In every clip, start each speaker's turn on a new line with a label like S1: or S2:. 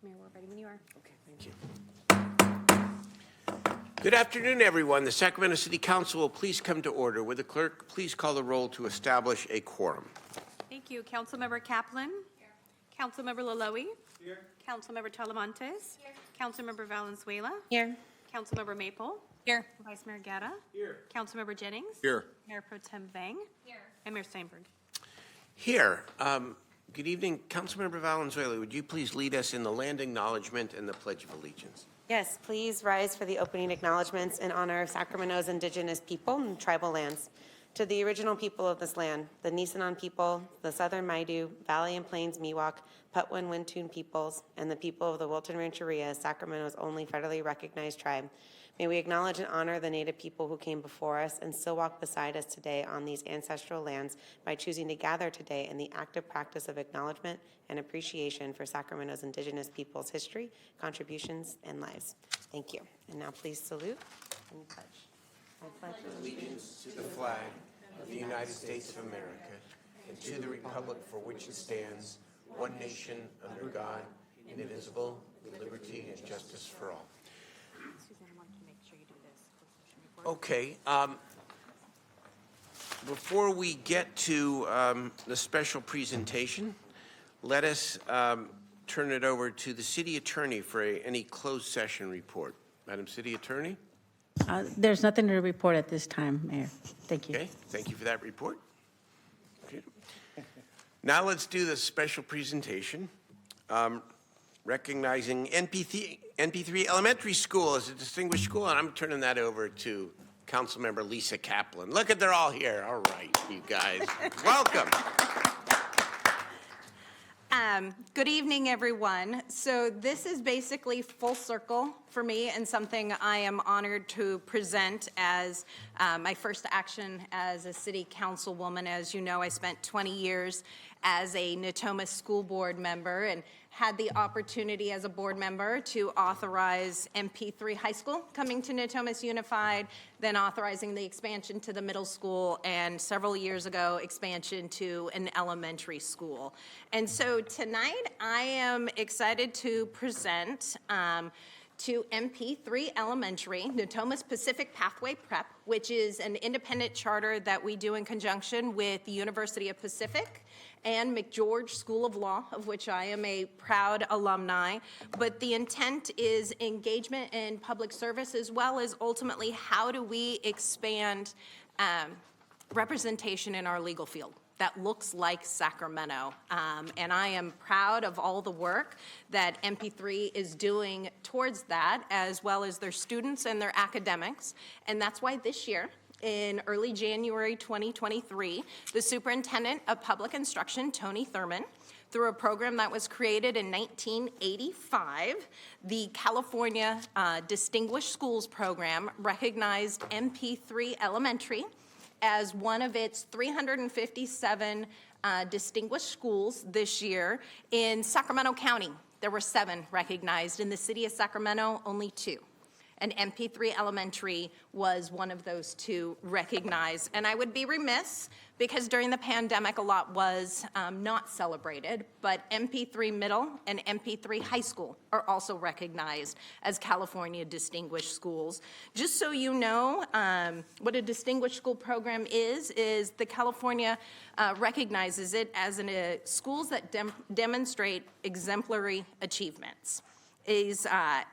S1: Mayor, we're ready when you are.
S2: Okay, thank you. Good afternoon, everyone. The Sacramento City Council will please come to order. Would the clerk please call the roll to establish a quorum?
S1: Thank you. Councilmember Kaplan. Here. Councilmember Laloe. Here. Councilmember Talamantes. Here. Councilmember Valenzuela.
S3: Here.
S1: Councilmember Maple.
S3: Here.
S1: Vice Mayor Gatta.
S2: Here.
S1: Councilmember Jennings.
S2: Here.
S1: Mayor Pro Tem Vang. Here. And Mayor Steinberg.
S2: Here. Good evening. Councilmember Valenzuela, would you please lead us in the land acknowledgement and the Pledge of Allegiance?
S3: Yes, please rise for the opening acknowledgments in honor of Sacramento's indigenous people and tribal lands. To the original people of this land, the Nisenan people, the Southern Maidu, Valley and Plains Miwok, Patwin Wintun peoples, and the people of the Wilton Rancheria, Sacramento's only federally recognized tribe. May we acknowledge and honor the Native people who came before us and still walk beside us today on these ancestral lands by choosing to gather today in the active practice of acknowledgement and appreciation for Sacramento's indigenous people's history, contributions, and lives. Thank you. And now please salute and pledge. I pledge
S2: Allegiance to the flag of the United States of America and to the republic for which it stands, one nation, under God, indivisible, with liberty and justice for all.
S1: Suzanne, I wanted to make sure you do this.
S2: Okay. Before we get to the special presentation, let us turn it over to the city attorney for any closed session report. Madam City Attorney?
S4: There's nothing to report at this time, Mayor. Thank you.
S2: Okay, thank you for that report. Okay. Now let's do the special presentation. Recognizing NP3 Elementary School as a distinguished school, and I'm turning that over to Councilmember Lisa Kaplan. Look at, they're all here. All right, you guys. Welcome.
S1: Good evening, everyone. So this is basically full circle for me and something I am honored to present as my first action as a city councilwoman. As you know, I spent 20 years as a Natomas school board member and had the opportunity as a board member to authorize MP3 High School coming to Natomas Unified, then authorizing the expansion to the middle school, and several years ago, expansion to an elementary school. And so tonight, I am excited to present to MP3 Elementary, Natomas Pacific Pathway Prep, which is an independent charter that we do in conjunction with the University of Pacific and McGeorge School of Law, of which I am a proud alumni. But the intent is engagement in public service, as well as ultimately how do we expand representation in our legal field that looks like Sacramento. And I am proud of all the work that MP3 is doing towards that, as well as their students and their academics. And that's why this year, in early January 2023, the Superintendent of Public Instruction, Tony Thurman, through a program that was created in 1985, the California Distinguished Schools Program recognized MP3 Elementary as one of its 357 distinguished schools this year. In Sacramento County, there were 7 recognized. In the city of Sacramento, only 2. And MP3 Elementary was one of those 2 recognized. And I would be remiss, because during the pandemic a lot was not celebrated, but MP3 Middle and MP3 High School are also recognized as California Distinguished Schools. Just so you know, what a Distinguished School Program is the California recognizes it as schools that demonstrate exemplary achievements.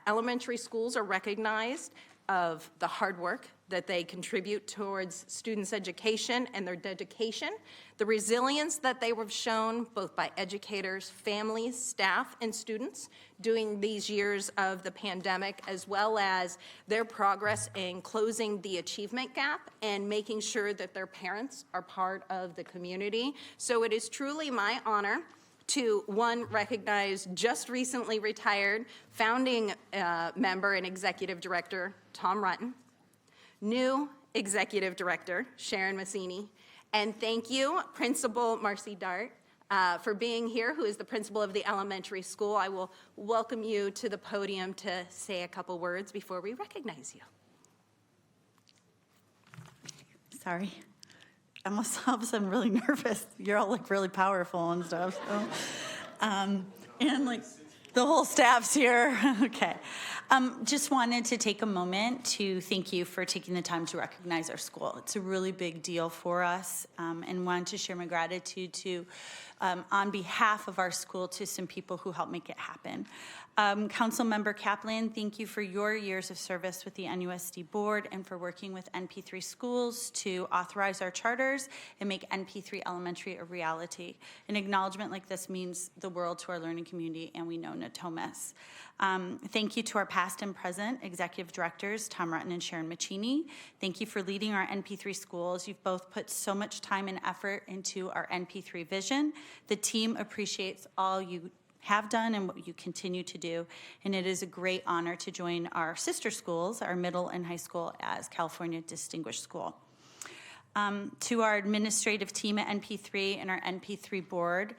S1: Elementary schools are recognized of the hard work that they contribute towards students' education and their dedication, the resilience that they were shown both by educators, families, staff, and students during these years of the pandemic, as well as their progress in closing the achievement gap and making sure that their parents are part of the community. So it is truly my honor to, one, recognize just recently retired founding member and executive director, Tom Rutten, new executive director, Sharon Massini, and thank you, Principal Marcy Dart, for being here, who is the principal of the elementary school. I will welcome you to the podium to say a couple words before we recognize you.
S5: Sorry. I'm all of a sudden really nervous. You're all like really powerful and stuff. So, and like, The whole staff's here. Okay. Just wanted to take a moment to thank you for taking the time to recognize our school. It's a really big deal for us, and wanted to share my gratitude to, on behalf of our school, to some people who helped make it happen. Councilmember Kaplan, thank you for your years of service with the NUSD board and for working with NP3 schools to authorize our charters and make NP3 Elementary a reality. An acknowledgement like this means the world to our learning community, and we know Natomas. Thank you to our past and present executive directors, Tom Rutten and Sharon Maccini. Thank you for leading our NP3 schools. You've both put so much time and effort into our NP3 vision. The team appreciates all you have done and what you continue to do, and it is a great honor to join our sister schools, our middle and high school, as California Distinguished School. To our administrative team at NP3 and our NP3 board,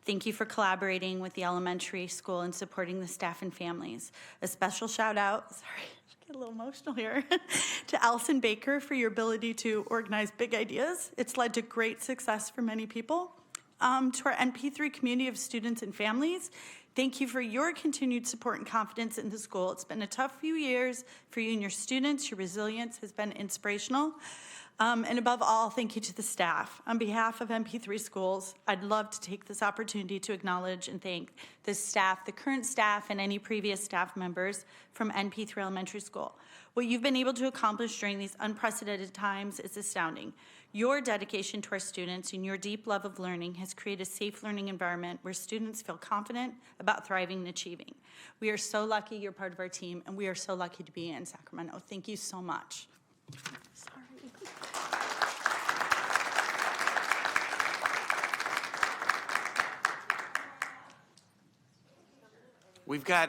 S5: thank you for collaborating with the elementary school and supporting the staff and families. A special shout out, sorry, I get a little emotional here, to Allison Baker for your ability to organize big ideas. It's led to great success for many people. To our NP3 community of students and families, thank you for your continued support and confidence in the school. It's been a tough few years for you and your students. Your resilience has been inspirational. And above all, thank you to the staff. On behalf of NP3 schools, I'd love to take this opportunity to acknowledge and thank the staff, the current staff, and any previous staff members from NP3 Elementary School. What you've been able to accomplish during these unprecedented times is astounding. Your dedication to our students and your deep love of learning has created a safe learning environment where students feel confident about thriving and achieving. We are so lucky you're part of our team, and we are so lucky to be in Sacramento. Thank you so much. Sorry.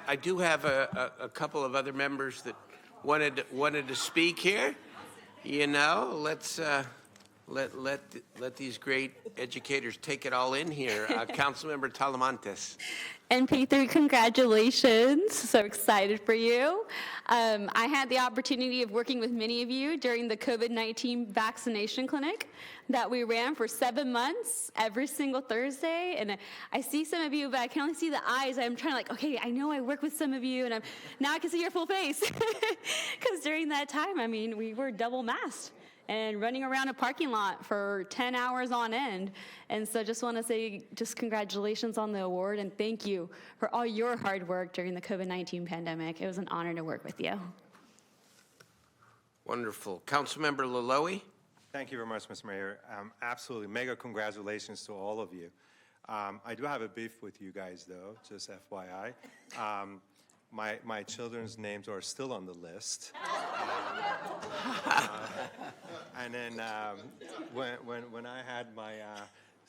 S2: I do have a couple of other members that wanted to speak here. You know, let's let these great educators take it all in here. Councilmember Talamantes.
S6: NP3, congratulations. So excited for you. I had the opportunity of working with many of you during the COVID-19 vaccination clinic that we ran for 7 months every single Thursday. And I see some of you, but I can only see the eyes. I'm trying to okay, I know I work with some of you, and now I can see your full face. Because during that time, I mean, we were double masked and running around a parking lot for 10 hours on end. And so just want to say just congratulations on the award, and thank you for all your hard work during the COVID-19 pandemic. It was an honor to work with you.
S2: Wonderful. Councilmember Laloe.
S7: Thank you very much, Mr. Mayor. Absolutely, mega congratulations to all of you. I do have a beef with you guys, though, just FYI. My children's names are still on the list. And then when I had my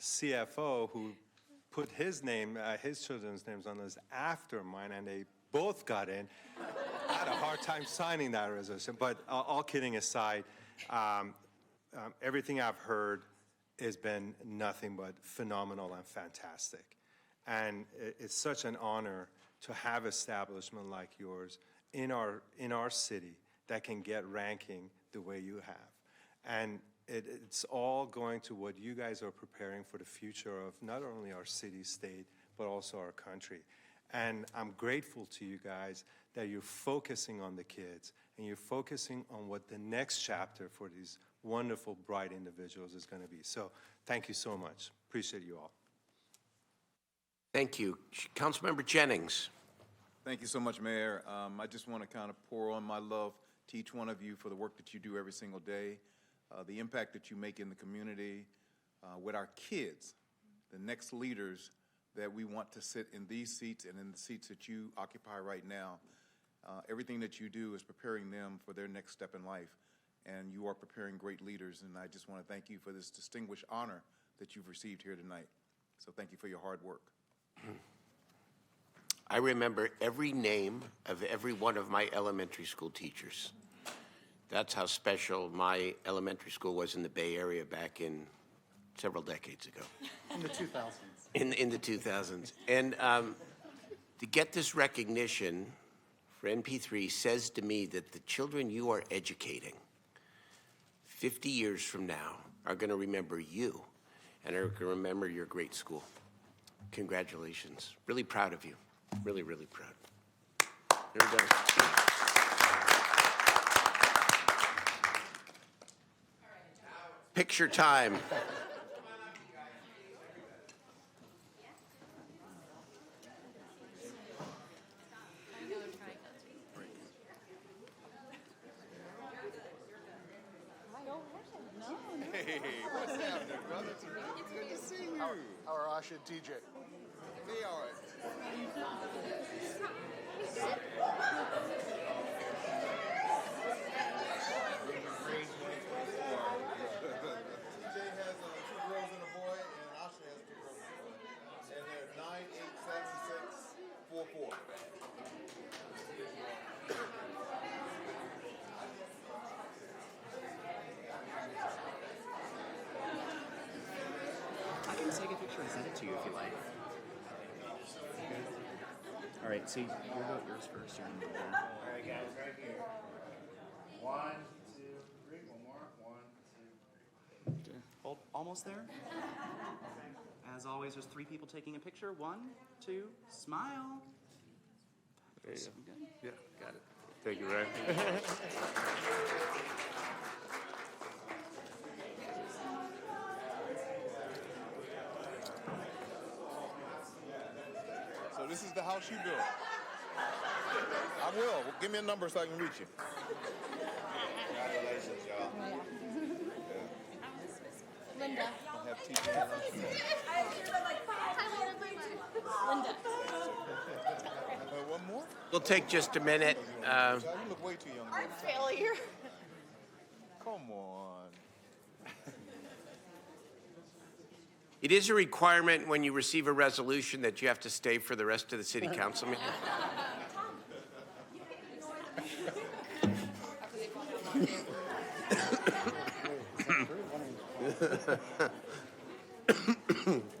S7: CFO who put his children's names on the list after mine, and they both got in, I had a hard time signing that resolution. But all kidding aside, everything I've heard has been nothing but phenomenal and fantastic. And it's such an honor to have establishment like yours in our city that can get ranking the way you have. And it's all going to what you guys are preparing for the future of not only our city, state, but also our country. And I'm grateful to you guys that you're focusing on the kids and you're focusing on what the next chapter for these wonderful, bright individuals is going to be. So thank you so much. Appreciate you all.
S2: Thank you. Councilmember Jennings.
S8: Thank you so much, Mayor. I just want to kind of pour on my love to each one of you for the work that you do every single day, the impact that you make in the community with our kids, the next leaders that we want to sit in these seats and in the seats that you occupy right now. Everything that you do is preparing them for their next step in life, and you are preparing great leaders, and I just want to thank you for this distinguished honor that you've received here tonight. So thank you for your hard work.
S2: I remember every name of every one of my elementary school teachers. That's how special my elementary school was in the Bay Area back in several decades ago.
S9: In the 2000s.
S2: In the 2000s. And to get this recognition for NP3 says to me that the children you are educating 50 years from now are going to remember you and are going to remember your great school. Congratulations. Really proud of you. Really, really proud. There we go. Picture time.
S8: Hey, what's happening, brother? Good to see you.
S9: How are Asha and TJ?
S8: They all right. TJ has 2 girls and a boy, and Asha has 2 girls and a boy. And they're 9, 8, 7, 6, 4, 4.
S10: I can take a picture and send it to you if you like. All right, so you'll go yours first. You're in the middle.
S9: All right, guys, right here. 1, 2, 3. One more. 1, 2.
S10: Hold, almost there. As always, there's 3 people taking a picture. 1, 2, smile. There you go. Good.
S2: Yeah, got it. Thank you, Ryan.
S8: So this is the house you built. I will. Give me a number so I can reach you. Congratulations, y'all.
S6: Linda.
S8: I'll have TJ and one more?
S2: We'll take just a minute.
S8: You look way too young.
S6: Failure.
S8: Come on.
S2: It is a requirement when you receive a resolution that you have to stay for the rest of the city council meeting.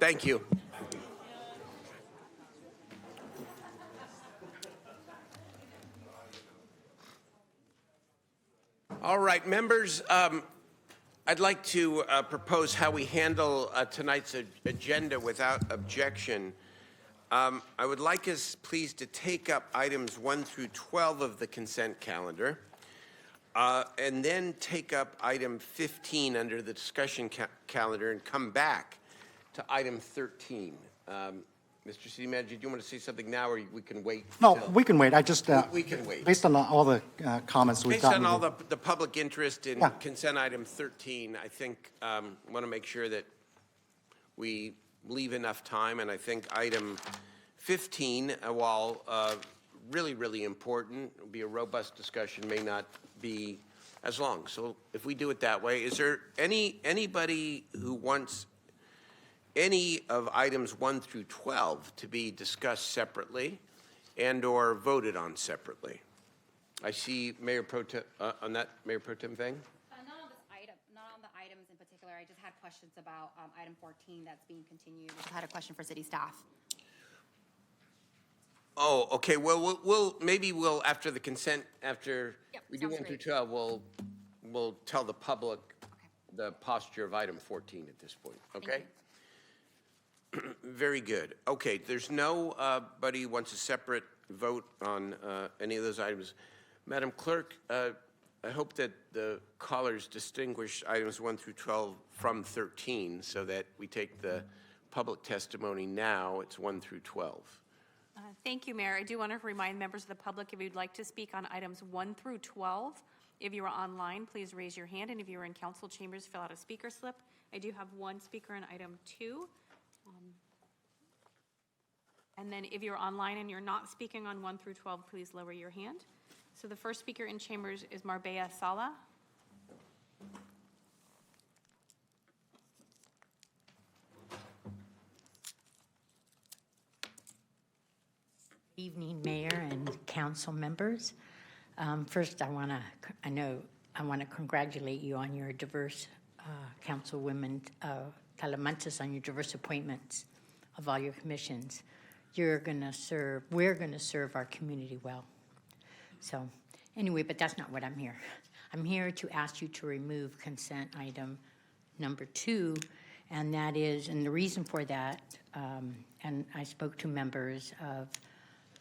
S2: Thank you. All right, members, I'd like to propose how we handle tonight's agenda without objection. I would like us, please, to take up items 1 through 12 of the consent calendar, and then take up item 15 under the discussion calendar and come back to item 13. Mr. City Manager, do you want to say something now, or we can wait?
S11: No,
S2: till-
S11: we can wait. I just,
S2: We can wait.
S11: based on all the comments we've
S2: Based
S11: gotten.
S2: on all the public interest in
S11: Yeah.
S2: consent item 13, I think, want to make sure that we leave enough time, and I think item 15, while really, really important, will be a robust discussion, may not be as long. So if we do it that way, is there anybody who wants any of items 1 through 12 to be discussed separately and/or voted on separately? I see Mayor Pro Tem, on that Mayor Pro Tem thing?
S12: Not on this item, not on the items in particular. I just had questions about item 14 that's being continued. I just had a question for city staff.
S2: Oh, okay, well, maybe we'll, after the consent, after
S12: Yep,
S2: we do
S12: sounds
S2: 1 through
S12: great.
S2: 12, we'll tell the public the posture of item 14 at this point, okay? Very good. Okay, there's nobody who wants a separate vote on any of those items. Madam Clerk, I hope that the callers distinguish items 1 through 12 from 13 so that we take the public testimony now. It's 1 through 12.
S13: Thank you, Mayor. I do want to remind members of the public, if you'd like to speak on items 1 through 12, if you are online, please raise your hand, and if you're in council chambers, fill out a speaker slip. I do have 1 speaker on item 2. And then if you're online and you're not speaking on 1 through 12, please lower your hand. So the first speaker in chambers is Marbella Sala.
S14: Evening, Mayor and council members. First, I want to congratulate you on your diverse councilwomen, Talamantes, on your diverse appointments of all your commissions. We're going to serve our community well. So anyway, but that's not what I'm here. I'm here to ask you to remove consent item number 2, and that is, and the reason for that, and I spoke to members of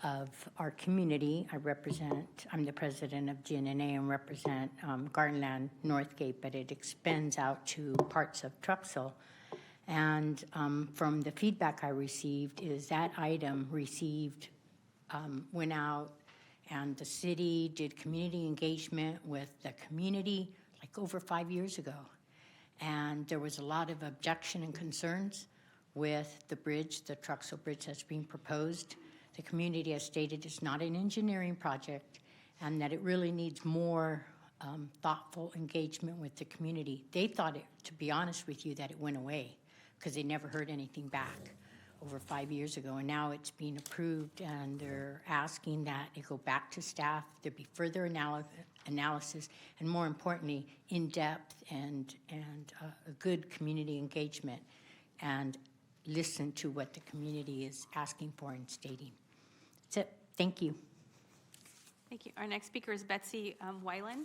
S14: of our community. I'm the president of GNNA and represent Gardenland, Northgate, but it extends out to parts of Truxell. And from the feedback I received is that item went out, and the city did community engagement with the community like over 5 years ago. And there was a lot of objection and concerns with the bridge, the Truxell Bridge that's being proposed. The community has stated it's not an engineering project and that it really needs more thoughtful engagement with the community. They thought, to be honest with you, that it went away because they never heard anything back over 5 years ago. And now it's being approved, and they're asking that it go back to staff, there be further analysis, and more importantly, in-depth and a good community engagement, and listen to what the community is asking for and stating. That's it. Thank you.
S13: Thank you. Our next speaker is Betsy Wyland.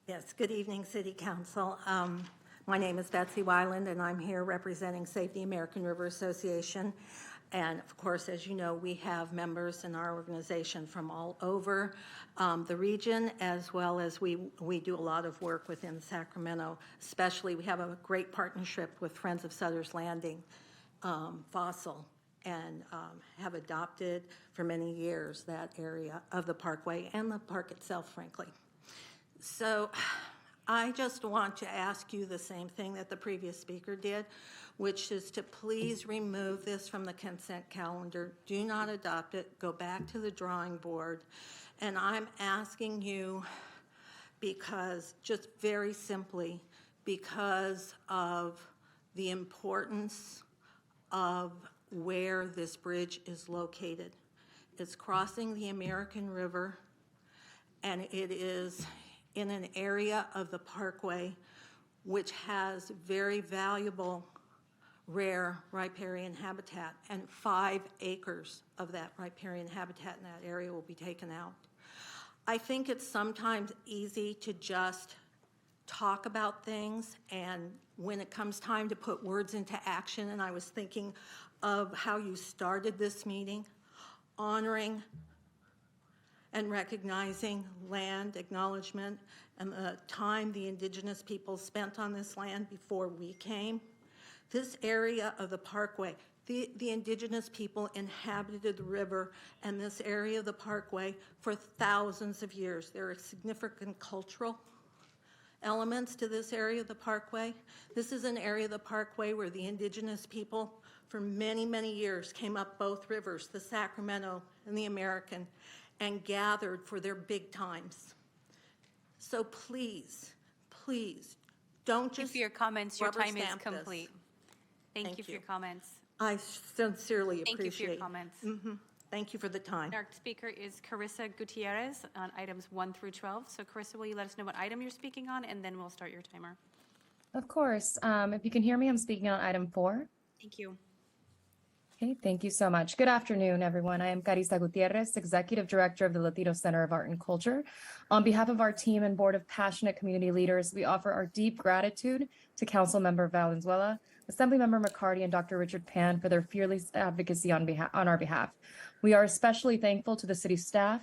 S15: Yes, good evening, City Council. My name is Betsy Wyland, and I'm here representing Save the American River Association. And of course, as you know, we have members in our organization from all over the region, as well as we do a lot of work within Sacramento. Especially, we have a great partnership with Friends of Sutter's Landing, Fossil, and have adopted for many years that area of the parkway and the park itself, frankly. So I just want to ask you the same thing that the previous speaker did, which is to please remove this from the consent calendar. Do not adopt it. Go back to the drawing board. And I'm asking you because, just very simply, because of the importance of where this bridge is located. It's crossing the American River, and it is in an area of the parkway which has very valuable rare riparian habitat, and 5 acres of that riparian habitat in that area will be taken out. I think it's sometimes easy to just talk about things, and when it comes time to put words into action, and I was thinking of how you started this meeting, honoring and recognizing land acknowledgement and the time the indigenous people spent on this land before we came. This area of the parkway, the indigenous people inhabited the river and this area of the parkway for thousands of years. There are significant cultural elements to this area of the parkway. This is an area of the parkway where the indigenous people for many, many years came up both rivers, the Sacramento and the American, and gathered for their big times. So please, please, don't just
S13: Thank you for your comments. Your
S15: rubber
S13: time is
S15: stamp this.
S13: complete. Thank you for your comments.
S15: I sincerely
S13: Thank you for your
S15: appreciate.
S13: comments.
S15: Thank you for the time.
S13: Our next speaker is Carissa Gutierrez on items 1 through 12. So Carissa, will you let us know what item you're speaking on, and then we'll start your timer.
S16: Of course. If you can hear me, I'm speaking on item 4.
S13: Thank you.
S16: Okay, thank you so much. Good afternoon, everyone. I am Carissa Gutierrez, Executive Director of the Latino Center of Art and Culture. On behalf of our team and board of passionate community leaders, we offer our deep gratitude to Council Member Valenzuela, Assemblymember McCarty, and Dr. Richard Pan for their fearless advocacy on our behalf. We are especially thankful to the city staff,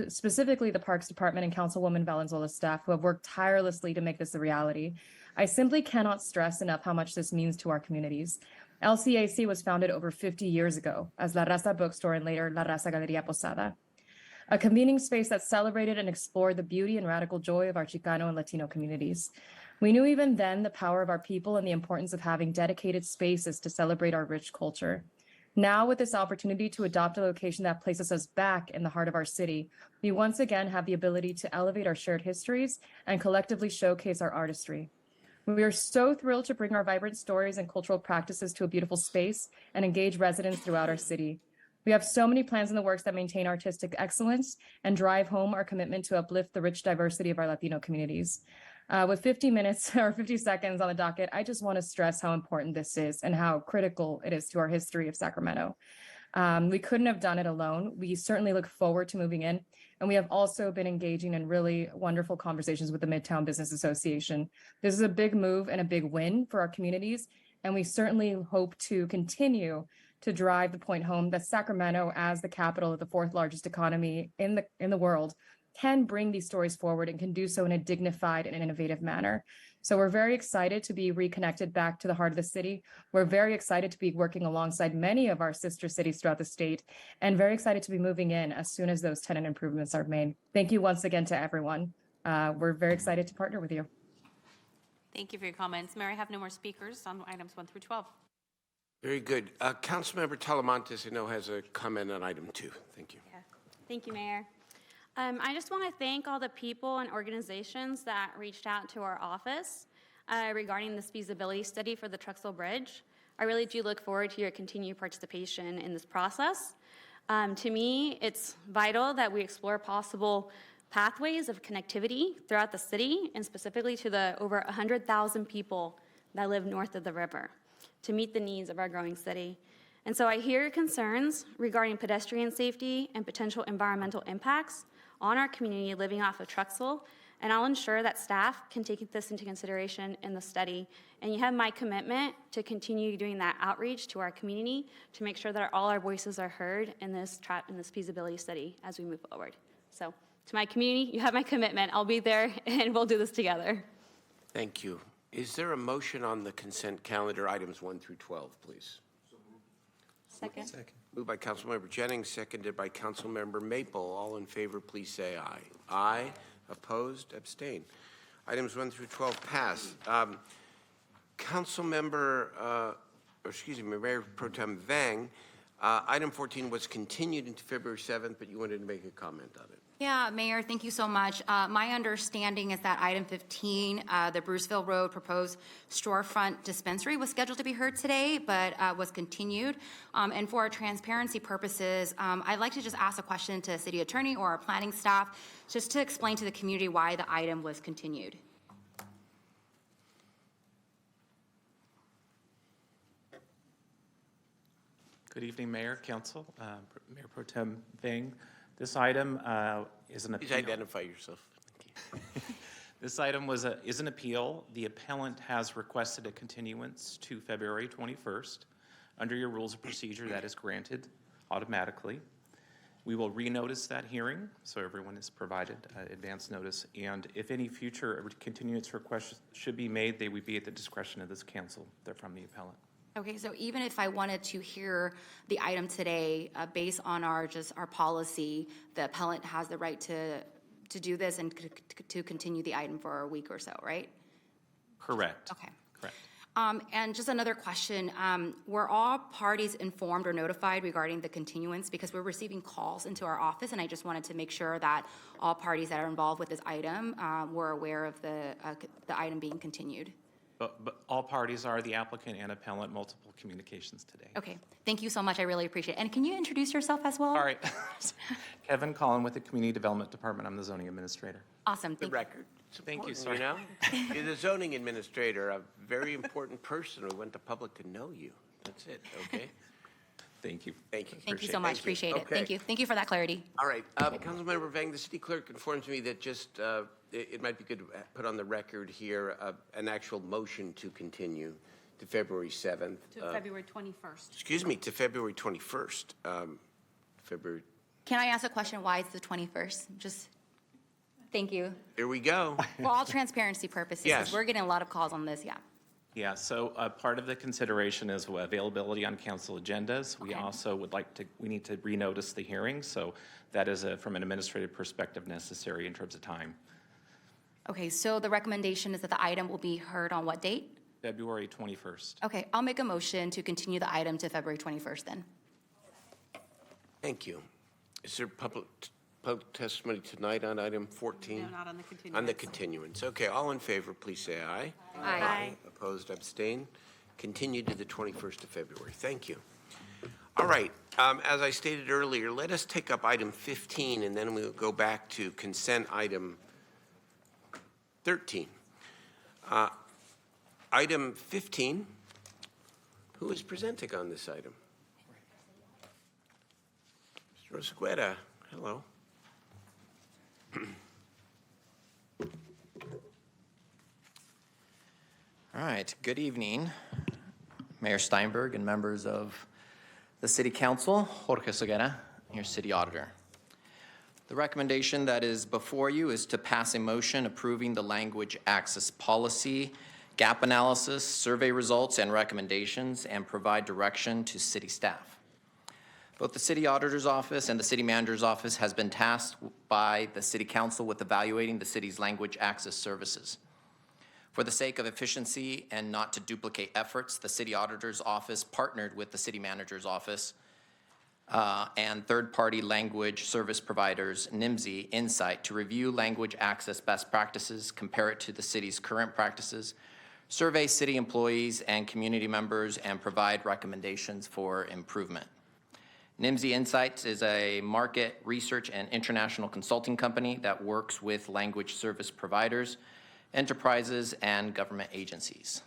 S16: specifically the Parks Department and Councilwoman Valenzuela's staff, who have worked tirelessly to make this a reality. I simply cannot stress enough how much this means to our communities. LCAC was founded over 50 years ago as La Raza Bookstore and later La Raza Galeria Posada, a convening space that celebrated and explored the beauty and radical joy of our Chicano and Latino communities. We knew even then the power of our people and the importance of having dedicated spaces to celebrate our rich culture. Now, with this opportunity to adopt a location that places us back in the heart of our city, we once again have the ability to elevate our shared histories and collectively showcase our artistry. We are so thrilled to bring our vibrant stories and cultural practices to a beautiful space and engage residents throughout our city. We have so many plans in the works that maintain artistic excellence and drive home our commitment to uplift the rich diversity of our Latino communities. With 50 minutes or 50 seconds on the docket, I just want to stress how important this is and how critical it is to our history of Sacramento. We couldn't have done it alone. We certainly look forward to moving in, And we have also been engaging in really wonderful conversations with the Midtown Business Association. This is a big move and a big win for our communities. And we certainly hope to continue to drive the point home that Sacramento, as the capital of the fourth largest economy in the world, can bring these stories forward and can do so in a dignified and innovative manner. So we're very excited to be reconnected back to the heart of the city. We're very excited to be working alongside many of our sister cities throughout the state, and very excited to be moving in as soon as those tenant improvements are made. Thank you once again to everyone. We're very excited to partner with you.
S13: Thank you for your comments. Mayor, I have no more speakers on items 1 through 12.
S2: Very good. Councilmember Talamantes, I know, has a comment on item 2. Thank you.
S17: Yeah. Thank you, Mayor. I just want to thank all the people and organizations that reached out to our office regarding this feasibility study for the Truxell Bridge. I really do look forward to your continued participation in this process. To me, it's vital that we explore possible pathways of connectivity throughout the city, and specifically to the over 100,000 people that live north of the river, to meet the needs of our growing city. And so I hear concerns regarding pedestrian safety and potential environmental impacts on our community living off of Truxell, and I'll ensure that staff can take this into consideration in the study. And you have my commitment to continue doing that outreach to our community to make sure that all our voices are heard in this feasibility study as we move forward. So to my community, you have my commitment. I'll be there and we'll do this together.
S2: Thank you. Is there a motion on the consent calendar, items 1 through 12, please?
S17: Second.
S2: Moved by Councilmember Jennings, seconded by Councilmember Maple. All in favor, please say aye. Aye. Opposed? Abstain. Items 1 through 12 pass. Mayor Pro Tem Vang, item 14 was continued into February 7th, but you wanted to make a comment on it.
S12: Yeah, Mayor, thank you so much. My understanding is that item 15, the Bruceville Road proposed storefront dispensary was scheduled to be heard today, but was continued. And for transparency purposes, I'd like to just ask a question to City Attorney or our planning staff, just to explain to the community why the item was continued.
S18: Good evening, Mayor, Council, Mayor Pro Tem Vang. This item is an appeal.
S2: Please identify yourself.
S18: This item is an appeal. The appellant has requested a continuance to February 21st. Under your rules of procedure, that is granted automatically. We will renotice that hearing, so everyone is provided advance notice. And if any future continuance requests should be made, they would be at the discretion of this council. They're from the appellant.
S12: Okay, so even if I wanted to hear the item today, based on our policy, the appellant has the right to do this and to continue the item for a week or so, right?
S18: Correct.
S12: Okay.
S18: Correct.
S12: And just another question, were all parties informed or notified regarding the continuance? Because we're receiving calls into our office, and I just wanted to make sure that all parties that are involved with this item were aware of the item being continued.
S18: But all parties are the applicant and appellant, multiple communications today.
S12: Okay, thank you so much. I really appreciate it. And can you introduce yourself as well?
S18: All right. Kevin Collin with the Community Development Department. I'm the zoning administrator.
S12: Awesome.
S2: The record.
S18: Thank you,
S2: sir. You know, you're the zoning administrator, a very important person. We want the public to know you. That's it, okay?
S18: Thank you.
S2: Thank you.
S12: Thank you so much. Appreciate it.
S2: Okay.
S12: Thank you. Thank you for that clarity.
S2: All right. Councilmember Vang, the city clerk informs me that just it might be good to put on the record here an actual motion to continue to February 7th.
S13: To February 21st.
S2: Excuse me, to February 21st. February.
S12: Can I ask a question? Why it's the 21st? Just, thank you.
S2: Here we go.
S12: For all transparency purposes,
S2: Yes.
S12: 'cause we're getting a lot of calls on this, yeah.
S18: Yeah, so part of the consideration is availability on council agendas. We also we need to renotice the hearing, so that is from an administrative perspective necessary in terms of time.
S12: Okay, so the recommendation is that the item will be heard on what date?
S18: February 21st.
S12: Okay, I'll make a motion to continue the item to February 21st then.
S2: Thank you. Is there public testimony tonight on item 14?
S13: No, not on the continuance.
S2: On the continuance. Okay, all in favor, please say aye.
S12: Aye.
S2: Opposed, abstain. Continue to the 21st of February. Thank you. All right, as I stated earlier, let us take up item 15, and then we'll go back to consent item 13. Item 15, who is presenting on this item? Mr. Oseguera, hello.
S19: All right, good evening, Mayor Steinberg and members of the City Council, Jorge Seguera, your City Auditor. The recommendation that is before you is to pass a motion approving the language access policy, gap analysis, survey results, and recommendations, and provide direction to city staff. Both the City Auditor's Office and the City Manager's Office has been tasked by the City Council with evaluating the city's language access services. For the sake of efficiency and not to duplicate efforts, the City Auditor's Office partnered with the City Manager's Office and third-party language service providers, NIMSI Insight, to review language access best practices, compare it to the city's current practices, survey city employees and community members, and provide recommendations for improvement. NIMSI Insights is a market research and international consulting company that works with language service providers, enterprises, and government agencies.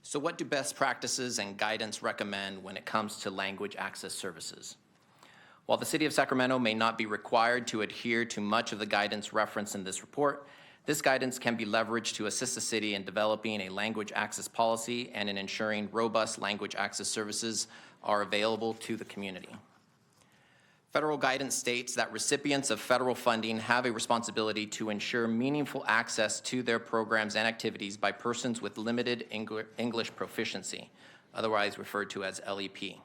S19: So what do best practices and guidance recommend when it comes to language access services? While the City of Sacramento may not be required to adhere to much of the guidance referenced in this report, this guidance can be leveraged to assist the city in developing a language access policy and in ensuring robust language access services are available to the community. Federal guidance states that recipients of federal funding have a responsibility to ensure meaningful access to their programs and activities by persons with limited English proficiency, otherwise referred to as LEP.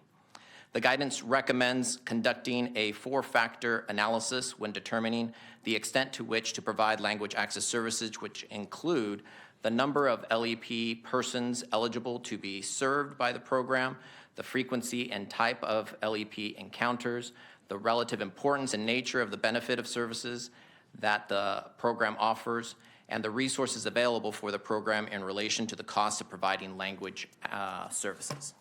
S19: The guidance recommends conducting a 4-factor analysis when determining the extent to which to provide language access services, which include the number of LEP persons eligible to be served by the program, the frequency and type of LEP encounters, the relative importance and nature of the benefit of services that the program offers, and the resources available for the program in relation to the cost of providing language services.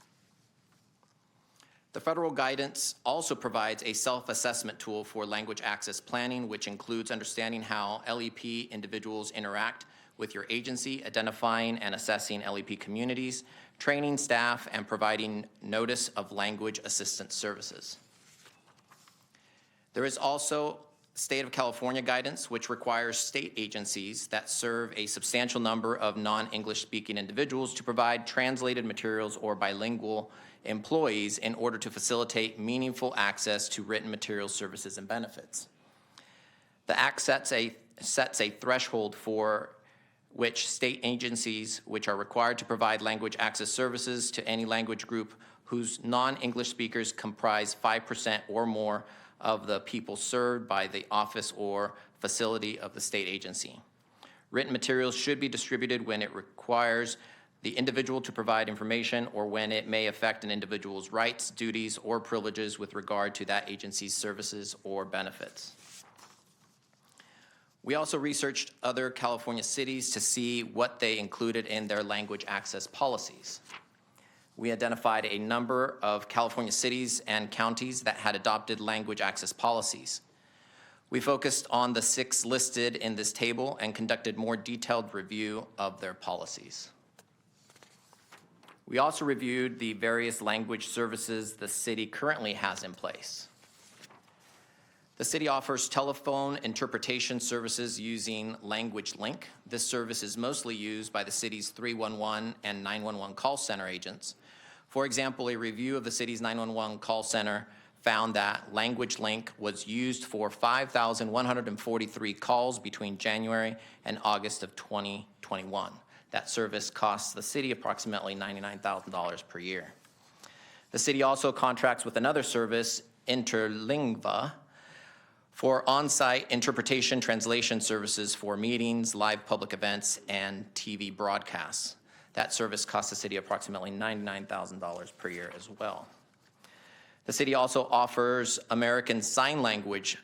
S19: The federal guidance also provides a self-assessment tool for language access planning, which includes understanding how LEP individuals interact with your agency, identifying and assessing LEP communities, training staff, and providing notice of language assistance services. There is also State of California guidance, which requires state agencies that serve a substantial number of non-English speaking individuals to provide translated materials or bilingual employees in order to facilitate meaningful access to written materials, services, and benefits. The Act sets a threshold for which state agencies which are required to provide language access services to any language group whose non-English speakers comprise 5% or more of the people served by the office or facility of the state agency. Written materials should be distributed when it requires the individual to provide information or when it may affect an individual's rights, duties, or privileges with regard to that agency's services or benefits. We also researched other California cities to see what they included in their language access policies. We identified a number of California cities and counties that had adopted language access policies. We focused on the 6 listed in this table and conducted more detailed review of their policies. We also reviewed the various language services the city currently has in place. The city offers telephone interpretation services using Language Link. This service is mostly used by the city's 311 and 911 call center agents. For example, a review of the city's 911 call center found that Language Link was used for 5,143 calls between January and August of 2021. That service costs the city approximately $99,000 per year. The city also contracts with another service, Interlingua, for on-site interpretation translation services for meetings, live public events, and TV broadcasts. That service costs the city approximately $99,000 per year as well. The city also offers American Sign Language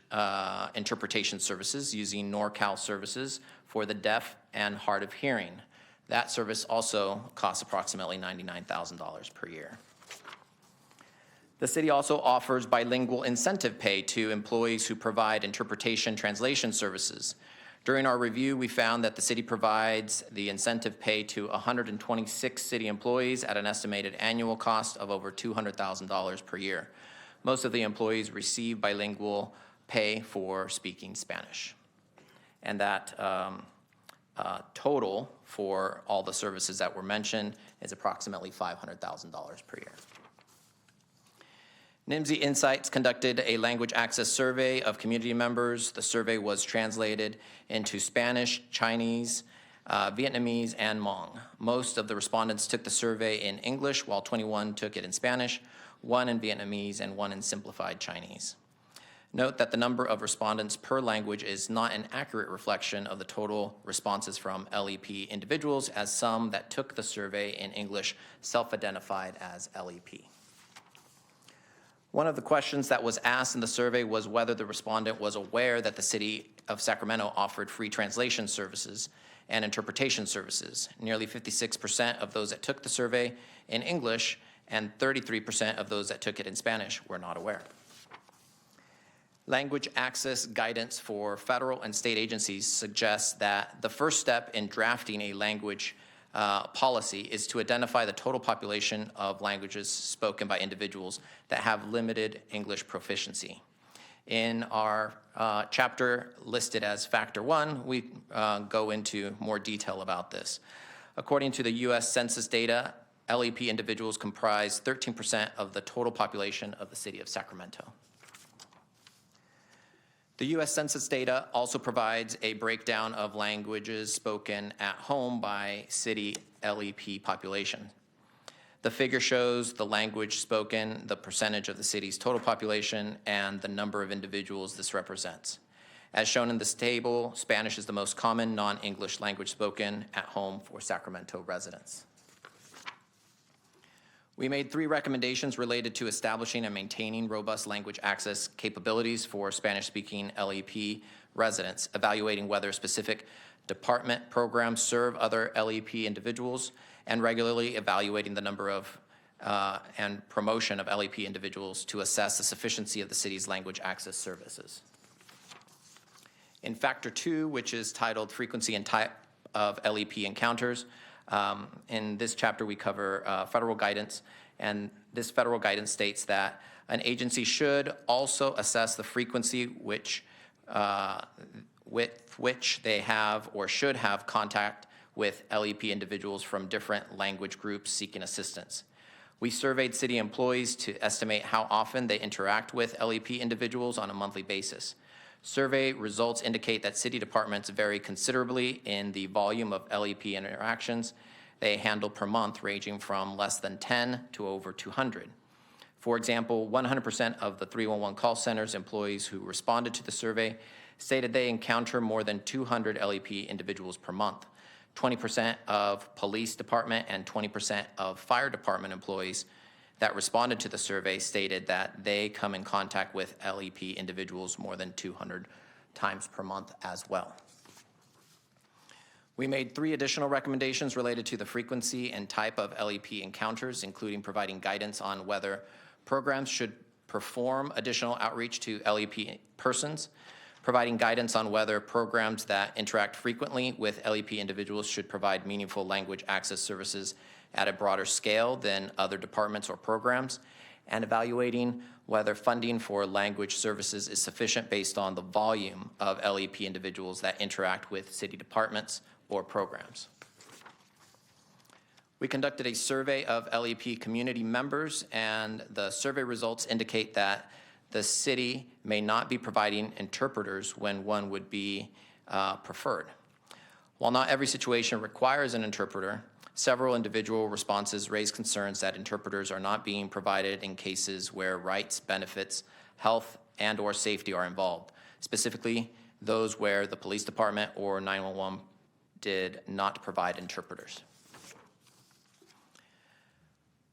S19: interpretation services using NorCal services for the deaf and hard of hearing. That service also costs approximately $99,000 per year. The city also offers bilingual incentive pay to employees who provide interpretation translation services. During our review, we found that the city provides the incentive pay to 126 city employees at an estimated annual cost of over $200,000 per year. Most of the employees receive bilingual pay for speaking Spanish. And that total for all the services that were mentioned is approximately $500,000 per year. NIMSY Insights conducted a language access survey of community members. The survey was translated into Spanish, Chinese, Vietnamese, and Hmong. Most of the respondents took the survey in English, while 21 took it in Spanish, 1 in Vietnamese, and 1 in simplified Chinese. Note that the number of respondents per language is not an accurate reflection of the total responses from LEP individuals, as some that took the survey in English self-identified as LEP. One of the questions that was asked in the survey was whether the respondent was aware that the City of Sacramento offered free translation services and interpretation services. Nearly 56% of those that took the survey in English and 33% of those that took it in Spanish were not aware. Language access guidance for federal and state agencies suggests that the first step in drafting a language policy is to identify the total population of languages spoken by individuals that have limited English proficiency. In our chapter listed as Factor 1, we go into more detail about this. According to the U.S. Census data, LEP individuals comprise 13% of the total population of the City of Sacramento. The U.S. Census data also provides a breakdown of languages spoken at home by city LEP population. The figure shows the language spoken, the percentage of the city's total population, and the number of individuals this represents. As shown in this table, Spanish is the most common non-English language spoken at home for Sacramento residents. We made 3 recommendations related to establishing and maintaining robust language access capabilities for Spanish-speaking LEP residents, evaluating whether specific department programs serve other LEP individuals, and regularly evaluating the number of and promotion of LEP individuals to assess the sufficiency of the city's language access services. In Factor 2, which is titled Frequency and Type of LEP Encounters, in this chapter, we cover federal guidance, and this federal guidance states that an agency should also assess the frequency with which they have or should have contact with LEP individuals from different language groups seeking assistance. We surveyed city employees to estimate how often they interact with LEP individuals on a monthly basis. Survey results indicate that city departments vary considerably in the volume of LEP interactions they handle per month, ranging from less than 10 to over 200. For example, 100% of the 311 call center's employees who responded to the survey stated they encounter more than 200 LEP individuals per month. 20% of police department and 20% of fire department employees that responded to the survey stated that they come in contact with LEP individuals more than 200 times per month as well. We made 3 additional recommendations related to the frequency and type of LEP encounters, including providing guidance on whether programs should perform additional outreach to LEP persons, providing guidance on whether programs that interact frequently with LEP individuals should provide meaningful language access services at a broader scale than other departments or programs, and evaluating whether funding for language services is sufficient based on the volume of LEP individuals that interact with city departments or programs. We conducted a survey of LEP community members, and the survey results indicate that the city may not be providing interpreters when one would be preferred. While not every situation requires an interpreter, several individual responses raise concerns that interpreters are not being provided in cases where rights, benefits, health, and/or safety are involved, specifically those where the police department or 911 did not provide interpreters.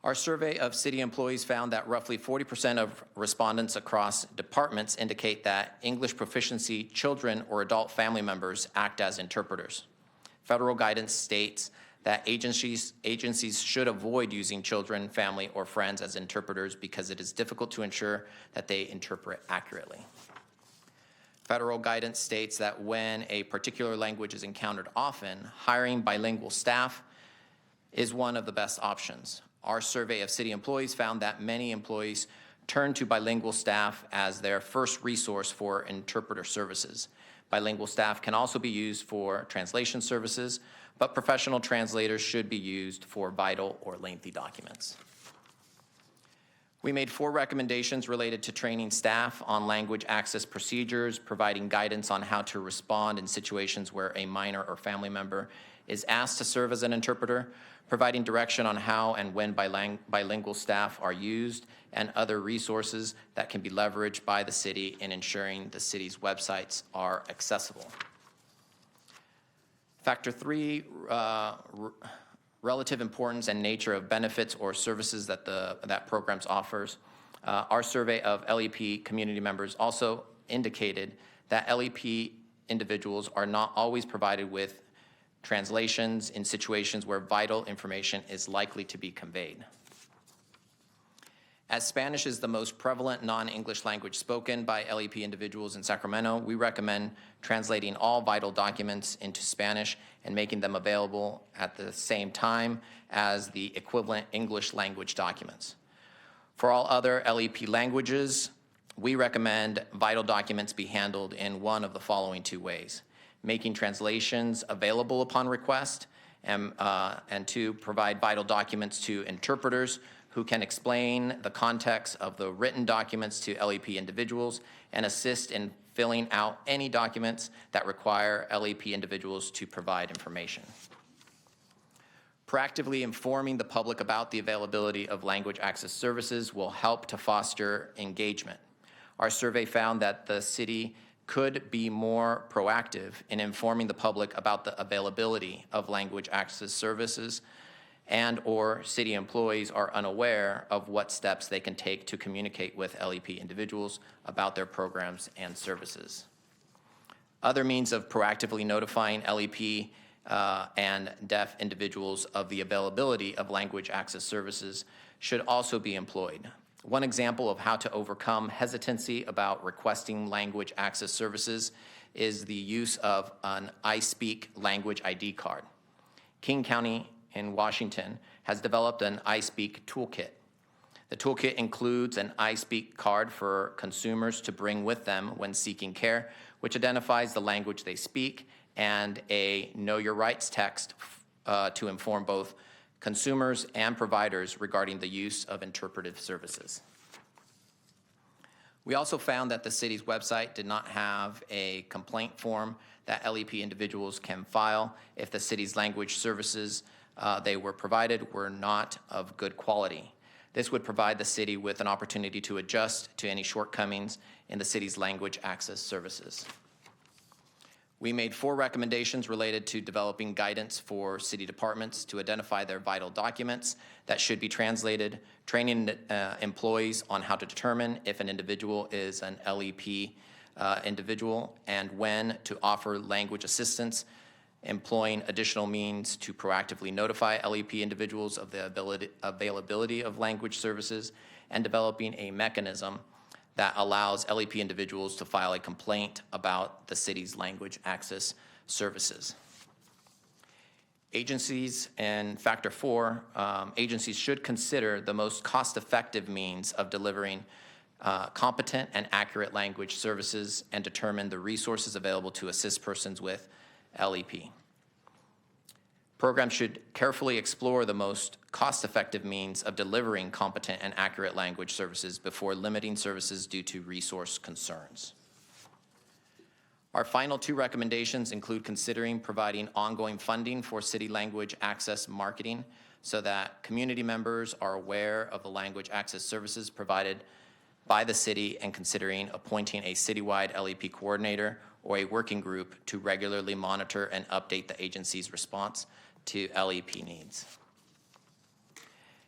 S19: Our survey of city employees found that roughly 40% of respondents across departments indicate that English proficiency children or adult family members act as interpreters. Federal guidance states that agencies should avoid using children, family, or friends as interpreters because it is difficult to ensure that they interpret accurately. Federal guidance states that when a particular language is encountered often, hiring bilingual staff is one of the best options. Our survey of city employees found that many employees turn to bilingual staff as their first resource for interpreter services. Bilingual staff can also be used for translation services, but professional translators should be used for vital or lengthy documents. We made 4 recommendations related to training staff on language access procedures, providing guidance on how to respond in situations where a minor or family member is asked to serve as an interpreter, providing direction on how and when bilingual staff are used, and other resources that can be leveraged by the city in ensuring the city's websites are accessible. Factor 3, relative importance and nature of benefits or services that programs offers. Our survey of LEP community members also indicated that LEP individuals are not always provided with translations in situations where vital information is likely to be conveyed. As Spanish is the most prevalent non-English language spoken by LEP individuals in Sacramento, we recommend translating all vital documents into Spanish and making them available at the same time as the equivalent English language documents. For all other LEP languages, we recommend vital documents be handled in one of the following 2 ways: making translations available upon request, and 2, provide vital documents to interpreters who can explain the context of the written documents to LEP individuals and assist in filling out any documents that require LEP individuals to provide information. Proactively informing the public about the availability of language access services will help to foster engagement. Our survey found that the city could be more proactive in informing the public about the availability of language access services, and/or city employees are unaware of what steps they can take to communicate with LEP individuals about their programs and services. Other means of proactively notifying LEP and deaf individuals of the availability of language access services should also be employed. One example of how to overcome hesitancy about requesting language access services is the use of an I Speak language ID card. King County in Washington has developed an I Speak toolkit. The toolkit includes an I Speak card for consumers to bring with them when seeking care, which identifies the language they speak, and a Know Your Rights text to inform both consumers and providers regarding the use of interpretive services. We also found that the city's website did not have a complaint form that LEP individuals can file if the city's language services they were provided were not of good quality. This would provide the city with an opportunity to adjust to any shortcomings in the city's language access services. We made 4 recommendations related to developing guidance for city departments to identify their vital documents that should be translated, training employees on how to determine if an individual is an LEP individual, and when to offer language assistance, employing additional means to proactively notify LEP individuals of the availability of language services, and developing a mechanism that allows LEP individuals to file a complaint about the city's language access services. Agencies, and Factor 4, agencies should consider the most cost-effective means of delivering competent and accurate language services and determine the resources available to assist persons with LEP. Programs should carefully explore the most cost-effective means of delivering competent and accurate language services before limiting services due to resource concerns. Our final 2 recommendations include considering providing ongoing funding for city language access marketing so that community members are aware of the language access services provided by the city, and considering appointing a citywide LEP coordinator or a working group to regularly monitor and update the agency's response to LEP needs.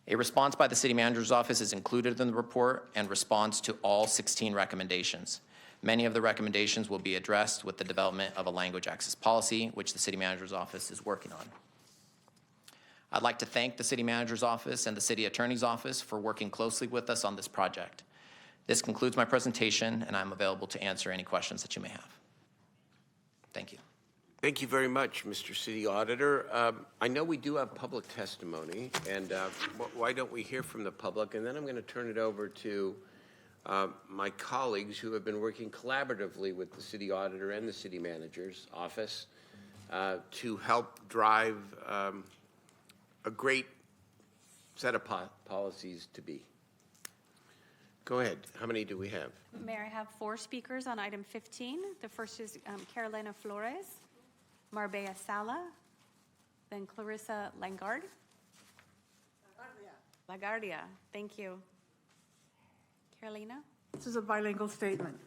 S19: A response by the City Manager's Office is included in the report and responds to all 16 recommendations. Many of the recommendations will be addressed with the development of a language access policy, which the City Manager's Office is working on. I'd like to thank the City Manager's Office and the City Attorney's Office for working closely with us on this project. This concludes my presentation, and I'm available to answer any questions that you may have. Thank you.
S2: Thank you very much, Mr. City Auditor. I know we do have public testimony, and why don't we hear from the public, and then I'm going to turn it over to my colleagues who have been working collaboratively with the city auditor and the city manager's office to help drive a great set of policies to be. Go ahead. How many do we have?
S13: Mayor, I have 4 speakers on item 15. The first is Carolina Flores, Marbella Sala, then Clarissa Langard. LaGuardia, thank you. Carolina?
S20: This is a bilingual statement.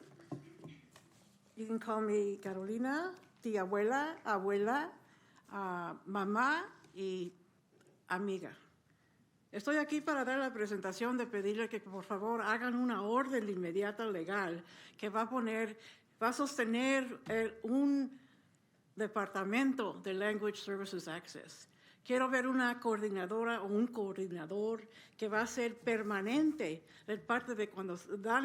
S20: You can call me Carolina, tía abuela, abuela, mamá y amiga. Estoy aquí para dar la presentación de pedirle que por favor hagan una orden inmediata legal que va a sostener un departamento de Language Services Access. Quiero ver una coordinadora o un coordinador que va a ser permanente de parte de cuando dan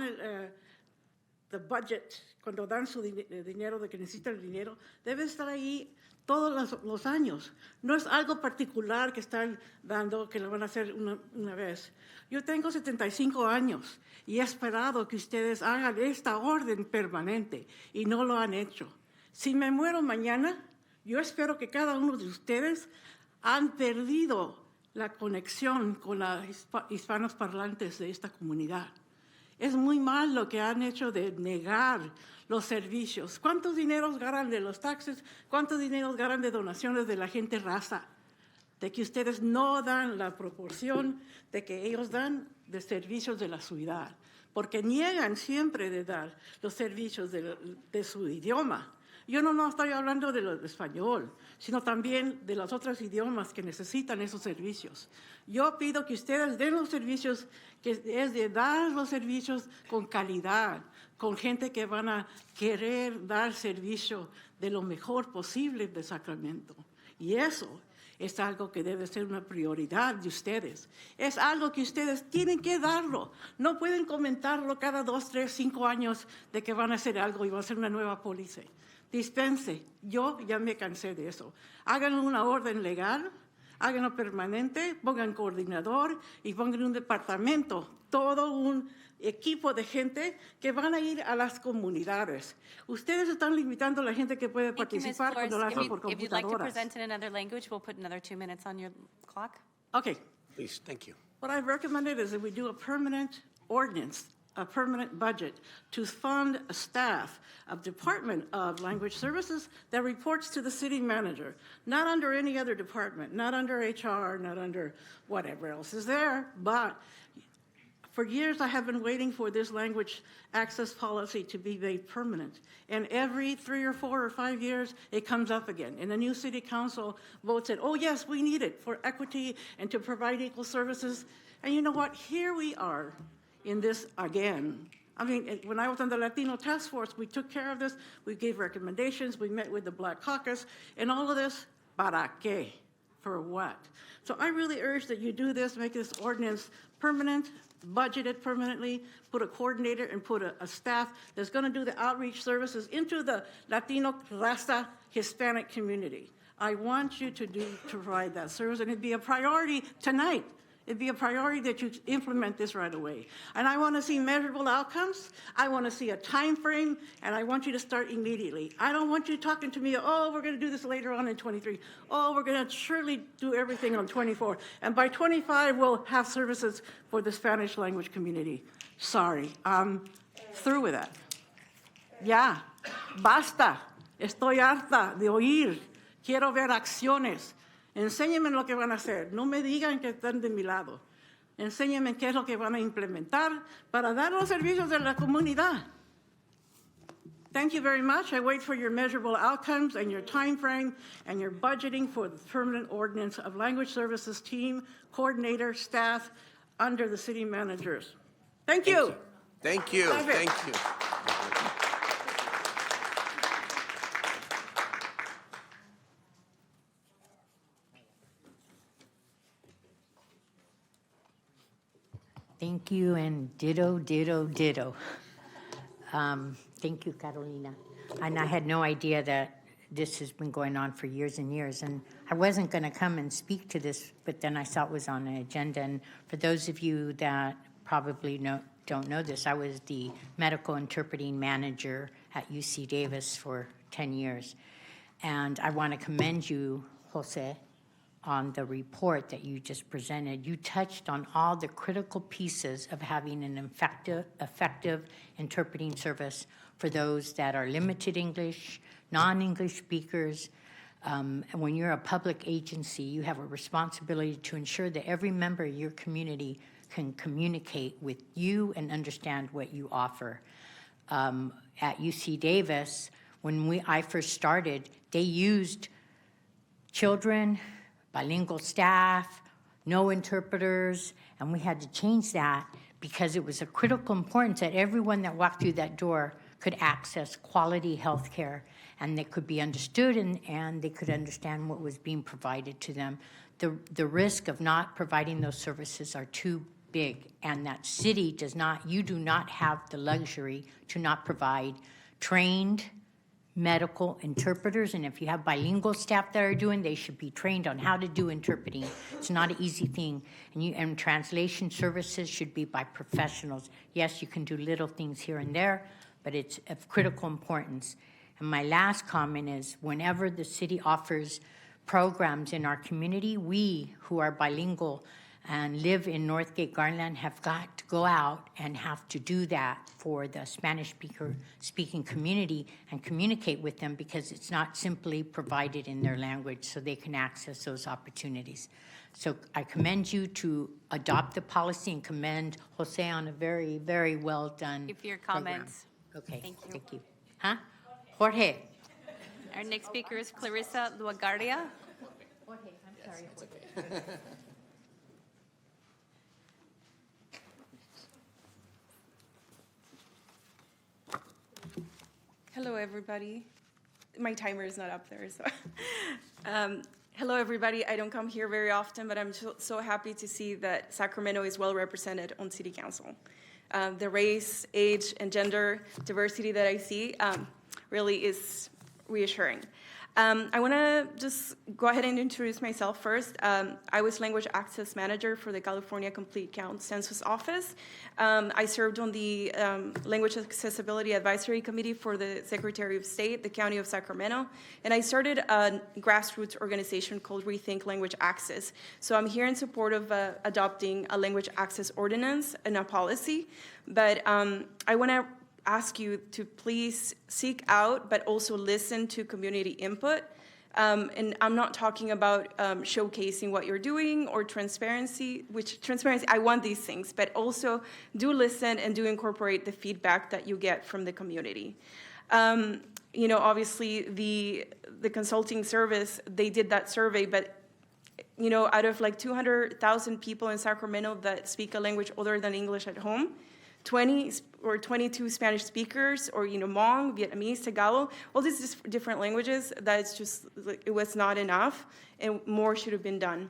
S20: the budget, cuando dan su dinero, de que necesitan el dinero, debe estar ahí todos los años. No es algo particular que están dando, que lo van a hacer una vez. Yo tengo 75 años y he esperado que ustedes hagan esta orden permanente y no lo han hecho. Si me muero mañana, yo espero que cada uno de ustedes han perdido la conexión con los hispanos parlantes de esta comunidad. Es muy mal lo que han hecho de negar los servicios. ¿Cuántos dineros ganan de los taxes? ¿Cuántos dineros ganan de donaciones de la gente raza? De que ustedes no dan la proporción de que ellos dan de servicios de la ciudad, porque niegan siempre de dar los servicios de su idioma. Yo no estoy hablando del español, sino también de los otros idiomas que necesitan esos servicios. Yo pido que ustedes den los servicios, que es de dar los servicios con calidad, con gente que van a querer dar servicio de lo mejor posible de Sacramento. Y eso es algo que debe ser una prioridad de ustedes. Es algo que ustedes tienen que darlo. No pueden comentarlo cada 2, 3, 5 años de que van a hacer algo y va a ser una nueva póliza. Dispense, yo ya me cansé de eso. Hagan una orden legal, háganlo permanente, pongan coordinador y pongan un departamento, todo un equipo de gente que van a ir a las comunidades. Ustedes están limitando a la gente que puede participar cuando lo hacen por
S13: If you'd like to
S20: computadoras.
S13: present in another language, we'll put another 2 minutes on your clock.
S20: Okay.
S2: Please, thank you.
S20: What I've recommended is that we do a permanent ordinance, a permanent budget to fund a staff of Department of Language Services that reports to the city manager, not under any other department, not under HR, not under whatever else is there, but for years I have been waiting for this language access policy to be made permanent. And every 3 or 4 or 5 years, it comes up again. And the new city council votes it, oh yes, we need it for equity and to provide equal services. And you know what, here we are in this again. I mean, when I was on the Latino task force, we took care of this, we gave recommendations, we met with the Black Caucus, and all of this, ¿para qué? For what? So I really urge that you do this, make this ordinance permanent, budget it permanently, put a coordinator and put a staff that's gonna do the outreach services into the Latino, Raza, Hispanic community. I want you to provide that service, and it'd be a priority tonight. It'd be a priority that you implement this right away. And I want to see measurable outcomes. I want to see a time frame, and I want you to start immediately. I don't want you talking to me, oh, we're going to do this later on in 23. Oh, we're going to surely do everything on 24. And by 25, we'll have services for the Spanish language community. Sorry, I'm through with that. Ya, basta. Estoy harta de oír. Quiero ver acciones. Enséñenme lo que van a hacer. No me digan que están de mi lado. Enséñenme qué es lo que van a implementar para dar los servicios de la comunidad. Thank you very much. I wait for your measurable outcomes and your time frame and your budgeting for the permanent ordinance of language services team, coordinator, staff under the city managers. Thank you.
S2: Thank you. Thank you.
S14: Thank you, and ditto, ditto, ditto. Thank you, Carolina. And I had no idea that this has been going on for years and years. And I wasn't going to come and speak to this, but then I saw it was on the agenda. And for those of you that probably don't know this. I was the medical interpreting manager at UC Davis for 10 years. And I want to commend you, Jose, on the report that you just presented. You touched on all the critical pieces of having an effective interpreting service for those that are limited English, non-English speakers. And when you're a public agency, you have a responsibility to ensure that every member of your community can communicate with you and understand what you offer. At UC Davis, when I first started, they used children, bilingual staff, no interpreters, and we had to change that because it was of critical importance that everyone that walked through that door could access quality health care, and they could be understood and they could understand what was being provided to them. The risk of not providing those services are too big, and that city you do not have the luxury to not provide trained medical interpreters, and if you have bilingual staff that are doing, they should be trained on how to do interpreting. It's not an easy thing, and translation services should be by professionals. Yes, you can do little things here and there, but it's of critical importance. And my last comment is, whenever the city offers programs in our community, we who are bilingual and live in Northgate Garland have got to go out and have to do that for the Spanish speaking community and communicate with them, because it's not simply provided in their language, so they can access those opportunities. So I commend you to adopt the policy and commend Jose on a very, very well done
S13: Thank you for your
S14: program.
S13: comments.
S14: Okay,
S13: Thank you.
S14: thank you. Huh? Jorge.
S13: Our next speaker is Clarissa Luagardia.
S14: Jorge, I'm sorry.
S21: Hello, everybody. My timer is not up there, so. Hello, everybody. I don't come here very often, but I'm so happy to see that Sacramento is well represented on City Council. The race, age, and gender diversity that I see really is reassuring. I want to just go ahead and introduce myself first. I was Language Access Manager for the California Complete Count Census Office. I served on the Language Accessibility Advisory Committee for the Secretary of State, the County of Sacramento, and I started a grassroots organization called Rethink Language Access. So I'm here in support of adopting a language access ordinance and a policy, but I want to ask you to please seek out but also listen to community input. And I'm not talking about showcasing what you're doing or transparency, I want these things, but also do listen and do incorporate the feedback that you get from the community. Obviously the consulting service, they did that survey, but out of like 200,000 people in Sacramento that speak a language other than English at home, 20 or 22 Spanish speakers, or Hmong, Vietnamese, Tagalog, all these different languages, it was not enough, and more should have been done.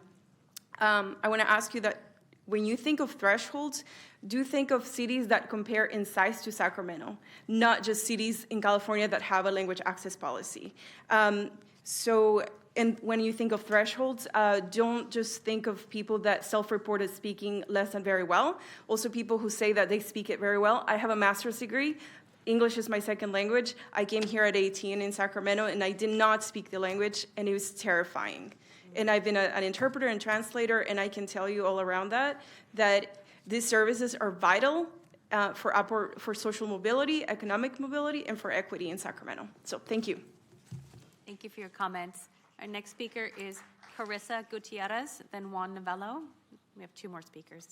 S21: I want to ask you that when you think of thresholds, do think of cities that compare in size to Sacramento, not just cities in California that have a language access policy. And when you think of thresholds, don't just think of people that self-report as speaking less than very well. Also people who say that they speak it very well. I have a master's degree. English is my second language. I came here at 18 in Sacramento, and I did not speak the language, and it was terrifying. And I've been an interpreter and translator, and I can tell you all around that these services are vital for social mobility, economic mobility, and for equity in Sacramento. So thank you.
S13: Thank you for your comments. Our next speaker is Carissa Gutierrez, then Juan Novello. We have two more speakers.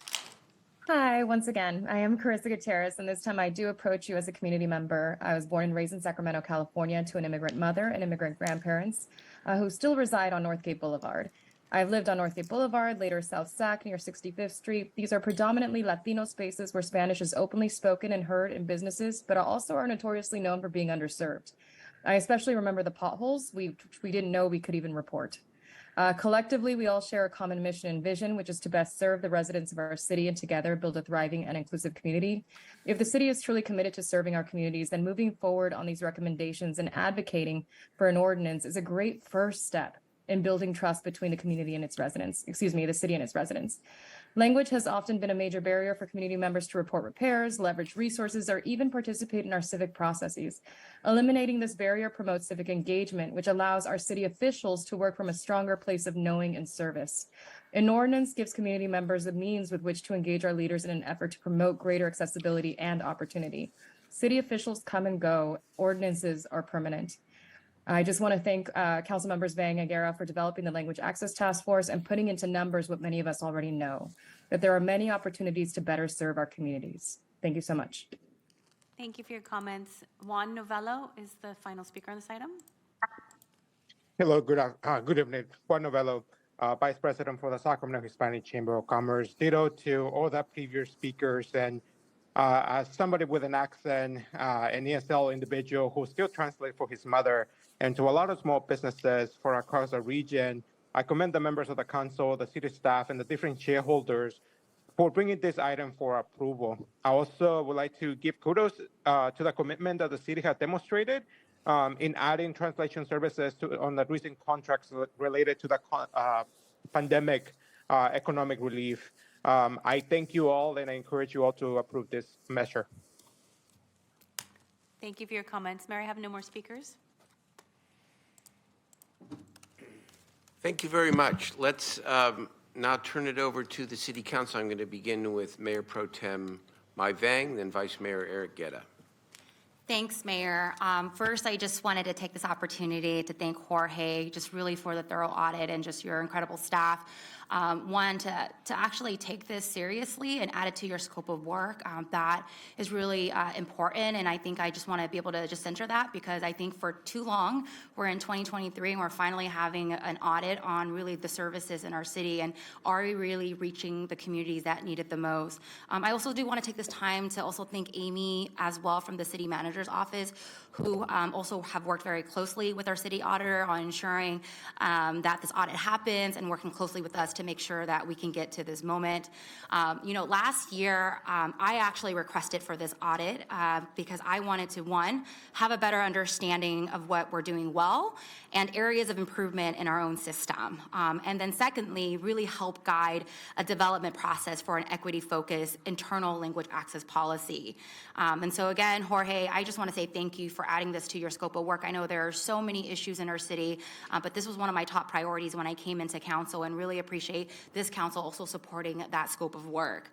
S16: Hi, once again, I am Carissa Gutierrez, and this time I do approach you as a community member. I was born and raised in Sacramento, California, to an immigrant mother and immigrant grandparents who still reside on Northgate Boulevard. I've lived on Northgate Boulevard, later South Sac near 65th Street. These are predominantly Latino spaces where Spanish is openly spoken and heard in businesses, but also are notoriously known for being underserved. I especially remember the potholes we didn't know we could even report. Collectively, we all share a common mission and vision, which is to best serve the residents of our city and together build a thriving and inclusive community. If the city is truly committed to serving our communities, then moving forward on these recommendations and advocating for an ordinance is a great first step. in building trust between the community and its residents, the city and its residents. Language has often been a major barrier for community members to report repairs, leverage resources, or even participate in our civic processes. Eliminating this barrier promotes civic engagement, which allows our city officials to work from a stronger place of knowing and service. An ordinance gives community members the means with which to engage our leaders in an effort to promote greater accessibility and opportunity. City officials come and go, ordinances are permanent. I just want to thank Council Members Vang and Guerra for developing the Language Access Task Force and putting into numbers what many of us already know, that there are many opportunities to better serve our communities. Thank you so much.
S13: Thank you for your comments. Juan Novello is the final speaker on this item.
S3: Hello, good evening. Juan Novello, Vice President for the Sacramento Hispanic Chamber of Commerce. Ditto to all the previous speakers, and as somebody with an accent, an ESL individual who still translates for his mother, and to a lot of small businesses for across the region, I commend the members of the council, the city staff, and the different shareholders for bringing this item for approval. I also would like to give kudos to the commitment that the city has demonstrated in adding translation services on the recent contracts related to the pandemic economic relief. I thank you all, and I encourage you all to approve this measure.
S13: Thank you for your comments. Mayor, I have no more speakers.
S2: Thank you very much. Let's now turn it over to the City Council. I'm going to begin with Mayor Pro Tem Mai Vang, then Vice Mayor Eric Guerra.
S12: Thanks, Mayor. First, I just wanted to take this opportunity to thank Jorge just really for the thorough audit and just your incredible staff. One, to actually take this seriously and add it to your scope of work. That is really important, and I think I just want to be able to just center that, because I think for too long, we're in 2023 and we're finally having an audit on really the services in our city, and are we really reaching the communities that need it the most. I also do want to take this time to also thank Amy as well from the City Manager's Office, who also have worked very closely with our city auditor on ensuring that this audit happens and working closely with us to make sure that we can get to this moment. Last year, I actually requested for this audit because I wanted to, one, have a better understanding of what we're doing well and areas of improvement in our own system. And then secondly, really help guide a development process for an equity-focused internal language access policy. And so again, Jorge, I just want to say thank you for adding this to your scope of work. I know there are so many issues in our city, but this was one of my top priorities when I came into council, and really appreciate this council also supporting that scope of work.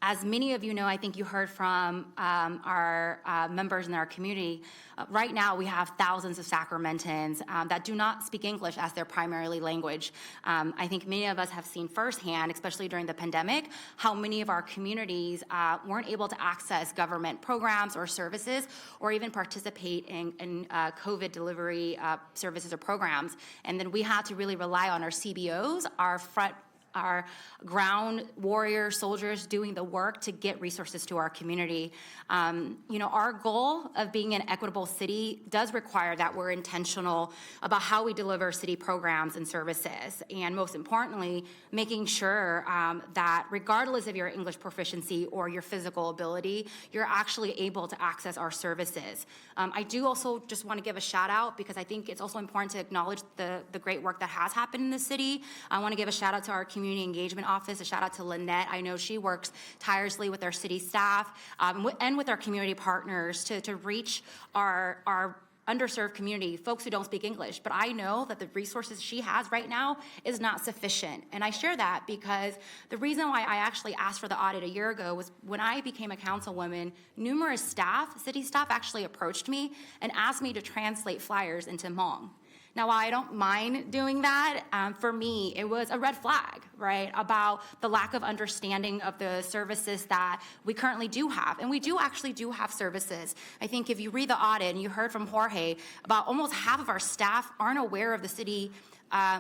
S12: As many of you know, I think you heard from our members in our community, right now we have thousands of Sacramentans that do not speak English as their primary language. I think many of us have seen firsthand, especially during the pandemic, how many of our communities weren't able to access government programs or services, or even participate in COVID delivery services or programs. And then we had to really rely on our CBOs, our ground warrior soldiers doing the work to get resources to our community. Our goal of being an equitable city does require that we're intentional about how we deliver city programs and services. And most importantly, making sure that regardless of your English proficiency or your physical ability, you're actually able to access our services. I do also just want to give a shout out, because I think it's also important to acknowledge the great work that has happened in the city. I want to give a shout out to our Community Engagement Office, a shout out to Lynette. I know she works tirelessly with our city staff and with our community partners to reach our underserved community, folks who don't speak English. But I know that the resources she has right now is not sufficient. And I share that because the reason why I actually asked for the audit a year ago was when I became a councilwoman, numerous city staff actually approached me and asked me to translate flyers into Hmong. Now, while I don't mind doing that, for me, it was a red flag, right, about the lack of understanding of the services that we currently do have. And we actually do have services. I think if you read the audit, and you heard from Jorge, about almost half of our staff aren't aware of the city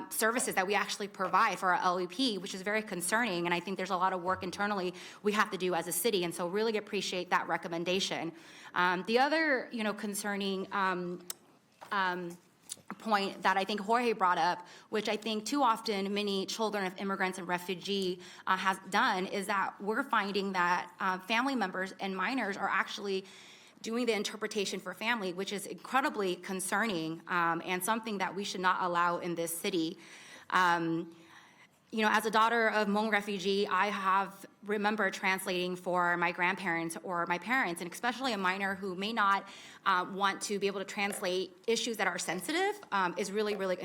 S12: services that we actually provide for our LEP, which is very concerning. And I think there's a lot of work internally we have to do as a city. And so really appreciate that recommendation. The other, concerning point that I think Jorge brought up, which I think too often many children of immigrants and refugees has done, is that we're finding that family members and minors are actually doing the interpretation for family, which is incredibly concerning and something that we should not allow in this city. You know, as a daughter of Hmong refugee, I remember translating for my grandparents or my parents, and especially a minor who may not want to be able to translate issues that are sensitive is really, really.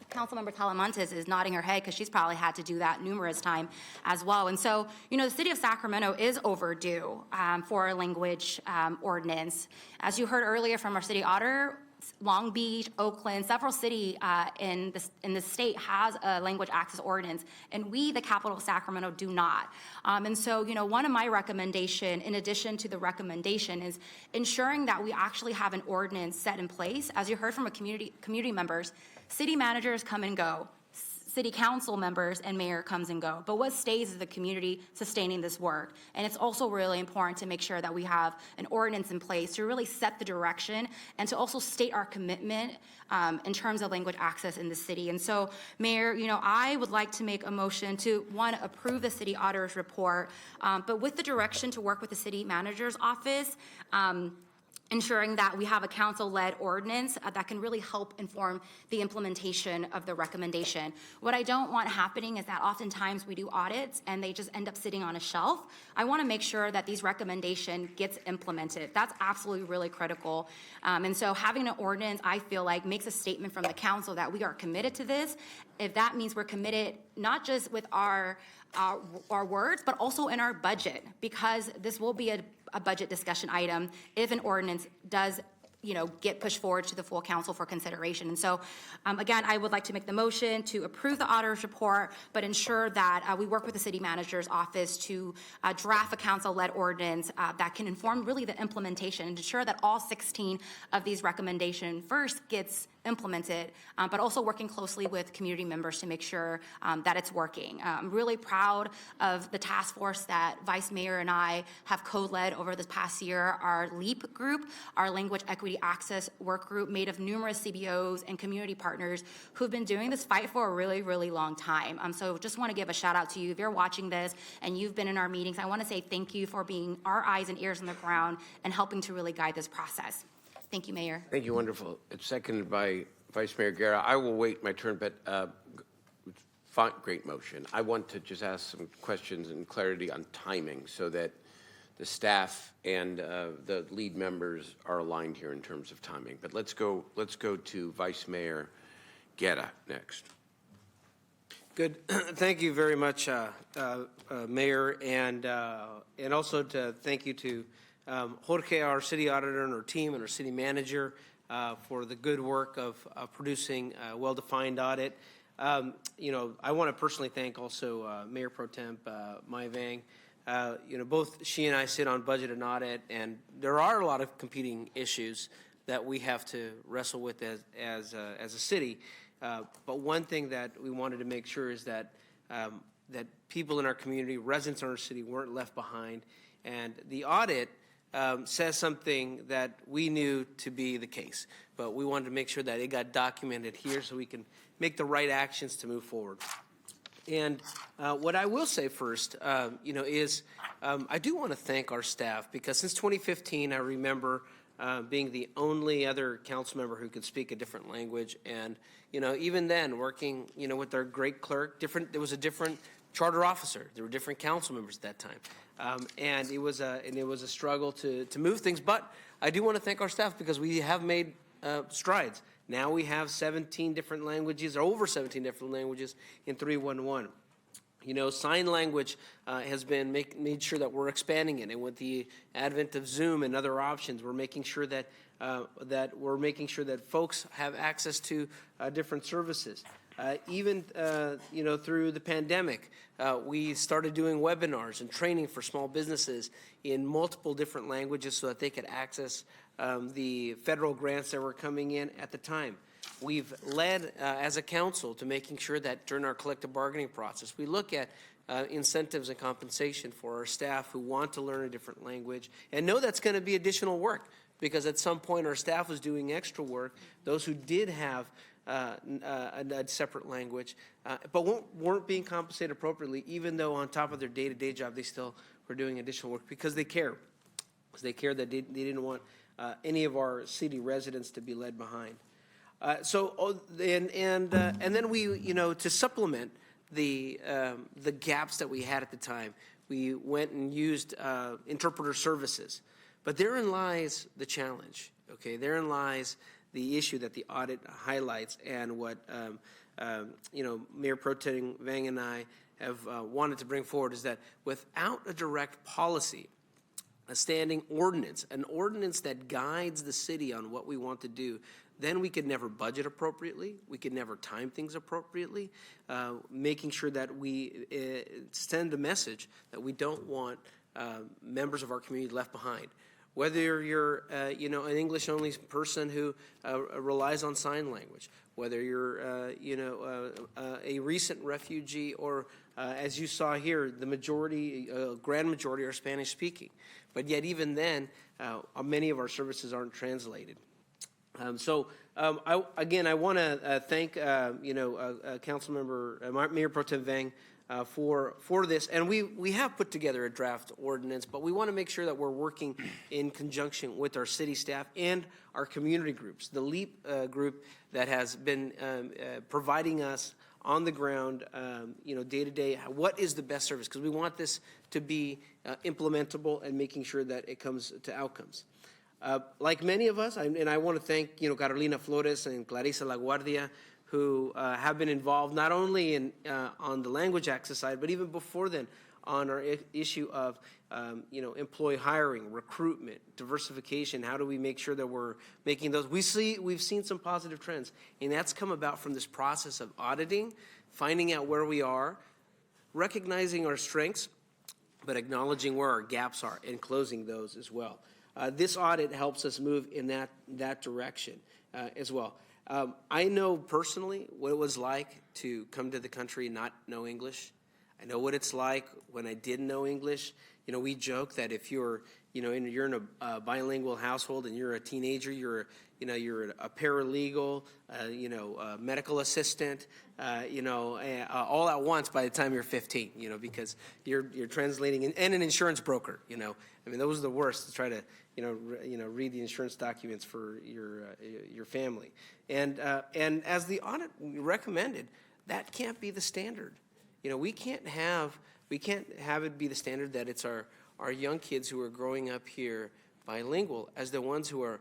S12: Councilmember Talamantes is nodding her head because she's probably had to do that numerous times as well. And so, you know, the city of Sacramento is overdue for a language ordinance. As you heard earlier from our city auditor, Long Beach, Oakland, several cities in the state has a language access ordinance, and we, the capital of Sacramento, do not. And so, you know, one of my recommendation, in addition to the recommendation, is ensuring that we actually have an ordinance set in place. As you heard from a community members, city managers come and go. City council members and mayor comes and go. But what stays is the community sustaining this work. And it's also really important to make sure that we have an ordinance in place to really set the direction and to also state our commitment in terms of language access in the city. And so, Mayor, you know, I would like to make a motion to, one, approve the city auditor's report, but with the direction to work with the city manager's office, ensuring that we have a council-led ordinance that can really help inform the implementation of the recommendation. What I don't want happening is that oftentimes we do audits and they just end up sitting on a shelf. I want to make sure that these recommendations gets implemented. That's absolutely really critical. And so having an ordinance, I feel like, makes a statement from the council that we are committed to this. If that means we're committed not just with our words, but also in our budget, because this will be a budget discussion item if an ordinance does, you know, get pushed forward to the full council for consideration. And so, again, I would like to make the motion to approve the auditor's report, but ensure that we work with the city manager's office to draft a council-led ordinance that can inform really the implementation and ensure that all 16 of these recommendations first gets implemented, but also working closely with community members to make sure that it's working. I'm really proud of the task force that Vice Mayor and I have co-led over this past year. Our LEAP group, our Language Equity Access Work Group, made of numerous CBOs and community partners who've been doing this fight for a really, really long time. So just want to give a shout out to you. If you're watching this and you've been in our meetings, I want to say thank you for being our eyes and ears on the ground and helping to really guide this process. Thank you, Mayor.
S2: Thank you, wonderful. It's seconded by Vice Mayor Guerra. I will wait my turn, but fine, great motion. I want to just ask some questions and clarity on timing so that the staff and the lead members are aligned here in terms of timing. But let's go to Vice Mayor Guerra next.
S4: Good. Thank you very much, Mayor, and also to thank you to Jorge, our city auditor, and our team, and our city manager for the good work of producing a well-defined audit. You know, I want to personally thank also Mayor Pro Temp Mai Vang. You know, both she and I sit on budget and audit, and there are a lot of competing issues that we have to wrestle with as a city. But one thing that we wanted to make sure is that that people in our community, residents in our city, weren't left behind, and the audit says something that we knew to be the case, but we wanted to make sure that it got documented here so we can make the right actions to move forward. And what I will say first, you know, is I do want to thank our staff, because since 2015, I remember being the only other council member who could speak a different language, and you know, even then, working, you know, with our great clerk, there was a different charter officer. There were different council members at that time. And it was a struggle to move things, but I do want to thank our staff because we have made strides. Now we have 17 different languages, or over 17 different languages in 311. You know, sign language has been made sure that we're expanding it, and with the advent of Zoom and other options, we're making sure that folks have access to different services. Even you know, through the pandemic, we started doing webinars and training for small businesses in multiple different languages so that they could access the federal grants that were coming in at the time. We've led as a council to making sure that during our collective bargaining process, we look at incentives and compensation for our staff who want to learn a different language and know that's going to be additional work, because at some point our staff was doing extra work, those who did have a separate language, but weren't being compensated appropriately, even though on top of their day-to-day job they still were doing additional work because they care. They cared that they didn't want any of our city residents to be led behind. And then we, to supplement the gaps that we had at the time, we went and used interpreter services. But therein lies the challenge, okay? Therein lies the issue that the audit highlights, and what Mayor Pro Tem Vang and I have wanted to bring forward is that without a direct policy, a standing ordinance, an ordinance that guides the city on what we want to do, then we could never budget appropriately. We could never time things appropriately, making sure that we send a message that we don't want members of our community left behind. Whether you're, an English-only person who relies on sign language, whether you're, a recent refugee, or as you saw here, the majority, grand majority are Spanish-speaking. But yet even then, many of our services aren't translated. I want to thank, Councilmember Mayor Pro Tem Vang for this, and we have put together a draft ordinance, but we want to make sure that we're working in conjunction with our city staff and our community groups. The LEAP group that has been providing us on the ground, day to day, what is the best service? Because we want this to be implementable and making sure that it comes to outcomes. Like many of us, and I want to thank, Carolina Flores and Clarissa LaGuardia, who have been involved not only in on the language access side, but even before then on our issue of employee hiring, recruitment, diversification. How do we make sure that we're making those? We've seen some positive trends, and that's come about from this process of auditing, finding out where we are, recognizing our strengths, but acknowledging where our gaps are and closing those as well. This audit helps us move in that direction as well. I know personally what it was like to come to the country and not know English. I know what it's like when I didn't know English. We joke that if you're in a bilingual household and you're a teenager, you're a paralegal, a medical assistant, all at once by the time you're 15, because you're translating, and an insurance broker, those are the worst, to try to, read the insurance documents for your family. And as the audit recommended, that can't be the standard. We can't have it be the standard that it's our young kids who are growing up here bilingual as the ones who are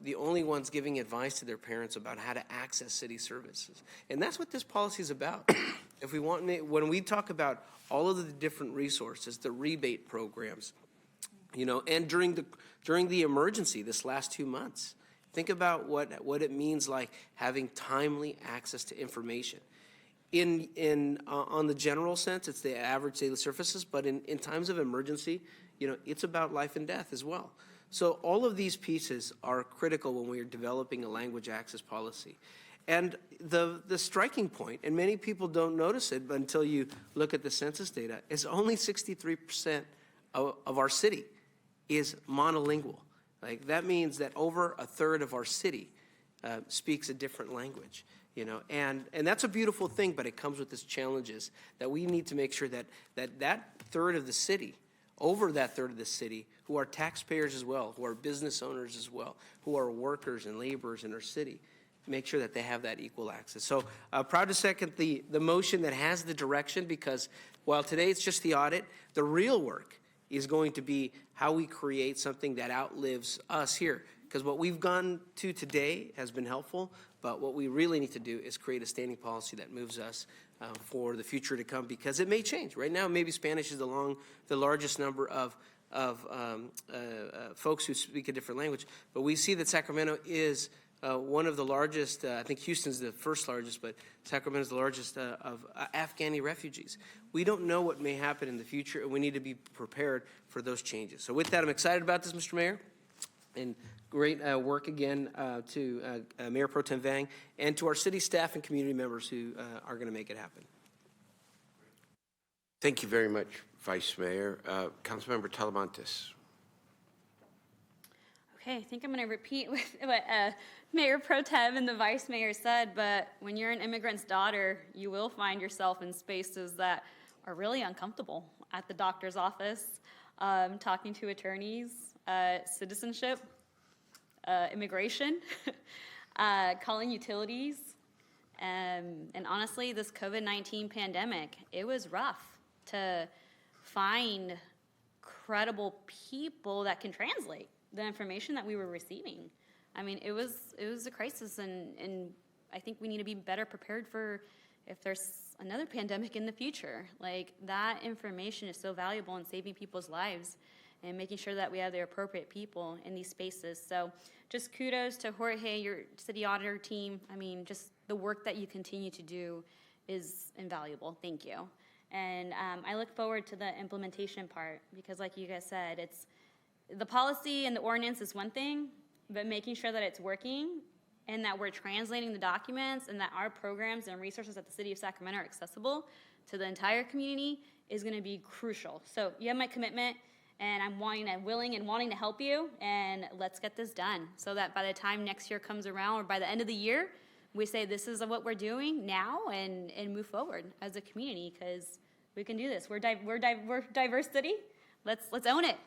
S4: the only ones giving advice to their parents about how to access city services. And that's what this policy is about. When we talk about all of the different resources, the rebate programs, and during the emergency this last 2 months, think about what it means, like having timely access to information. On the general sense, it's the average daily services, but in times of emergency, it's about life and death as well. So all of these pieces are critical when we are developing a language access policy. And the striking point, and many people don't notice it until you look at the census data, is only 63% of our city is monolingual. Like, that means that over a third of our city speaks a different language. And that's a beautiful thing, but it comes with its challenges that we need to make sure that third of the city, over that third of the city, who are taxpayers as well, who are business owners as well, who are workers and laborers in our city, make sure that they have that equal access. So proud to second the motion that has the direction, because while today it's just the audit, the real work is going to be how we create something that outlives us here. Because what we've gone to today has been helpful, but what we really need to do is create a standing policy that moves us for the future to come, because it may change. Right now, maybe Spanish is the largest number of folks who speak a different language, but we see that Sacramento is one of the largest. I think Houston's the first largest, but Sacramento is the largest of Afghani refugees. We don't know what may happen in the future, and we need to be prepared for those changes. So with that, I'm excited about this, Mr. Mayor, and great work again to Mayor Pro Tem Vang and to our city staff and community members who are going to make it happen.
S2: Thank you very much, Vice Mayor. Councilmember Talamantes.
S17: Okay, I think I'm going to repeat what Mayor Pro Tem and the Vice Mayor said, but when you're an immigrant's daughter, you will find yourself in spaces that are really uncomfortable. At the doctor's office, talking to attorneys, citizenship, immigration, calling utilities. And honestly, this COVID-19 pandemic, it was rough to find credible people that can translate the information that we were receiving. I mean, it was a crisis, and I think we need to be better prepared for if there's another pandemic in the future. Like, that information is so valuable in saving people's lives and making sure that we have the appropriate people in these spaces. So just kudos to Jorge, your city auditor team. I mean, just the work that you continue to do is invaluable. Thank you. And I look forward to the implementation part because, like you guys said, it's the policy and the ordinance is one thing, but making sure that it's working and that we're translating the documents and that our programs and resources at the City of Sacramento are accessible to the entire community is going to be crucial. So you have my commitment, and I'm willing and wanting to help you, and let's get this done so that by the time next year comes around or by the end of the year, we say this is what we're doing now and move forward as a community because we can do this. We're diverse city. Let's own it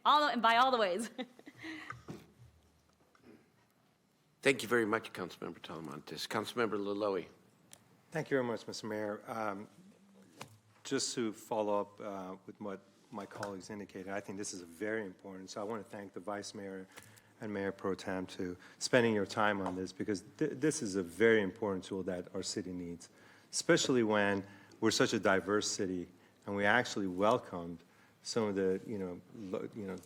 S17: and by all the ways.
S2: Thank you very much, Councilmember Talamantes. Councilmember Laloy.
S7: Thank you very much, Mr. Mayor. Just to follow up with what my colleagues indicated, I think this is very important. So I want to thank the Vice Mayor and Mayor Pro Tem to spending your time on this because this is a very important tool that our city needs, especially when we're such a diverse city and we actually welcomed some of the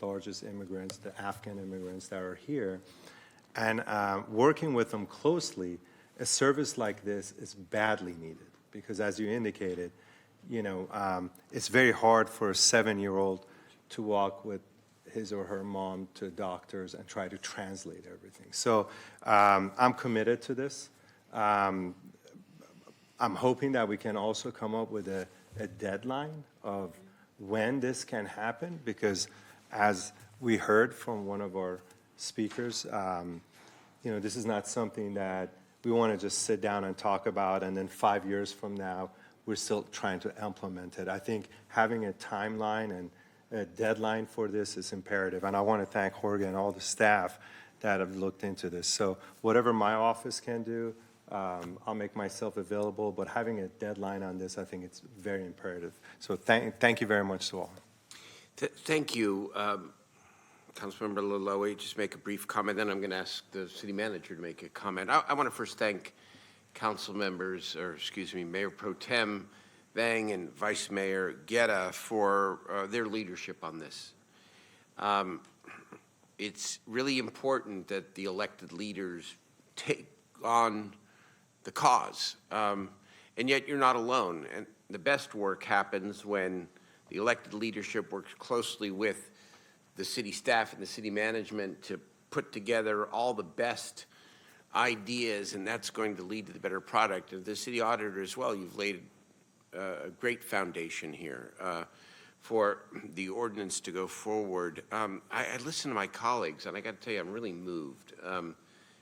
S7: largest immigrants, the Afghan immigrants that are here, and working with them closely. A service like this is badly needed because, as you indicated, it's very hard for a 7-year-old to walk with his or her mom to doctors and try to translate everything. So I'm committed to this. I'm hoping that we can also come up with a deadline of when this can happen because, as we heard from one of our speakers, this is not something that we want to just sit down and talk about and then 5 years from now we're still trying to implement it. I think having a timeline and a deadline for this is imperative, and I want to thank Jorge and all the staff that have looked into this. So whatever my office can do, I'll make myself available, but having a deadline on this, I think it's very imperative. So thank you very much to all.
S2: Thank you, Councilmember Laloy. Just make a brief comment, then I'm going to ask the city manager to make a comment. I want to first thank council members, Mayor Pro Tem Vang and Vice Mayor Guerra for their leadership on this. It's really important that the elected leaders take on the cause, and yet you're not alone. And the best work happens when the elected leadership works closely with the city staff and the city management to put together all the best ideas, and that's going to lead to the better product. And the city auditor as well, you've laid a great foundation here for the ordinance to go forward. I listened to my colleagues, and I got to tell you, I'm really moved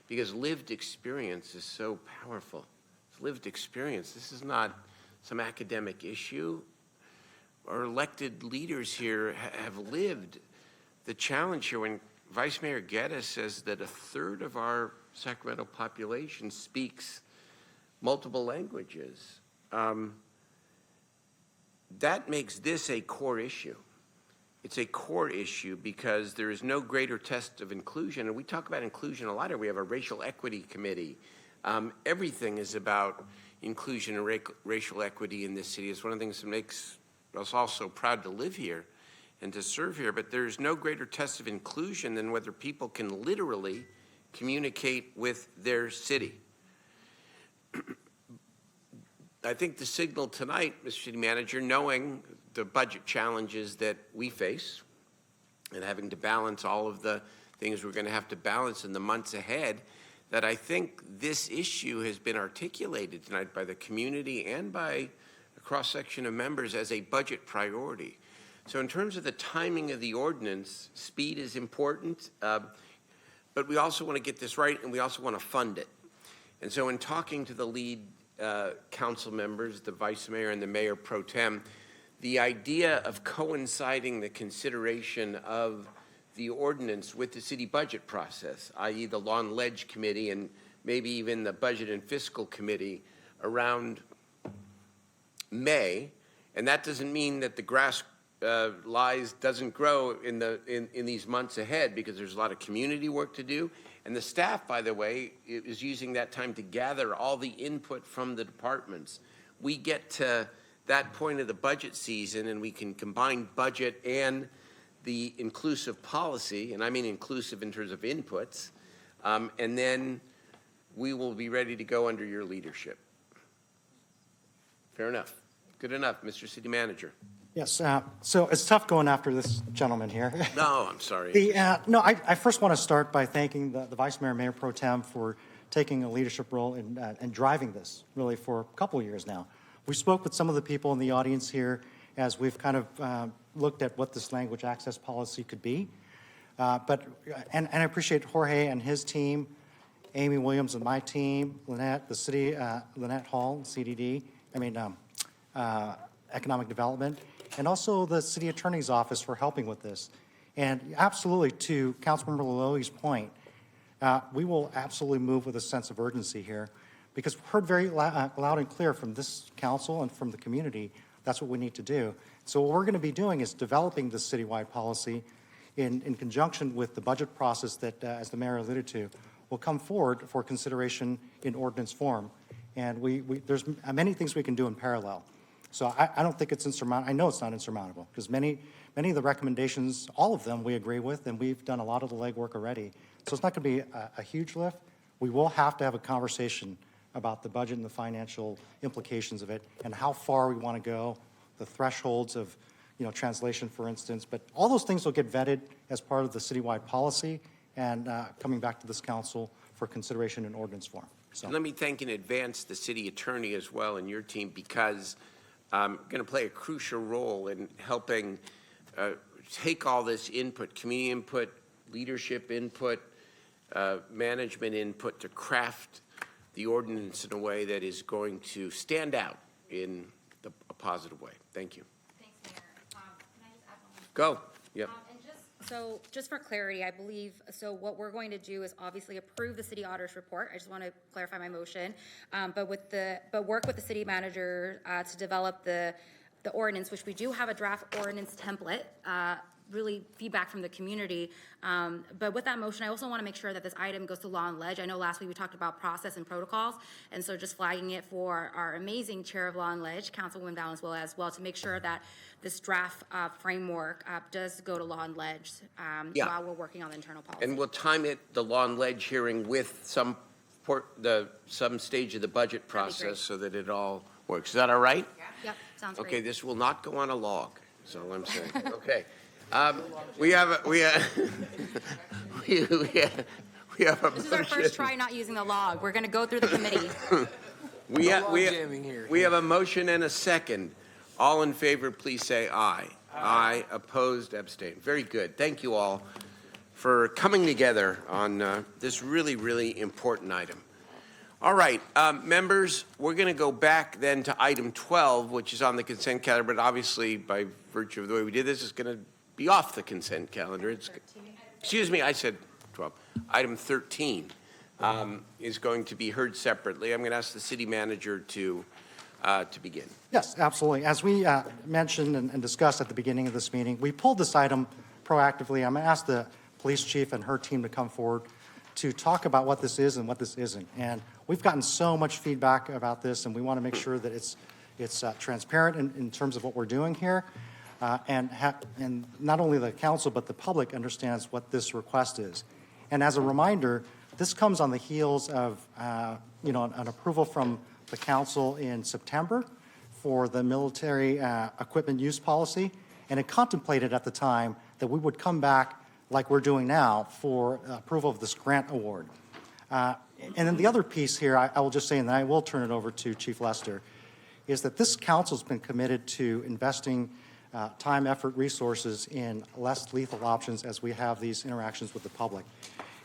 S2: because lived experience is so powerful. It's lived experience. This is not some academic issue. Our elected leaders here have lived the challenge here. When Vice Mayor Guedes says that 1/3 of our Sacramento population speaks multiple languages, that makes this a core issue. It's a core issue because there is no greater test of inclusion, and we talk about inclusion a lot here. We have a racial equity committee. Everything is about inclusion and racial equity in this city. It's one of the things that makes us all so proud to live here and to serve here, but there's no greater test of inclusion than whether people can literally communicate with their city. I think the signal tonight, Mr. City Manager, knowing the budget challenges that we face and having to balance all of the things we're going to have to balance in the months ahead, that I think this issue has been articulated tonight by the community and by a cross-section of members as a budget priority. So in terms of the timing of the ordinance, speed is important, but we also want to get this right, and we also want to fund it. And so in talking to the lead council members, the vice mayor and the mayor pro tem, the idea of coinciding the consideration of the ordinance with the city budget process, i.e. the Law and Ledge Committee and maybe even the Budget and Fiscal Committee around May. And that doesn't mean that the grass doesn't grow in these months ahead, because there's a lot of community work to do. And the staff, by the way, is using that time to gather all the input from the departments. We get to that point of the budget season and we can combine budget and the inclusive policy, and I mean inclusive in terms of inputs, and then we will be ready to go under your leadership. Fair enough. Good enough, Mr. City Manager.
S11: Yes, so it's tough going after this gentleman here.
S2: No, I'm sorry.
S11: I first want to start by thanking the Vice Mayor, Mayor Pro Tem, for taking a leadership role and driving this really for a couple of years now. We spoke with some of the people in the audience here as we've kind of looked at what this language access policy could be. And I appreciate Jorge and his team, Amy Williams and my team, Lynette, the city, Lynette Hall, CDD, Economic Development, and also the City Attorney's Office for helping with this. And absolutely, to Councilmember Laloi's point, we will absolutely move with a sense of urgency here, because we've heard very loud and clear from this council and from the community that's what we need to do. So what we're going to be doing is developing this citywide policy in conjunction with the budget process that, as the mayor alluded to, will come forward for consideration in ordinance form. And there's many things we can do in parallel. So I don't think it's insurmountable. I know it's not insurmountable, because many of the recommendations, all of them we agree with, and we've done a lot of the legwork already. So it's not going to be a huge lift. We will have to have a conversation about the budget and the financial implications of it and how far we want to go, the thresholds of translation, for instance. But all those things will get vetted as part of the citywide policy and coming back to this council for consideration in ordinance form. So
S2: let me thank in advance the city attorney as well and your team, because going to play a crucial role in helping take all this input, community input, leadership input, management input, to craft the ordinance in a way that is going to stand out in a positive way. Thank you.
S12: Thanks, Mayor. Can I just add one more?
S2: Go. Yep.
S12: So just for clarity, I believe, so what we're going to do is obviously approve the city auditor's report. I just want to clarify my motion, but work with the city manager to develop the ordinance, which we do have a draft ordinance template, really feedback from the community. But with that motion, I also want to make sure that this item goes to Law and Ledge. I know last week we talked about process and protocols, and so just flagging it for our amazing chair of Law and Ledge, Councilwoman Valenzuela, as well, to make sure that this draft framework does go to Law and Ledge while we're working on the internal policy.
S2: And we'll time it, the Law and Ledge hearing, with some stage of the budget process so that it all works. Is that all right?
S12: Yep, sounds great.
S2: Okay, this will not go on a log, is all I'm saying. Okay. We have a
S12: This is our first try not using the log. We're going to go through the committee.
S2: We have a motion and a second. All in favor, please say aye. Aye. Opposed, abstain. Very good. Thank you all for coming together on this really, really important item. All right, members, we're going to go back then to item 12, which is on the consent calendar, but obviously by virtue of the way we did this, it's going to be off the consent calendar. Excuse me, I said 12. Item 13 is going to be heard separately. I'm going to ask the city manager to begin.
S11: yes, absolutely. As we mentioned and discussed at the beginning of this meeting, we pulled this item proactively. I'm going to ask the police chief and her team to come forward to talk about what this is and what this isn't. And we've gotten so much feedback about this, and we want to make sure that it's transparent in terms of what we're doing here. And not only the council, but the public understands what this request is. And as a reminder, this comes on the heels of, an approval from the council in September for the military equipment use policy. And it contemplated at the time that we would come back like we're doing now for approval of this grant award. And then the other piece here, I will just say, and then I will turn it over to Chief Lester, is that this council's been committed to investing time, effort, resources in less lethal options as we have these interactions with the public.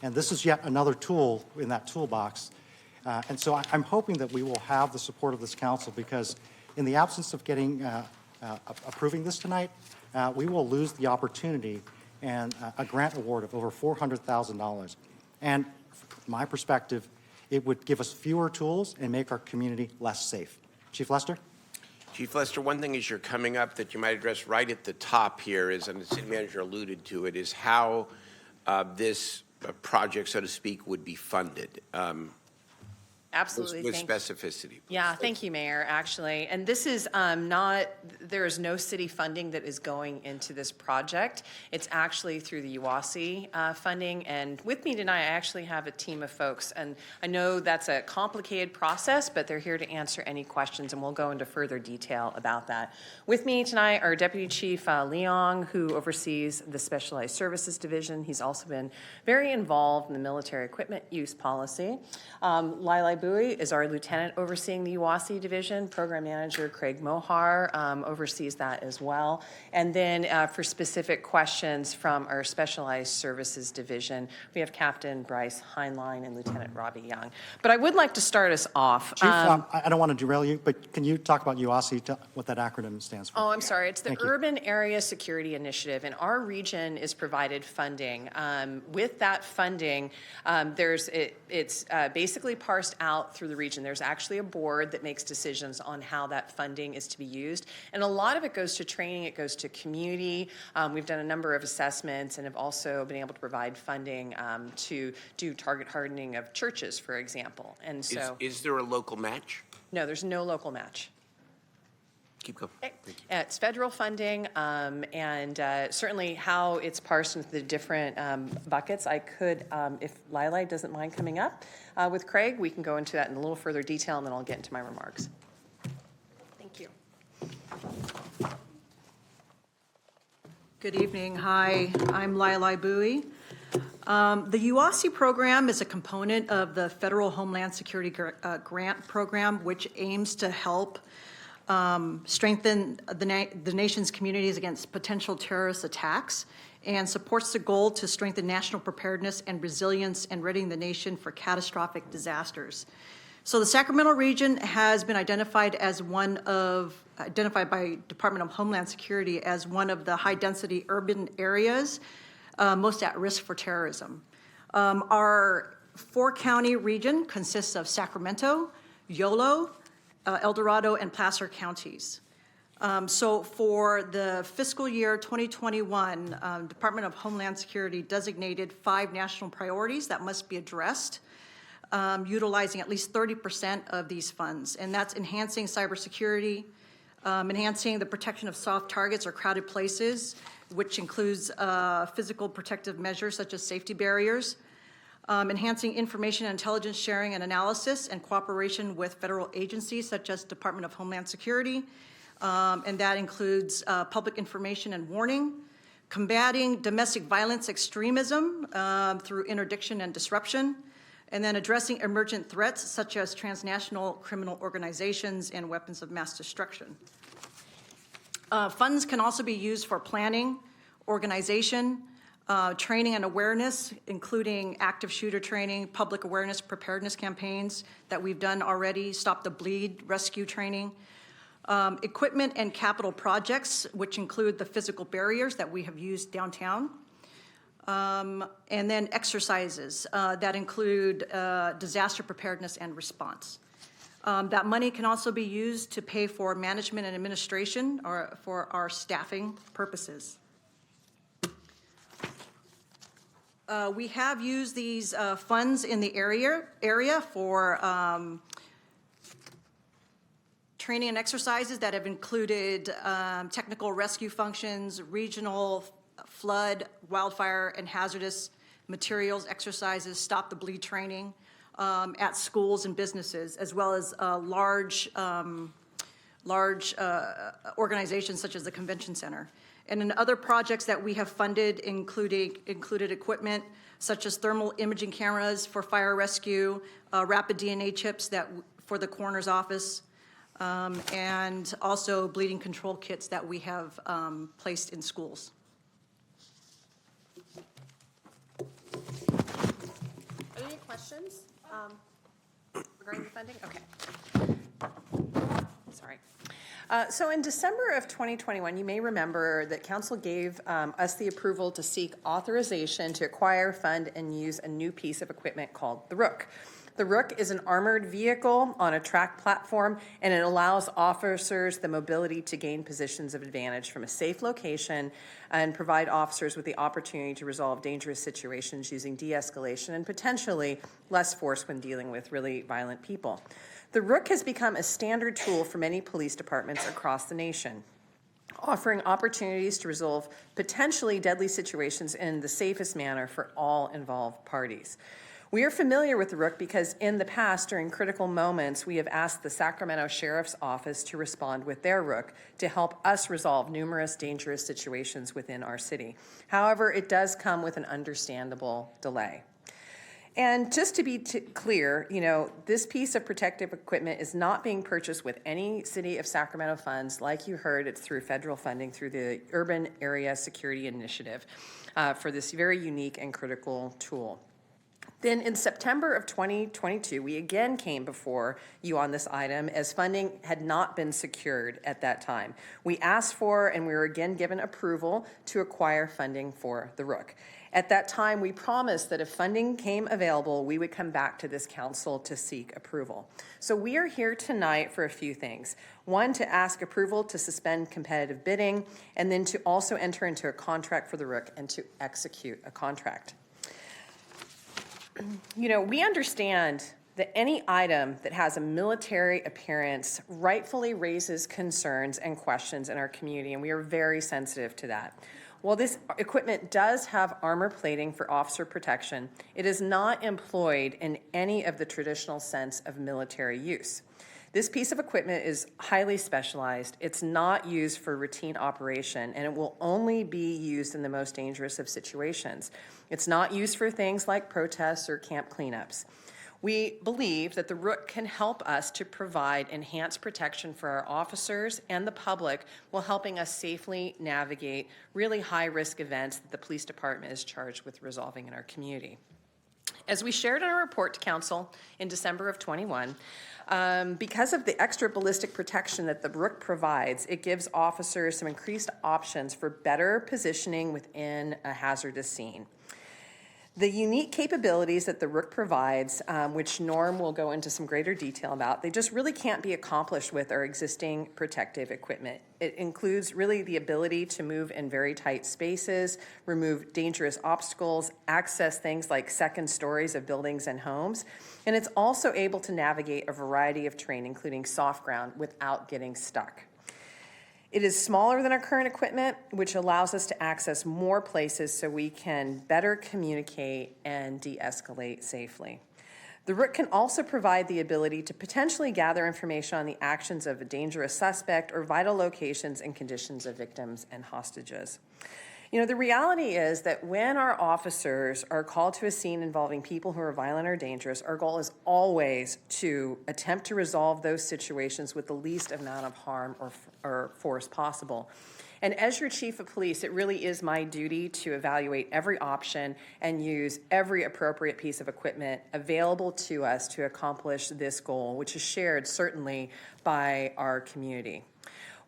S11: And this is yet another tool in that toolbox. And so I'm hoping that we will have the support of this council, because in the absence of approving this tonight, we will lose the opportunity and a grant award of over $400,000. And from my perspective, it would give us fewer tools and make our community less safe. Chief Lester?
S2: Chief Lester, one thing as you're coming up that you might address right at the top here is, and the city manager alluded to it, is how this project, so to speak, would be funded.
S1: Absolutely.
S2: With
S1: Thank
S2: specificity.
S1: Yeah, thank you, Mayor, actually. And this is there is no city funding that is going into this project. It's actually through the UASI funding. And with me tonight, I actually have a team of folks. And I know that's a complicated process, but they're here to answer any questions, and we'll go into further detail about that. With me tonight are Deputy Chief Leong, who oversees the Specialized Services Division. He's also been very involved in the military equipment use policy. Lila Bowie is our lieutenant overseeing the UASI division. Program manager Craig Mohar oversees that as well. And then for specific questions from our specialized services division, we have Captain Bryce Heinlein and Lieutenant Robbie Young. But I would like to start us off.
S11: Chief, I don't want to derail you, but can you talk about UASI, what that acronym stands for?
S1: Oh, I'm sorry. It's the
S11: Thank you.
S1: Urban Area Security Initiative, and our region is provided funding. With that funding, it's basically parsed out through the region. There's actually a board that makes decisions on how that funding is to be used, and a lot of it goes to training. It goes to community. We've done a number of assessments and have also been able to provide funding to do target hardening of churches, for example. And so,
S2: Is there a local match?
S1: no, there's no local match.
S2: Keep going.
S1: It's federal funding, and certainly how it's parsed into the different buckets. I could, if Lila doesn't mind coming up with Craig, we can go into that in a little further detail, and then I'll get into my remarks. Thank you.
S22: Good evening. Hi, I'm Lila Bowie. The UASI program is a component of the Federal Homeland Security Grant Program, which aims to help strengthen the nation's communities against potential terrorist attacks and supports the goal to strengthen national preparedness and resilience and readying the nation for catastrophic disasters. So the Sacramento region has been identified by Department of Homeland Security as one of the high-density urban areas most at risk for terrorism. Our four-county region consists of Sacramento, Yolo, El Dorado, and Placer counties. So for the fiscal year 2021, Department of Homeland Security designated 5 national priorities that must be addressed, utilizing at least 30% of these funds. And that's enhancing cybersecurity, enhancing the protection of soft targets or crowded places, which includes physical protective measures such as safety barriers, enhancing information and intelligence sharing and analysis and cooperation with federal agencies such as Department of Homeland Security, and that includes public information and warning, combating domestic violence extremism through interdiction and disruption, and then addressing emergent threats such as transnational criminal organizations and weapons of mass destruction. Funds can also be used for planning, organization, training and awareness, including active shooter training, public awareness preparedness campaigns that we've done already, Stop the Bleed rescue training, equipment and capital projects, which include the physical barriers that we have used downtown, and then exercises that include disaster preparedness and response. That money can also be used to pay for management and administration or for our staffing purposes. We have used these funds in the area for training and exercises that have included technical rescue functions, regional flood, wildfire, and hazardous materials exercises, Stop the Bleed training at schools and businesses, as well as large organizations such as the Convention Center. And in other projects that we have funded included equipment such as thermal imaging cameras for fire rescue, rapid DNA chips for the coroner's office, and also bleeding control kits that we have placed in schools.
S1: Are there any questions regarding the funding? Okay. Sorry. So in December of 2021, you may remember that council gave us the approval to seek authorization to acquire, fund, and use a new piece of equipment called the Rook. The Rook is an armored vehicle on a track platform, and it allows officers the mobility to gain positions of advantage from a safe location and provide officers with the opportunity to resolve dangerous situations using de-escalation and potentially less force when dealing with really violent people. The Rook has become a standard tool for many police departments across the nation, offering opportunities to resolve potentially deadly situations in the safest manner for all involved parties. We are familiar with the Rook because in the past, during critical moments, we have asked the Sacramento Sheriff's Office to respond with their Rook to help us resolve numerous dangerous situations within our city. However, it does come with an understandable delay. And just to be clear, this piece of protective equipment is not being purchased with any City of Sacramento funds. Like you heard, it's through federal funding through the Urban Area Security Initiative for this very unique and critical tool. Then in September of 2022, we again came before you on this item as funding had not been secured at that time. We asked for and we were again given approval to acquire funding for the Rook. At that time, we promised that if funding came available, we would come back to this council to seek approval. So we are here tonight for a few things. One, to ask approval to suspend competitive bidding, and then to also enter into a contract for the Rook and to execute a contract. We understand that any item that has a military appearance rightfully raises concerns and questions in our community, and we are very sensitive to that. While this equipment does have armor plating for officer protection, it is not employed in any of the traditional sense of military use. This piece of equipment is highly specialized. It's not used for routine operation, and it will only be used in the most dangerous of situations. It's not used for things like protests or camp cleanups. We believe that the Rook can help us to provide enhanced protection for our officers and the public while helping us safely navigate really high-risk events that the police department is charged with resolving in our community. As we shared in our report to council in December of 21, because of the extra ballistic protection that the Rook provides, it gives officers some increased options for better positioning within a hazardous scene. The unique capabilities that the Rook provides, which Norm will go into some greater detail about, they just really can't be accomplished with our existing protective equipment. It includes really the ability to move in very tight spaces, remove dangerous obstacles, access things like second stories of buildings and homes, and it's also able to navigate a variety of terrain, including soft ground, without getting stuck. It is smaller than our current equipment, which allows us to access more places so we can better communicate and de-escalate safely. The Rook can also provide the ability to potentially gather information on the actions of a dangerous suspect or vital locations and conditions of victims and hostages. The reality is that when our officers are called to a scene involving people who are violent or dangerous, our goal is always to attempt to resolve those situations with the least amount of harm or force possible. And as your chief of police, it really is my duty to evaluate every option and use every appropriate piece of equipment available to us to accomplish this goal, which is shared certainly by our community.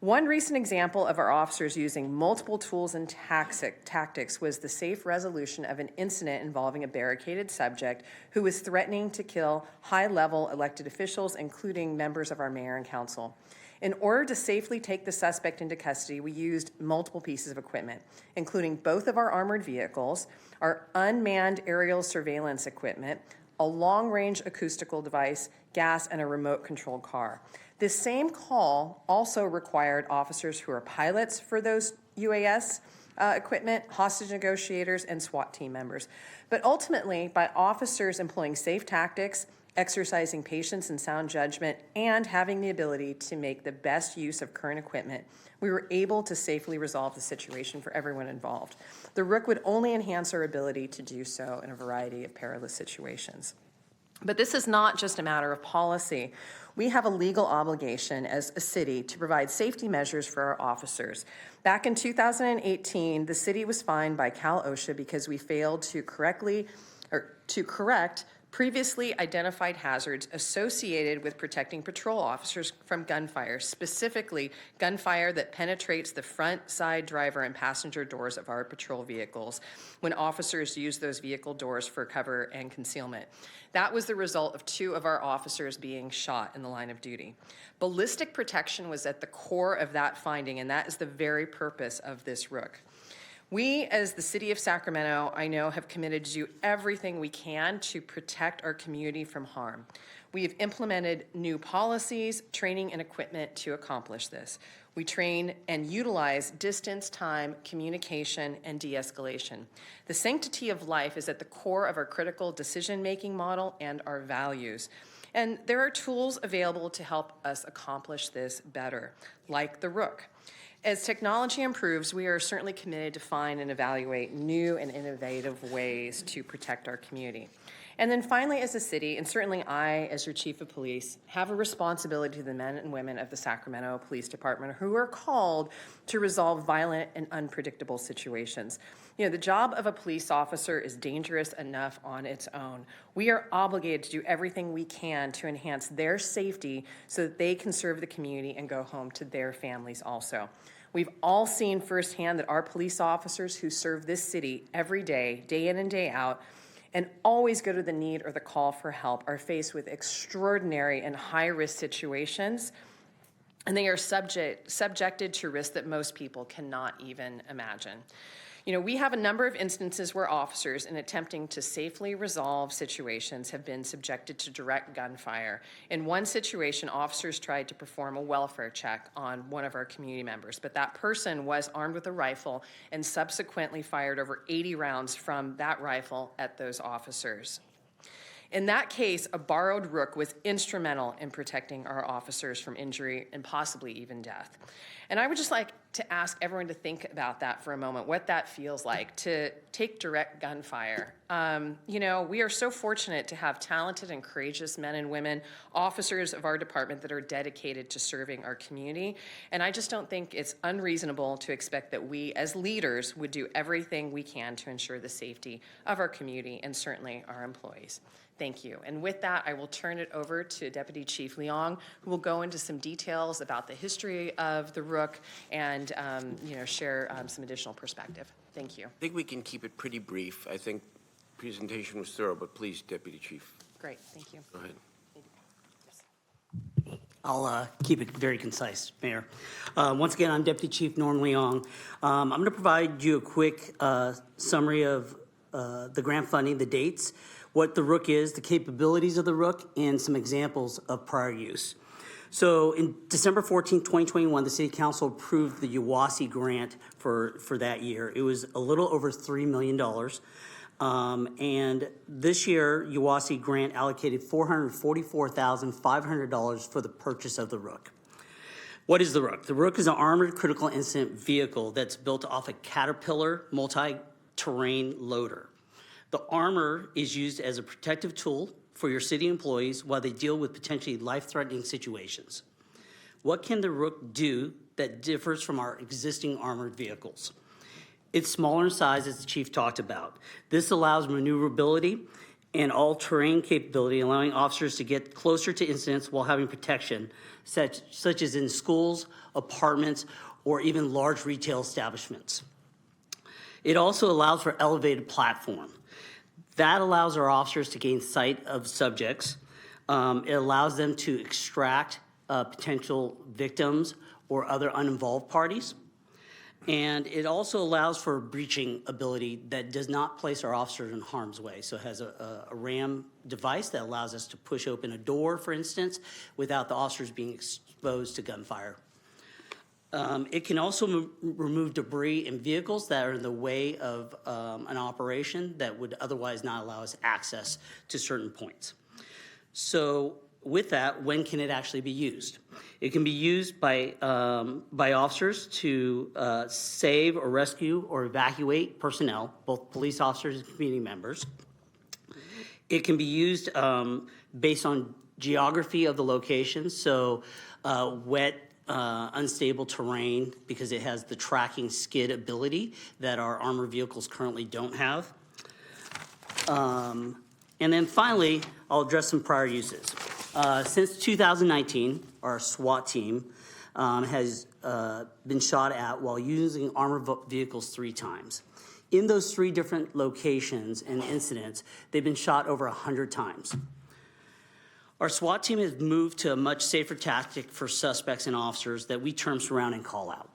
S1: One recent example of our officers using multiple tools and tactics was the safe resolution of an incident involving a barricaded subject who was threatening to kill high-level elected officials, including members of our mayor and council. In order to safely take the suspect into custody, we used multiple pieces of equipment, including both of our armored vehicles, our unmanned aerial surveillance equipment, a long-range acoustical device, gas, and a remote-controlled car. This same call also required officers who are pilots for those UAS equipment, hostage negotiators, and SWAT team members. But ultimately, by officers employing safe tactics, exercising patience and sound judgment, and having the ability to make the best use of current equipment, we were able to safely resolve the situation for everyone involved. The Rook would only enhance our ability to do so in a variety of perilous situations. But this is not just a matter of policy. We have a legal obligation as a city to provide safety measures for our officers. Back in 2018, the city was fined by Cal OSHA because we failed to correct previously identified hazards associated with protecting patrol officers from gunfire, specifically gunfire that penetrates the front, side, driver, and passenger doors of our patrol vehicles when officers use those vehicle doors for cover and concealment. That was the result of 2 of our officers being shot in the line of duty. Ballistic protection was at the core of that finding, and that is the very purpose of this ROOK. We, as the City of Sacramento, I know, have committed to do everything we can to protect our community from harm. We have implemented new policies, training, and equipment to accomplish this. We train and utilize distance, time, communication, and de-escalation. The sanctity of life is at the core of our critical decision-making model and our values. And there are tools available to help us accomplish this better, like the ROOK. As technology improves, we are certainly committed to find and evaluate new and innovative ways to protect our community. And then finally, as a city, and certainly I, as your chief of police, have a responsibility to the men and women of the Sacramento Police Department who are called to resolve violent and unpredictable situations. You know, the job of a police officer is dangerous enough on its own. We are obligated to do everything we can to enhance their safety so that they can serve the community and go home to their families also. We've all seen firsthand that our police officers who serve this city every day, day in and day out, and always go to the need or the call for help, are faced with extraordinary and high-risk situations, and they are subjected to risks that most people cannot even imagine. You know, we have a number of instances where officers, in attempting to safely resolve situations, have been subjected to direct gunfire. In one situation, officers tried to perform a welfare check on one of our community members, but that person was armed with a rifle and subsequently fired over 80 rounds from that rifle at those officers. In that case, a borrowed ROOK was instrumental in protecting our officers from injury and possibly even death. And I would just like to ask everyone to think about that for a moment, what that feels like to take direct gunfire. You know, we are so fortunate to have talented and courageous men and women, officers of our department that are dedicated to serving our community. And I just don't think it's unreasonable to expect that we as leaders would do everything we can to ensure the safety of our community and certainly our employees. Thank you. And with that, I will turn it over to Deputy Chief Leong, who will go into some details about the history of the ROOK and you know, share some additional perspective. Thank you.
S2: I think we can keep it pretty brief. I think presentation was thorough, but please, Deputy Chief.
S1: Great, thank you.
S2: Go ahead.
S5: I'll keep it very concise, Mayor. Once again, I'm Deputy Chief Norm Leong. I'm going to provide you a quick summary of the grant funding, the dates, what the ROOK is, the capabilities of the ROOK, and some examples of prior use. So in December 14, 2021, the City Council approved the UWASI grant for that year. It was a little over $3 million. And this year, UWASI grant allocated $444,500 for the purchase of the ROOK. What is the ROOK? The ROOK is an armored critical incident vehicle that's built off a Caterpillar multi-terrain loader. The armor is used as a protective tool for your city employees while they deal with potentially life-threatening situations. What can the ROOK do that differs from our existing armored vehicles? It's smaller in size, as the chief talked about. This allows maneuverability and all-terrain capability, allowing officers to get closer to incidents while having protection, such as in schools, apartments, or even large retail establishments. It also allows for elevated platform. That allows our officers to gain sight of subjects. It allows them to extract potential victims or other uninvolved parties. And it also allows for a breaching ability that does not place our officers in harm's way. So it has a RAM device that allows us to push open a door, for instance, without the officers being exposed to gunfire. It can also remove debris in vehicles that are in the way of an operation that would otherwise not allow us access to certain points. So with that, when can it actually be used? It can be used by officers to save or rescue or evacuate personnel, both police officers and community members. It can be used based on geography of the location, so wet, unstable terrain, because it has the tracking skid ability that our armored vehicles currently don't have. And then finally, I'll address some prior uses. Since 2019, our SWAT team has been shot at while using armored vehicles 3 times. In those 3 different locations and incidents, they've been shot over 100 times. Our SWAT team has moved to a much safer tactic for suspects and officers that we term surround and call out.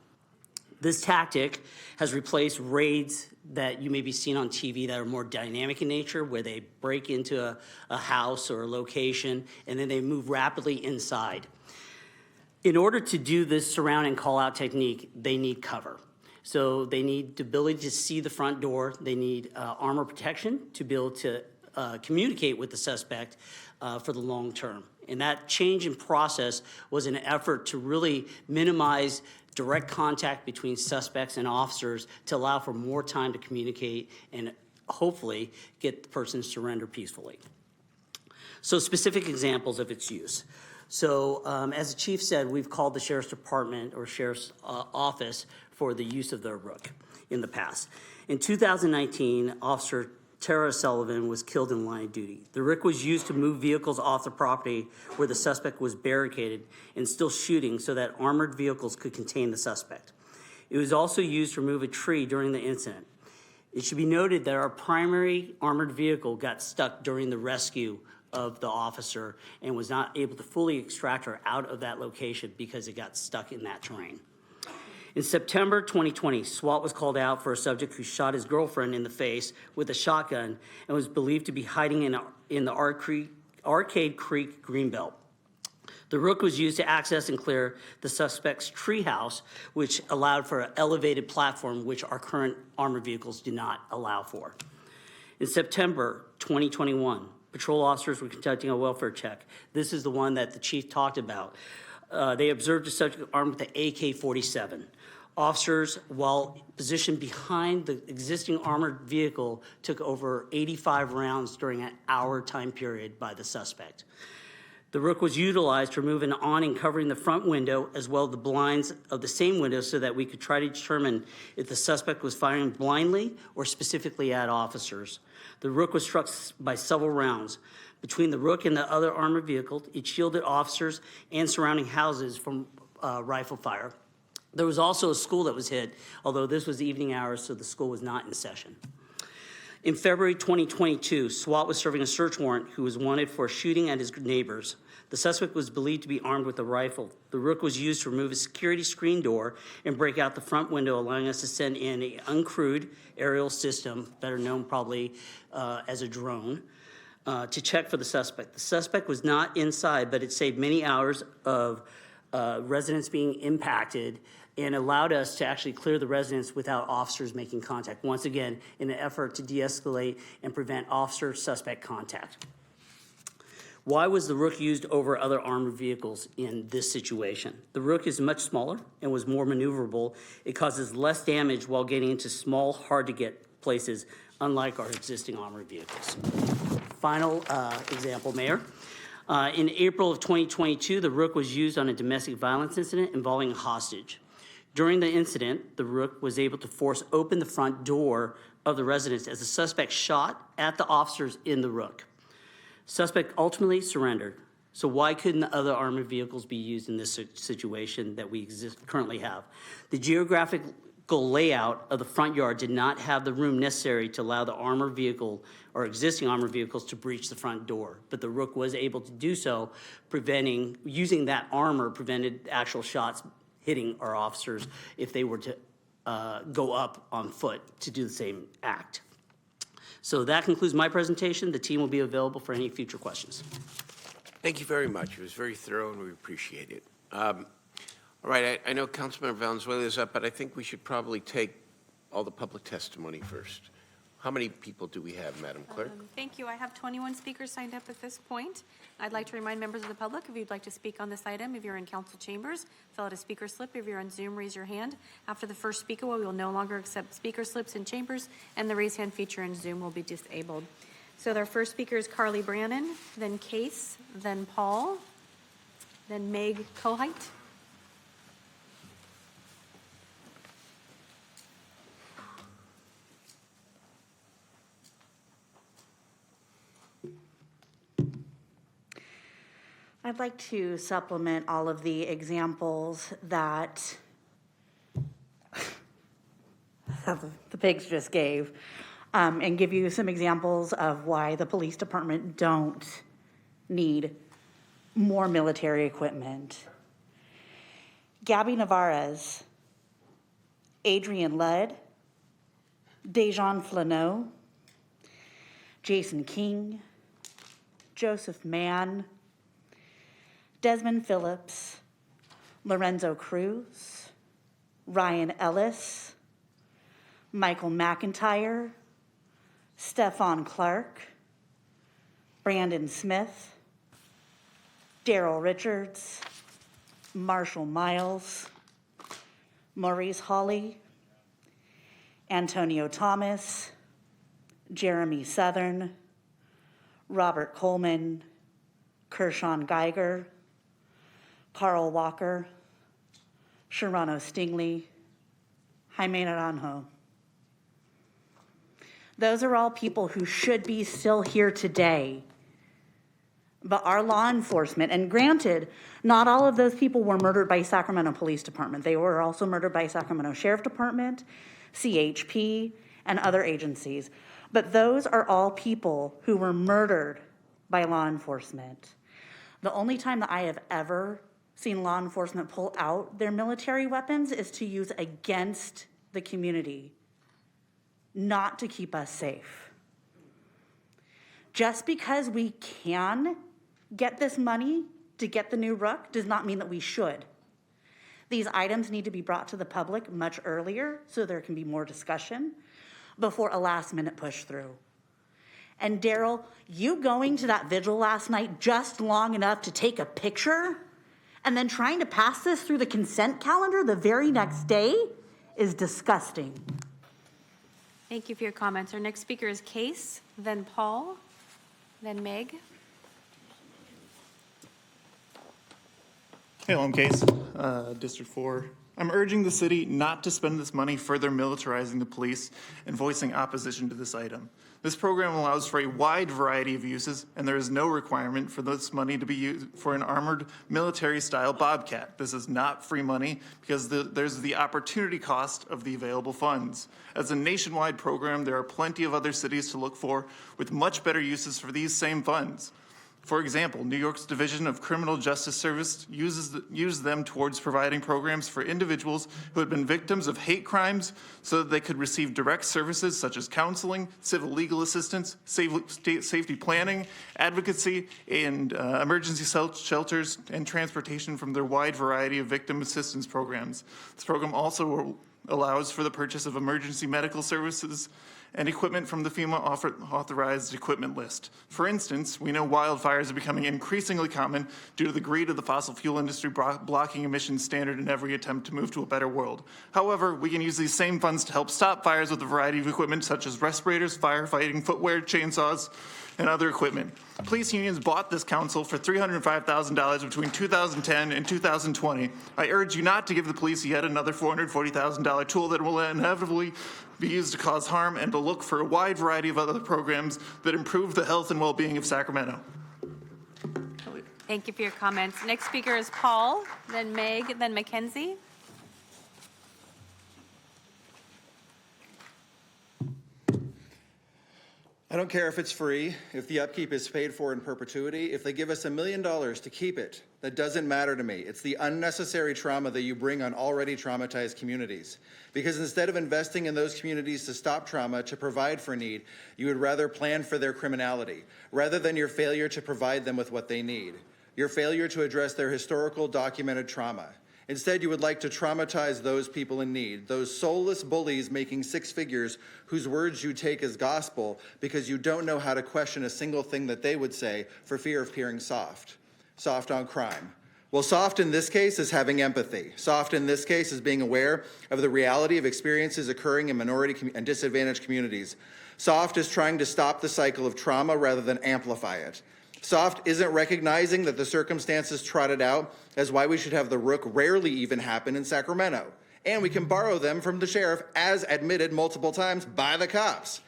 S5: This tactic has replaced raids that you may be seeing on TV that are more dynamic in nature, where they break into a house or a location and then they move rapidly inside. In order to do this surround and call out technique, they need cover. So they need the ability to see the front door. They need armor protection to be able to communicate with the suspect for the long term. And that change in process was an effort to really minimize direct contact between suspects and officers to allow for more time to communicate and hopefully get the person to surrender peacefully. So specific examples of its use. So as the chief said, we've called the sheriff's department or sheriff's office for the use of the Rook in the past. In 2019, Officer Tara Sullivan was killed in line of duty. The Rook was used to move vehicles off the property where the suspect was barricaded and still shooting so that armored vehicles could contain the suspect. It was also used to remove a tree during the incident. It should be noted that our primary armored vehicle got stuck during the rescue of the officer and was not able to fully extract her out of that location because it got stuck in that terrain. In September 2020, SWAT was called out for a subject who shot his girlfriend in the face with a shotgun and was believed to be hiding in the Arcade Creek Greenbelt. The Rook was used to access and clear the suspect's treehouse, which allowed for an elevated platform, which our current armored vehicles do not allow for. In September 2021, patrol officers were conducting a welfare check. This is the one that the chief talked about. They observed a subject armed with an AK-47. Officers, while positioned behind the existing armored vehicle, took over 85 rounds during an hour time period by the suspect. The Rook was utilized to remove an awning covering the front window as well as the blinds of the same window so that we could try to determine if the suspect was firing blindly or specifically at officers. The Rook was struck by several rounds. Between the Rook and the other armored vehicle, it shielded officers and surrounding houses from rifle fire. There was also a school that was hit, although this was evening hours, so the school was not in session. In February 2022, SWAT was serving a search warrant who was wanted for shooting at his neighbors. The suspect was believed to be armed with a rifle. The Rook was used to remove a security screen door and break out the front window, allowing us to send in an uncrewed aerial system, better known probably as a drone, to check for the suspect. The suspect was not inside, but it saved many hours of residents being impacted and allowed us to actually clear the residence without officers making contact, once again, in an effort to de-escalate and prevent officer-suspect contact. Why was the Rook used over other armored vehicles in this situation? The Rook is much smaller and was more maneuverable. It causes less damage while getting into small, hard-to-get places, unlike our existing armored vehicles. Final example, Mayor. In April of 2022, the Rook was used on a domestic violence incident involving a hostage. During the incident, the Rook was able to force open the front door of the residence as the suspect shot at the officers in the Rook. Suspect ultimately surrendered. So why couldn't the other armored vehicles be used in this situation that we currently have? The geographical layout of the front yard did not have the room necessary to allow the armored vehicle or existing armored vehicles to breach the front door, but the Rook was able to do so, using that armor prevented actual shots hitting our officers if they were to go up on foot to do the same act. So that concludes my presentation. The team will be available for any future questions.
S2: Thank you very much. It was very thorough, and we appreciate it. All right, I know Councilmember Valenzuela is up, but I think we should probably take all the public testimony first. How many people do we have, Madam Clerk?
S13: Thank you. I have 21 speakers signed up at this point. I'd like to remind members of the public, if you'd like to speak on this item, if you're in council chambers, fill out a speaker slip. If you're on Zoom, raise your hand. After the first speaker, we will no longer accept speaker slips in chambers, and the raise hand feature in Zoom will be disabled. So their first speaker is Carly Brannon, then Case, then Paul, then Meg Kohite.
S9: I'd like to supplement all of the examples that the pigs just gave, and give you some examples of why the police department don't need more military equipment. Gabby Navarez, Adrian Ludd, Dejan Flano, Jason King, Joseph Mann, Desmond Phillips, Lorenzo Cruz, Ryan Ellis, Michael McIntyre, Stefan Clark, Brandon Smith, Daryl Richards, Marshall Miles, Maurice Hawley, Antonio Thomas, Jeremy Southern, Robert Coleman, Kershawn Geiger, Carl Walker, Sharano Stingley, Jaime Naranjo. Those are all people who should be still here today. But our law enforcement, and granted, not all of those people were murdered by Sacramento Police Department. They were also murdered by Sacramento Sheriff Department, CHP, and other agencies. But those are all people who were murdered by law enforcement. The only time that I have ever seen law enforcement pull out their military weapons is to use against the community, not to keep us safe. Just because we can get this money to get the new Rook does not mean that we should. These items need to be brought to the public much earlier so there can be more discussion before a last-minute push through. And Daryl, you going to that vigil last night just long enough to take a picture and then trying to pass this through the consent calendar the very next day is disgusting.
S13: Thank you for your comments. Our next speaker is Case, then Paul, then Meg.
S10: Hey, I'm Case, District 4. I'm urging the city not to spend this money further militarizing the police and voicing opposition to this item. This program allows for a wide variety of uses, and there is no requirement for this money to be used for an armored military-style Bobcat. This is not free money because there's the opportunity cost of the available funds. As a nationwide program, there are plenty of other cities to look for with much better uses for these same funds. For example, New York's Division of Criminal Justice Service used them towards providing programs for individuals who had been victims of hate crimes so that they could receive direct services such as counseling, civil legal assistance, safety planning, advocacy, and emergency shelters and transportation from their wide variety of victim assistance programs. This program also allows for the purchase of emergency medical services and equipment from the FEMA authorized equipment list. For instance, we know wildfires are becoming increasingly common due to the greed of the fossil fuel industry blocking emissions standard in every attempt to move to a better world. However, we can use these same funds to help stop fires with a variety of equipment such as respirators, firefighting footwear, chainsaws, and other equipment. Police unions bought this council for $305,000 between 2010 and 2020. I urge you not to give the police yet another $440,000 tool that will inevitably be used to cause harm, and to look for a wide variety of other programs that improve the health and well-being of Sacramento.
S13: Thank you for your comments. Next speaker is Paul, then Meg, then Mackenzie.
S23: I don't care if it's free, if the upkeep is paid for in perpetuity, if they give us $1 million to keep it, that doesn't matter to me. It's the unnecessary trauma that you bring on already traumatized communities. Because instead of investing in those communities to stop trauma, to provide for need, you would rather plan for their criminality, rather than your failure to provide them with what they need, your failure to address their historical documented trauma. Instead, you would like to traumatize those people in need, those soulless bullies making six figures whose words you take as gospel because you don't know how to question a single thing that they would say for fear of appearing soft on crime. Well, soft in this case is having empathy. Soft in this case is being aware of the reality of experiences occurring in minority and disadvantaged communities. Soft is trying to stop the cycle of trauma rather than amplify it. Soft isn't recognizing that the circumstances trotted out as why we should have the Rook rarely even happen in Sacramento. And we can borrow them from the sheriff, as admitted multiple times by the cops.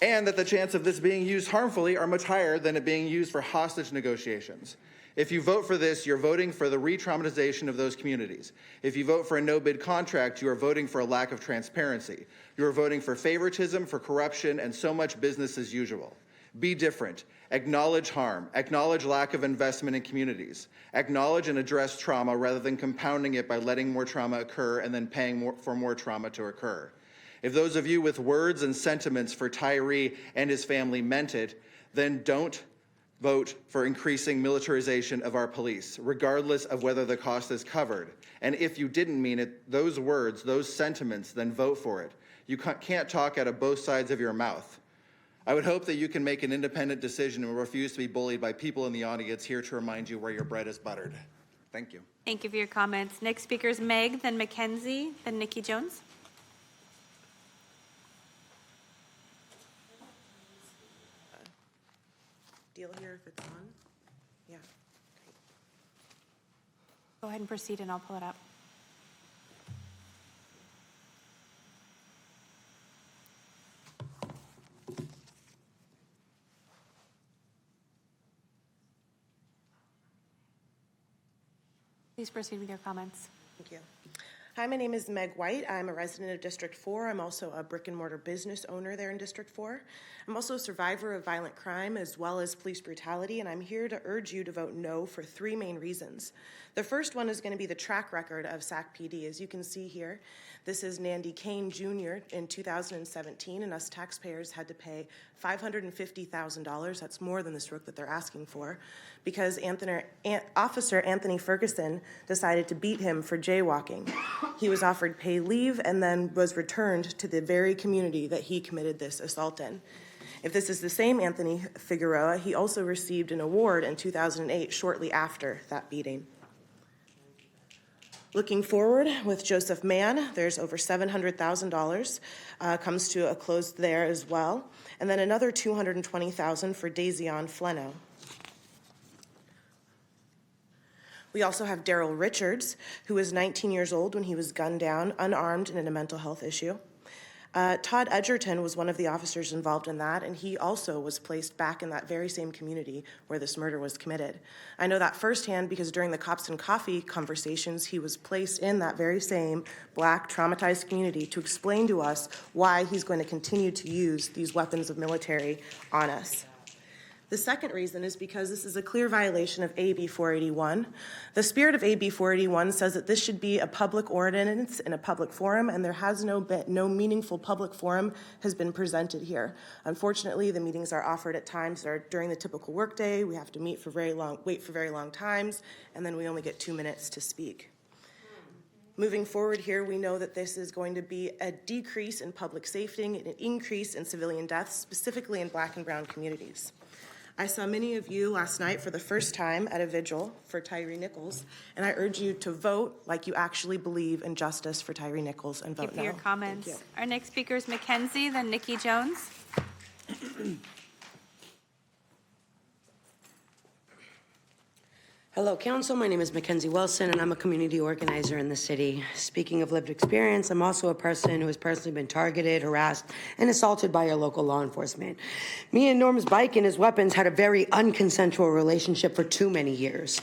S23: And that the chance of this being used harmfully are much higher than it being used for hostage negotiations. If you vote for this, you're voting for the re-traumatization of those communities. If you vote for a no-bid contract, you are voting for a lack of transparency. You are voting for favoritism, for corruption, and so much business as usual. Be different. Acknowledge harm. Acknowledge lack of investment in communities. Acknowledge and address trauma rather than compounding it by letting more trauma occur and then paying for more trauma to occur. If those of you with words and sentiments for Tyree and his family meant it, then don't vote for increasing militarization of our police, regardless of whether the cost is covered. And if you didn't mean it, those words, those sentiments, then vote for it. You can't talk out of both sides of your mouth. I would hope that you can make an independent decision and refuse to be bullied by people in the audience here to remind you where your bread is buttered. Thank you.
S13: Thank you for your comments. Next speaker is Meg, then Mackenzie, then Nikki Jones.
S6: Deal here if it's on? Yeah.
S13: Go ahead and proceed and I'll pull it up. Please proceed with your comments.
S6: Thank you. Hi, my name is Meg White. I'm a resident of District 4. I'm also a brick and mortar business owner there in District 4. I'm also a survivor of violent crime as well as police brutality, and I'm here to urge you to vote no for three main reasons. The first one is going to be the track record of SAC PD. As you can see here, this is Nandy Kane Jr. in 2017, and us taxpayers had to pay $550,000. That's more than this rook that they're asking for, because Officer Anthony Ferguson decided to beat him for jaywalking. He was offered paid leave and then was returned to the very community that he committed this assault in. If this is the same Anthony Figueroa, he also received an award in 2008 shortly after that beating. Looking forward with Joseph Mann, there's over $700,000 comes to a close there as well, and then another $220,000 for Dazion Fleno. We also have Daryl Richards, who was 19 years old when he was gunned down, unarmed, and in a mental health issue. Todd Edgerton was one of the officers involved in that, and he also was placed back in that very same community where this murder was committed. I know that firsthand because during the Cops and Coffee conversations, he was placed in that very same Black traumatized community to explain to us why he's going to continue to use these weapons of military on us. The second reason is because this is a clear violation of AB 481. The spirit of AB 481 says that this should be a public ordinance in a public forum, and there has no meaningful public forum has been presented here. Unfortunately, the meetings are offered at times that are during the typical workday. We have to wait for very long times, and then we only get 2 minutes to speak. Moving forward here, we know that this is going to be a decrease in public safety and an increase in civilian deaths, specifically in Black and brown communities. I saw many of you last night for the first time at a vigil for Tyree Nichols, and I urge you to vote like you actually believe in justice for Tyree Nichols and vote no.
S13: Thank you for your comments.
S6: Thank you.
S13: Our next speaker is Mackenzie, then Nikki Jones.
S8: Hello, Council. My name is Mackenzie Wilson, and I'm a community organizer in the city. Speaking of lived experience, I'm also a person who has personally been targeted, harassed, and assaulted by our local law enforcement. Me and Norm's bike and his weapons had a very unconsensual relationship for too many years.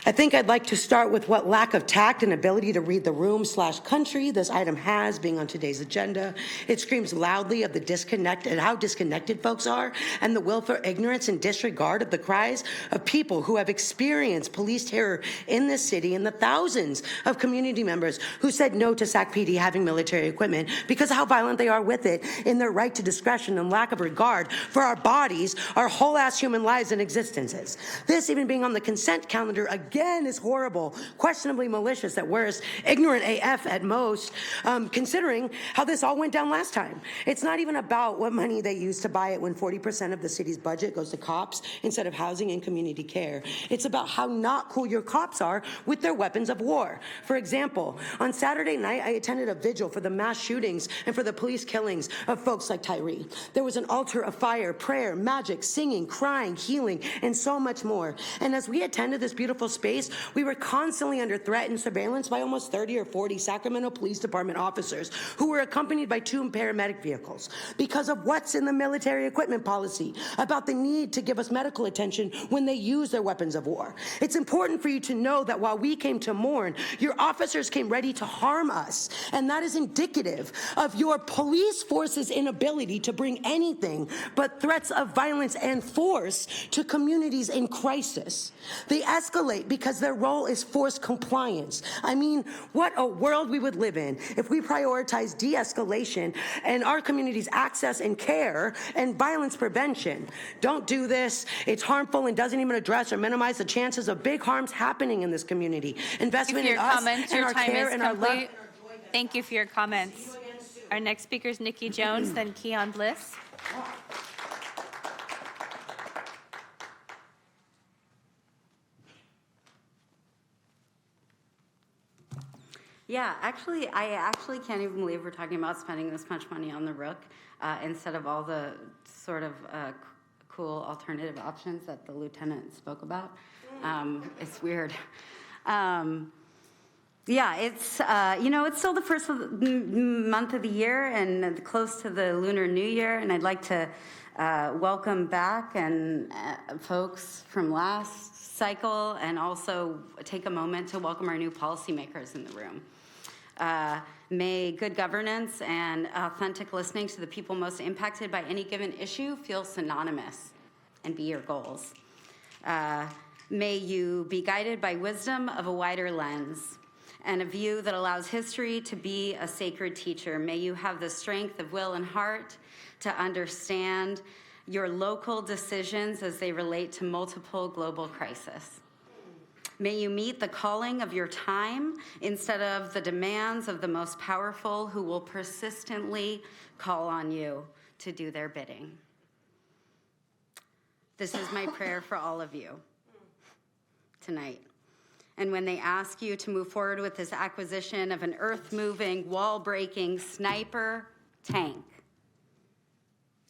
S8: I think I'd like to start with what lack of tact and ability to read the room/country this item has being on today's agenda. It screams loudly of the disconnect and how disconnected folks are, and the willful ignorance and disregard of the cries of people who have experienced police terror in this city, and the thousands of community members who said no to SAC PD having military equipment because of how violent they are with it in their right to discretion and lack of regard for our bodies, our whole ass human lives and existences. This even being on the consent calendar again is horrible, questionably malicious at worst, ignorant AF at most, considering how this all went down last time. It's not even about what money they use to buy it when 40% of the city's budget goes to cops instead of housing and community care. It's about how not cool your cops are with their weapons of war. For example, on Saturday night, I attended a vigil for the mass shootings and for the police killings of folks like Tyree. There was an altar of fire, prayer, magic, singing, crying, healing, and so much more. And as we attended this beautiful space, we were constantly under threat and surveillance by almost 30 or 40 Sacramento Police Department officers who were accompanied by 2 paramedic vehicles because of what's in the military equipment policy about the need to give us medical attention when they use their weapons of war. It's important for you to know that while we came to mourn, your officers came ready to harm us. And that is indicative of your police force's inability to bring anything but threats of violence and force to communities in crisis. They escalate because their role is force compliance. I mean, what a world we would live in if we prioritize de-escalation and our community's access and care and violence prevention. Don't do this. It's harmful and doesn't even address or minimize the chances of big harms happening in this community. Investment in us and our care and our love.
S13: Thank you for your comments. Our next speaker is Nikki Jones, then Keon Bliss.
S15: Yeah, actually, I can't even believe we're talking about spending this much money on the Rook instead of all the sort of cool alternative options that the lieutenant spoke about. It's weird. Yeah, it's, it's still the first month of the year and close to the Lunar New Year, and I'd like to welcome back and folks from last cycle and also take a moment to welcome our new policymakers in the room. May good governance and authentic listening to the people most impacted by any given issue feel synonymous and be your goals. May you be guided by wisdom of a wider lens and a view that allows history to be a sacred teacher. May you have the strength of will and heart to understand your local decisions as they relate to multiple global crises. May you meet the calling of your time instead of the demands of the most powerful who will persistently call on you to do their bidding. This is my prayer for all of you tonight. And when they ask you to move forward with this acquisition of an earth-moving, wall-breaking sniper tank,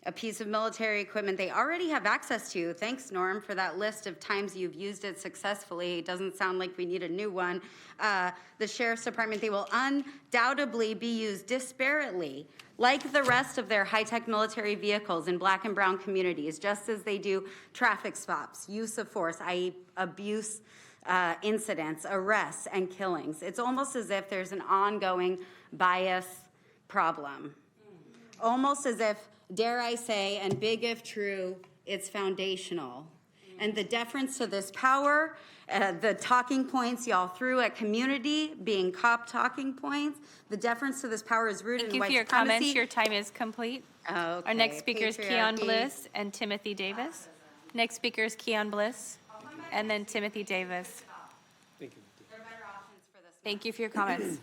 S15: a piece of military equipment they already have access to. Thanks, Norm, for that list of times you've used it successfully. It doesn't sound like we need a new one. The Sheriff's Department, they will undoubtedly be used disparately, like the rest of their high-tech military vehicles in Black and brown communities, just as they do traffic stops, use of force, i.e. abuse incidents, arrests, and killings. It's almost as if there's an ongoing bias problem. Almost as if, dare I say, and big if true, it's foundational. And the deference to this power, the talking points y'all threw at community being cop talking points, the deference to this power is rooted in white supremacy.
S13: Thank you for your comments. Your time is complete.
S15: Okay.
S13: Our next speaker is Keon
S15: Patriarchy.
S13: Bliss and Timothy Davis. Next speaker is Keon Bliss and then Timothy Davis.
S4: Thank you.
S13: Thank you for your comments.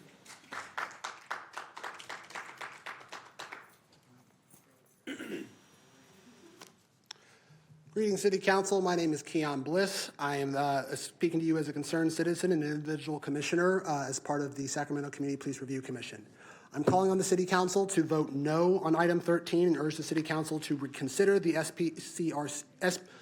S18: Greetings, City Council. My name is Keon Bliss. I am speaking to you as a concerned citizen and an individual commissioner as part of the Sacramento Community Police Review Commission. I'm calling on the City Council to vote no on item 13 and urge the City Council to reconsider the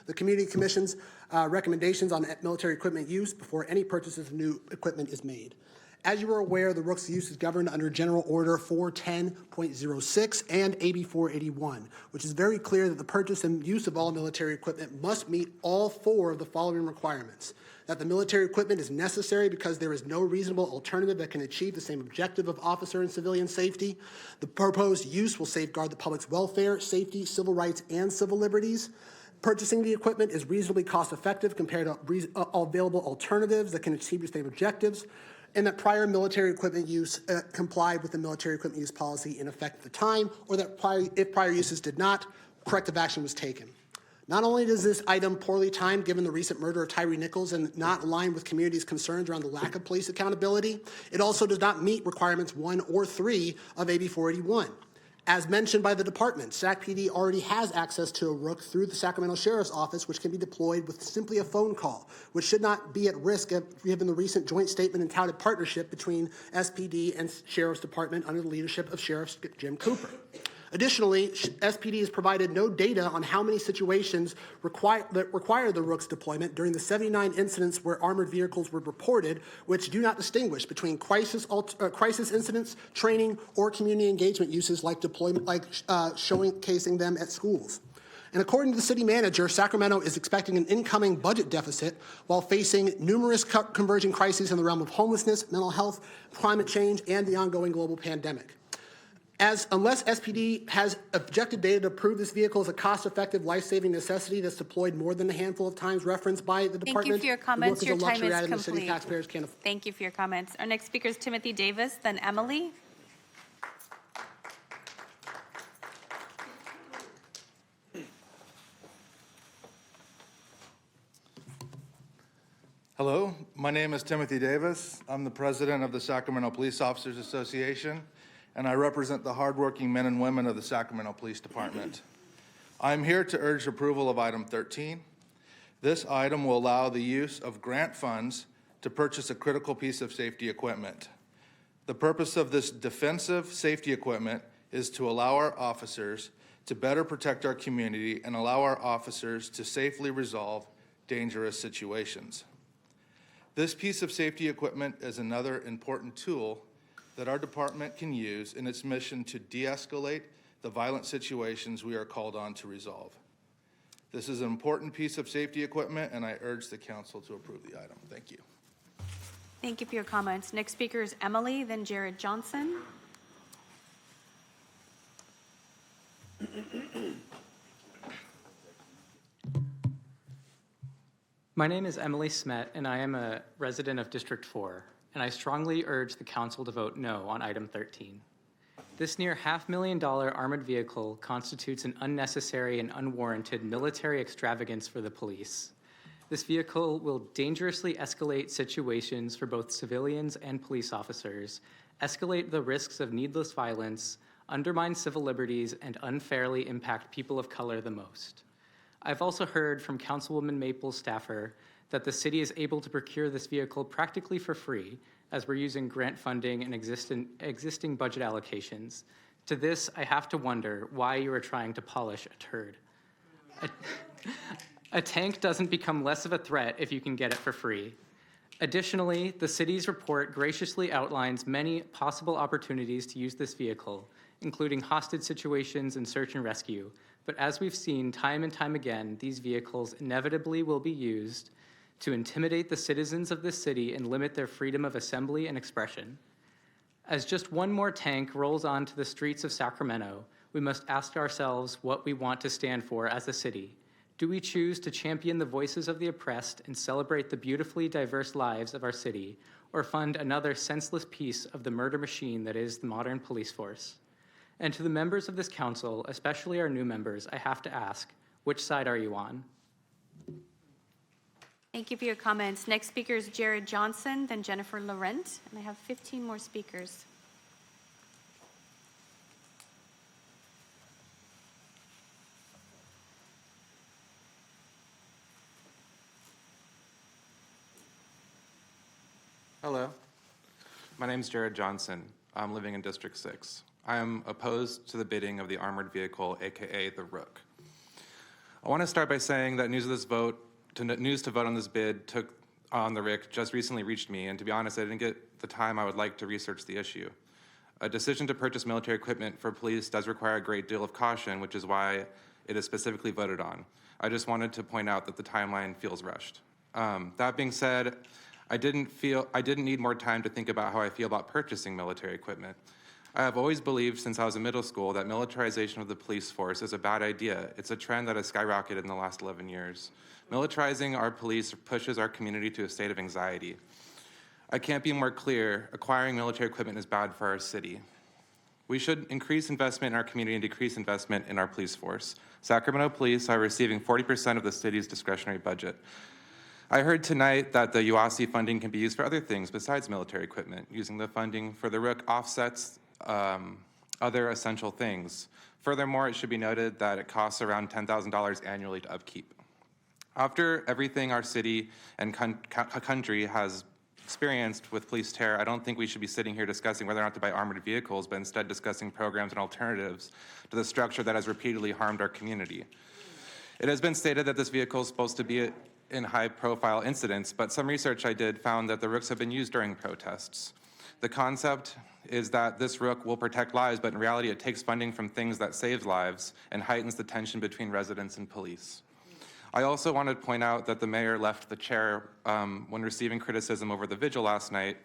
S18: the Community Commission's recommendations on military equipment use before any purchases of new equipment is made. As you are aware, the Rook's use is governed under General Order 410.06 and AB 481, which is very clear that the purchase and use of all military equipment must meet all four of the following requirements: that the military equipment is necessary because there is no reasonable alternative that can achieve the same objective of officer and civilian safety; the proposed use will safeguard the public's welfare, safety, civil rights, and civil liberties; purchasing the equipment is reasonably cost-effective compared to available alternatives that can achieve the same objectives; and that prior military equipment use complied with the military equipment use policy in effect at the time, or that if prior uses did not, corrective action was taken. Not only does this item poorly timed given the recent murder of Tyree Nichols and not align with communities' concerns around the lack of police accountability, it also does not meet requirements 1 or 3 of AB 481. As mentioned by the department, SAC PD already has access to a Rook through the Sacramento Sheriff's Office, which can be deployed with simply a phone call, which should not be at risk given the recent joint statement and touted partnership between SPD and Sheriff's Department under the leadership of Sheriff Jim Cooper. Additionally, SPD has provided no data on how many situations that require the Rook's deployment during the 79 incidents where armored vehicles were reported, which do not distinguish between crisis incidents, training, or community engagement uses like deployment, showcasing them at schools. And according to the city manager, Sacramento is expecting an incoming budget deficit while facing numerous converging crises in the realm of homelessness, mental health, climate change, and the ongoing global pandemic. Unless SPD has objective data to prove this vehicle is a cost-effective, life-saving necessity that's deployed more than a handful of times referenced by the department,
S13: Thank you for your comments.
S18: the
S13: Your
S18: work is a
S13: time
S18: luxury
S13: is
S18: item the city
S13: complete.
S18: taxpayers can't afford.
S13: Thank you for your comments. Our next speaker is Timothy Davis, then Emily.
S14: Hello, my name is Timothy Davis. I'm the president of the Sacramento Police Officers Association, and I represent the hardworking men and women of the Sacramento Police Department. I'm here to urge approval of item 13. This item will allow the use of grant funds to purchase a critical piece of safety equipment. The purpose of this defensive safety equipment is to allow our officers to better protect our community and allow our officers to safely resolve dangerous situations. This piece of safety equipment is another important tool that our department can use in its mission to de-escalate the violent situations we are called on to resolve. This is an important piece of safety equipment, and I urge the council to approve the item. Thank you.
S13: Thank you for your comments. Next speaker is Emily, then Jared Johnson.
S19: My name is Emily Smet, and I am a resident of District 4, and I strongly urge the council to vote no on item 13. This near $500,000 armored vehicle constitutes an unnecessary and unwarranted military extravagance for the police. This vehicle will dangerously escalate situations for both civilians and police officers, escalate the risks of needless violence, undermine civil liberties, and unfairly impact people of color the most. I've also heard from Councilwoman Maple's staffer that the city is able to procure this vehicle practically for free, as we're using grant funding and existing budget allocations. To this, I have to wonder why you are trying to polish a turd. A tank doesn't become less of a threat if you can get it for free. Additionally, the city's report graciously outlines many possible opportunities to use this vehicle, including hostage situations and search and rescue. But as we've seen time and time again, these vehicles inevitably will be used to intimidate the citizens of this city and limit their freedom of assembly and expression. As just one more tank rolls onto the streets of Sacramento, we must ask ourselves what we want to stand for as a city. Do we choose to champion the voices of the oppressed and celebrate the beautifully diverse lives of our city, or fund another senseless piece of the murder machine that is the modern police force? And to the members of this council, especially our new members, I have to ask, which side are you on?
S13: Thank you for your comments. Next speaker is Jared Johnson, then Jennifer Laurent, and I have 15 more speakers.
S20: Hello, my name is Jared Johnson. I'm living in District 6. I am opposed to the bidding of the armored vehicle, AKA the Rook. I want to start by saying that news to vote on this bid on the RIC just recently reached me, and to be honest, I didn't get the time I would like to research the issue. A decision to purchase military equipment for police does require a great deal of caution, which is why it is specifically voted on. I just wanted to point out that the timeline feels rushed. That being said, I didn't need more time to think about how I feel about purchasing military equipment. I have always believed since I was in middle school that militarization of the police force is a bad idea. It's a trend that has skyrocketed in the last 11 years. Militarizing our police pushes our community to a state of anxiety. I can't be more clear, acquiring military equipment is bad for our city. We should increase investment in our community and decrease investment in our police force. Sacramento police are receiving 40% of the city's discretionary budget. I heard tonight that the UASI funding can be used for other things besides military equipment. Using the funding for the RIC offsets other essential things. Furthermore, it should be noted that it costs around $10,000 annually to upkeep. After everything our city and country has experienced with police terror, I don't think we should be sitting here discussing whether or not to buy armored vehicles, but instead discussing programs and alternatives to the structure that has repeatedly harmed our community. It has been stated that this vehicle is supposed to be in high-profile incidents, but some research I did found that the RICs have been used during protests. The concept is that this ROOK will protect lives, but in reality, it takes funding from things that save lives and heightens the tension between residents and police. I also wanted to point out that the mayor left the chair when receiving criticism over the vigil last night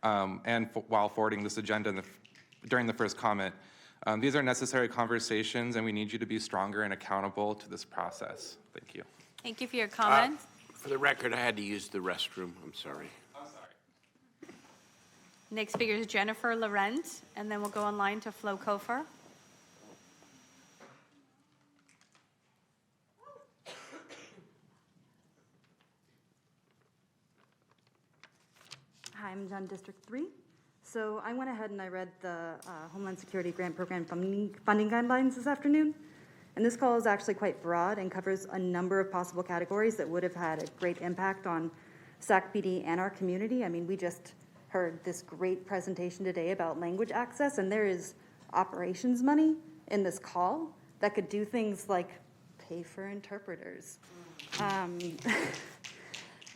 S20: while forwarding this agenda during the first comment. These are necessary conversations, and we need you to be stronger and accountable to this process. Thank you.
S13: Thank you for your comments.
S2: For the record, I had to use the restroom. I'm sorry.
S13: Next speaker is Jennifer Laurent, and then we'll go online to Flo Kofer.
S3: Hi, I'm John District 3. So I went ahead and I read the Homeland Security Grant Program funding guidelines this afternoon. And this call is actually quite broad and covers a number of possible categories that would have had a great impact on SAC PD and our community. I mean, we just heard this great presentation today about language access, and there is operations money in this call that could do things like pay for interpreters.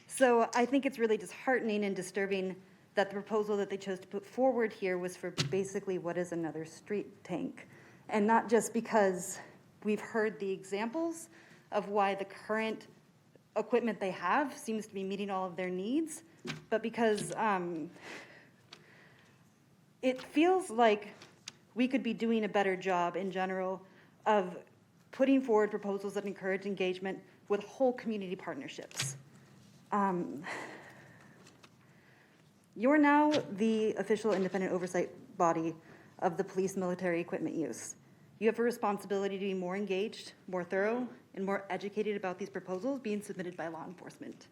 S3: So I think it's really disheartening and disturbing that the proposal that they chose to put forward here was for basically what is another street tank. And not just because we've heard the examples of why the current equipment they have seems to be meeting all of their needs, but because it feels like we could be doing a better job in general of putting forward proposals that encourage engagement with whole community partnerships. You're now the official independent oversight body of the police military equipment use. You have a responsibility to be more engaged, more thorough, and more educated about these proposals being submitted by law enforcement.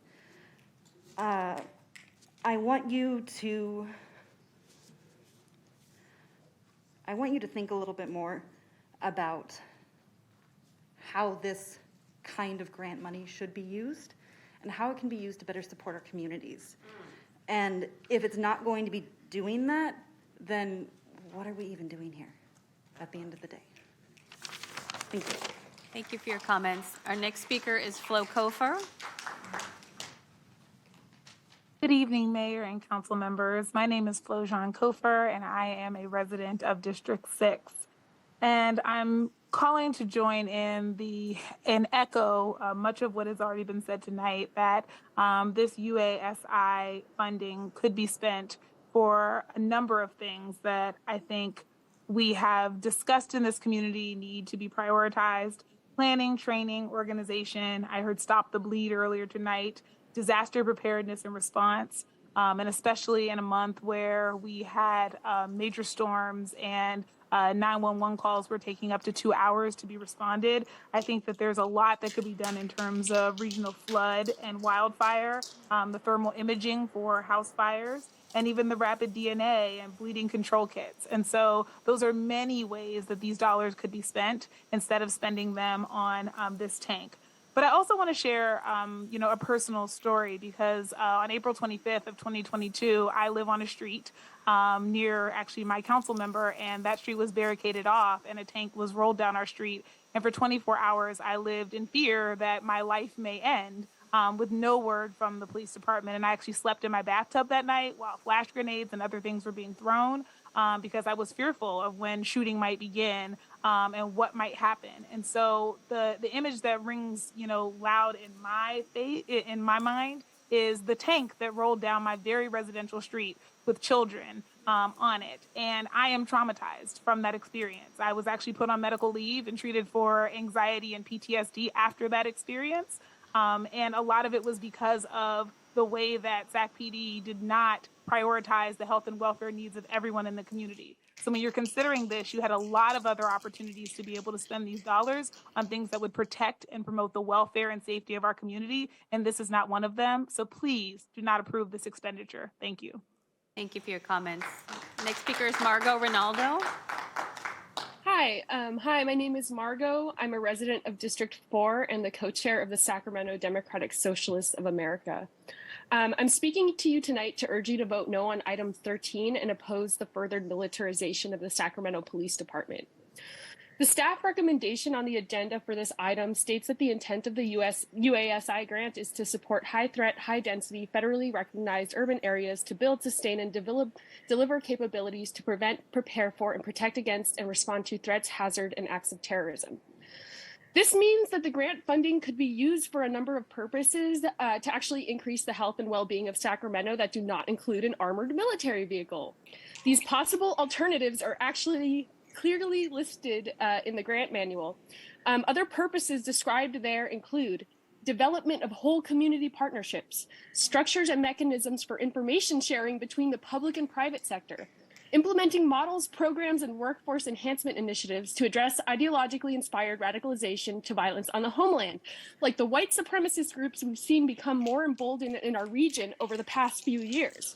S3: I want you to think a little bit more about how this kind of grant money should be used and how it can be used to better support our communities. And if it's not going to be doing that, then what are we even doing here at the end of the day? Thank you.
S13: Thank you for your comments. Our next speaker is Flo Kofer.
S16: Good evening, Mayor and council members. My name is Flo Jean Kofer, and I am a resident of District 6. And I'm calling to join in and echo much of what has already been said tonight, that this UASI funding could be spent for a number of things that I think we have discussed in this community need to be prioritized: planning, training, organization. I heard Stop the Bleed earlier tonight, disaster preparedness and response, and especially in a month where we had major storms and 911 calls were taking up to 2 hours to be responded. I think that there's a lot that could be done in terms of regional flood and wildfire, the thermal imaging for house fires, and even the rapid DNA and bleeding control kits. And so those are many ways that these dollars could be spent instead of spending them on this tank. But I also want to share, a personal story, because on April 25th of 2022, I live on a street near actually my council member, and that street was barricaded off and a tank was rolled down our street. And for 24 hours, I lived in fear that my life may end with no word from the police department. And I actually slept in my bathtub that night while flash grenades and other things were being thrown, because I was fearful of when shooting might begin and what might happen. And so the image that rings, loud in my mind is the tank that rolled down my very residential street with children on it. And I am traumatized from that experience. I was actually put on medical leave and treated for anxiety and PTSD after that experience. And a lot of it was because of the way that SAC PD did not prioritize the health and welfare needs of everyone in the community. So when you're considering this, you had a lot of other opportunities to be able to spend these dollars on things that would protect and promote the welfare and safety of our community. And this is not one of them. So please do not approve this expenditure. Thank you.
S13: Thank you for your comments. Next speaker is Margot Ronaldo.
S21: Hi, my name is Margot. I'm a resident of District 4 and the co-chair of the Sacramento Democratic Socialists of America. I'm speaking to you tonight to urge you to vote no on item 13 and oppose the further militarization of the Sacramento Police Department. The staff recommendation on the agenda for this item states that the intent of the UASI grant is to support high-threat, high-density, federally recognized urban areas to build, sustain, and deliver capabilities to prevent, prepare for, and protect against and respond to threats, hazard, and acts of terrorism. This means that the grant funding could be used for a number of purposes to actually increase the health and well-being of Sacramento that do not include an armored military vehicle. These possible alternatives are actually clearly listed in the grant manual. Other purposes described there include development of whole community partnerships, structures and mechanisms for information sharing between the public and private sector, implementing models, programs, and workforce enhancement initiatives to address ideologically inspired radicalization to violence on the homeland, like the white supremacist groups we've seen become more emboldened in our region over the past few years.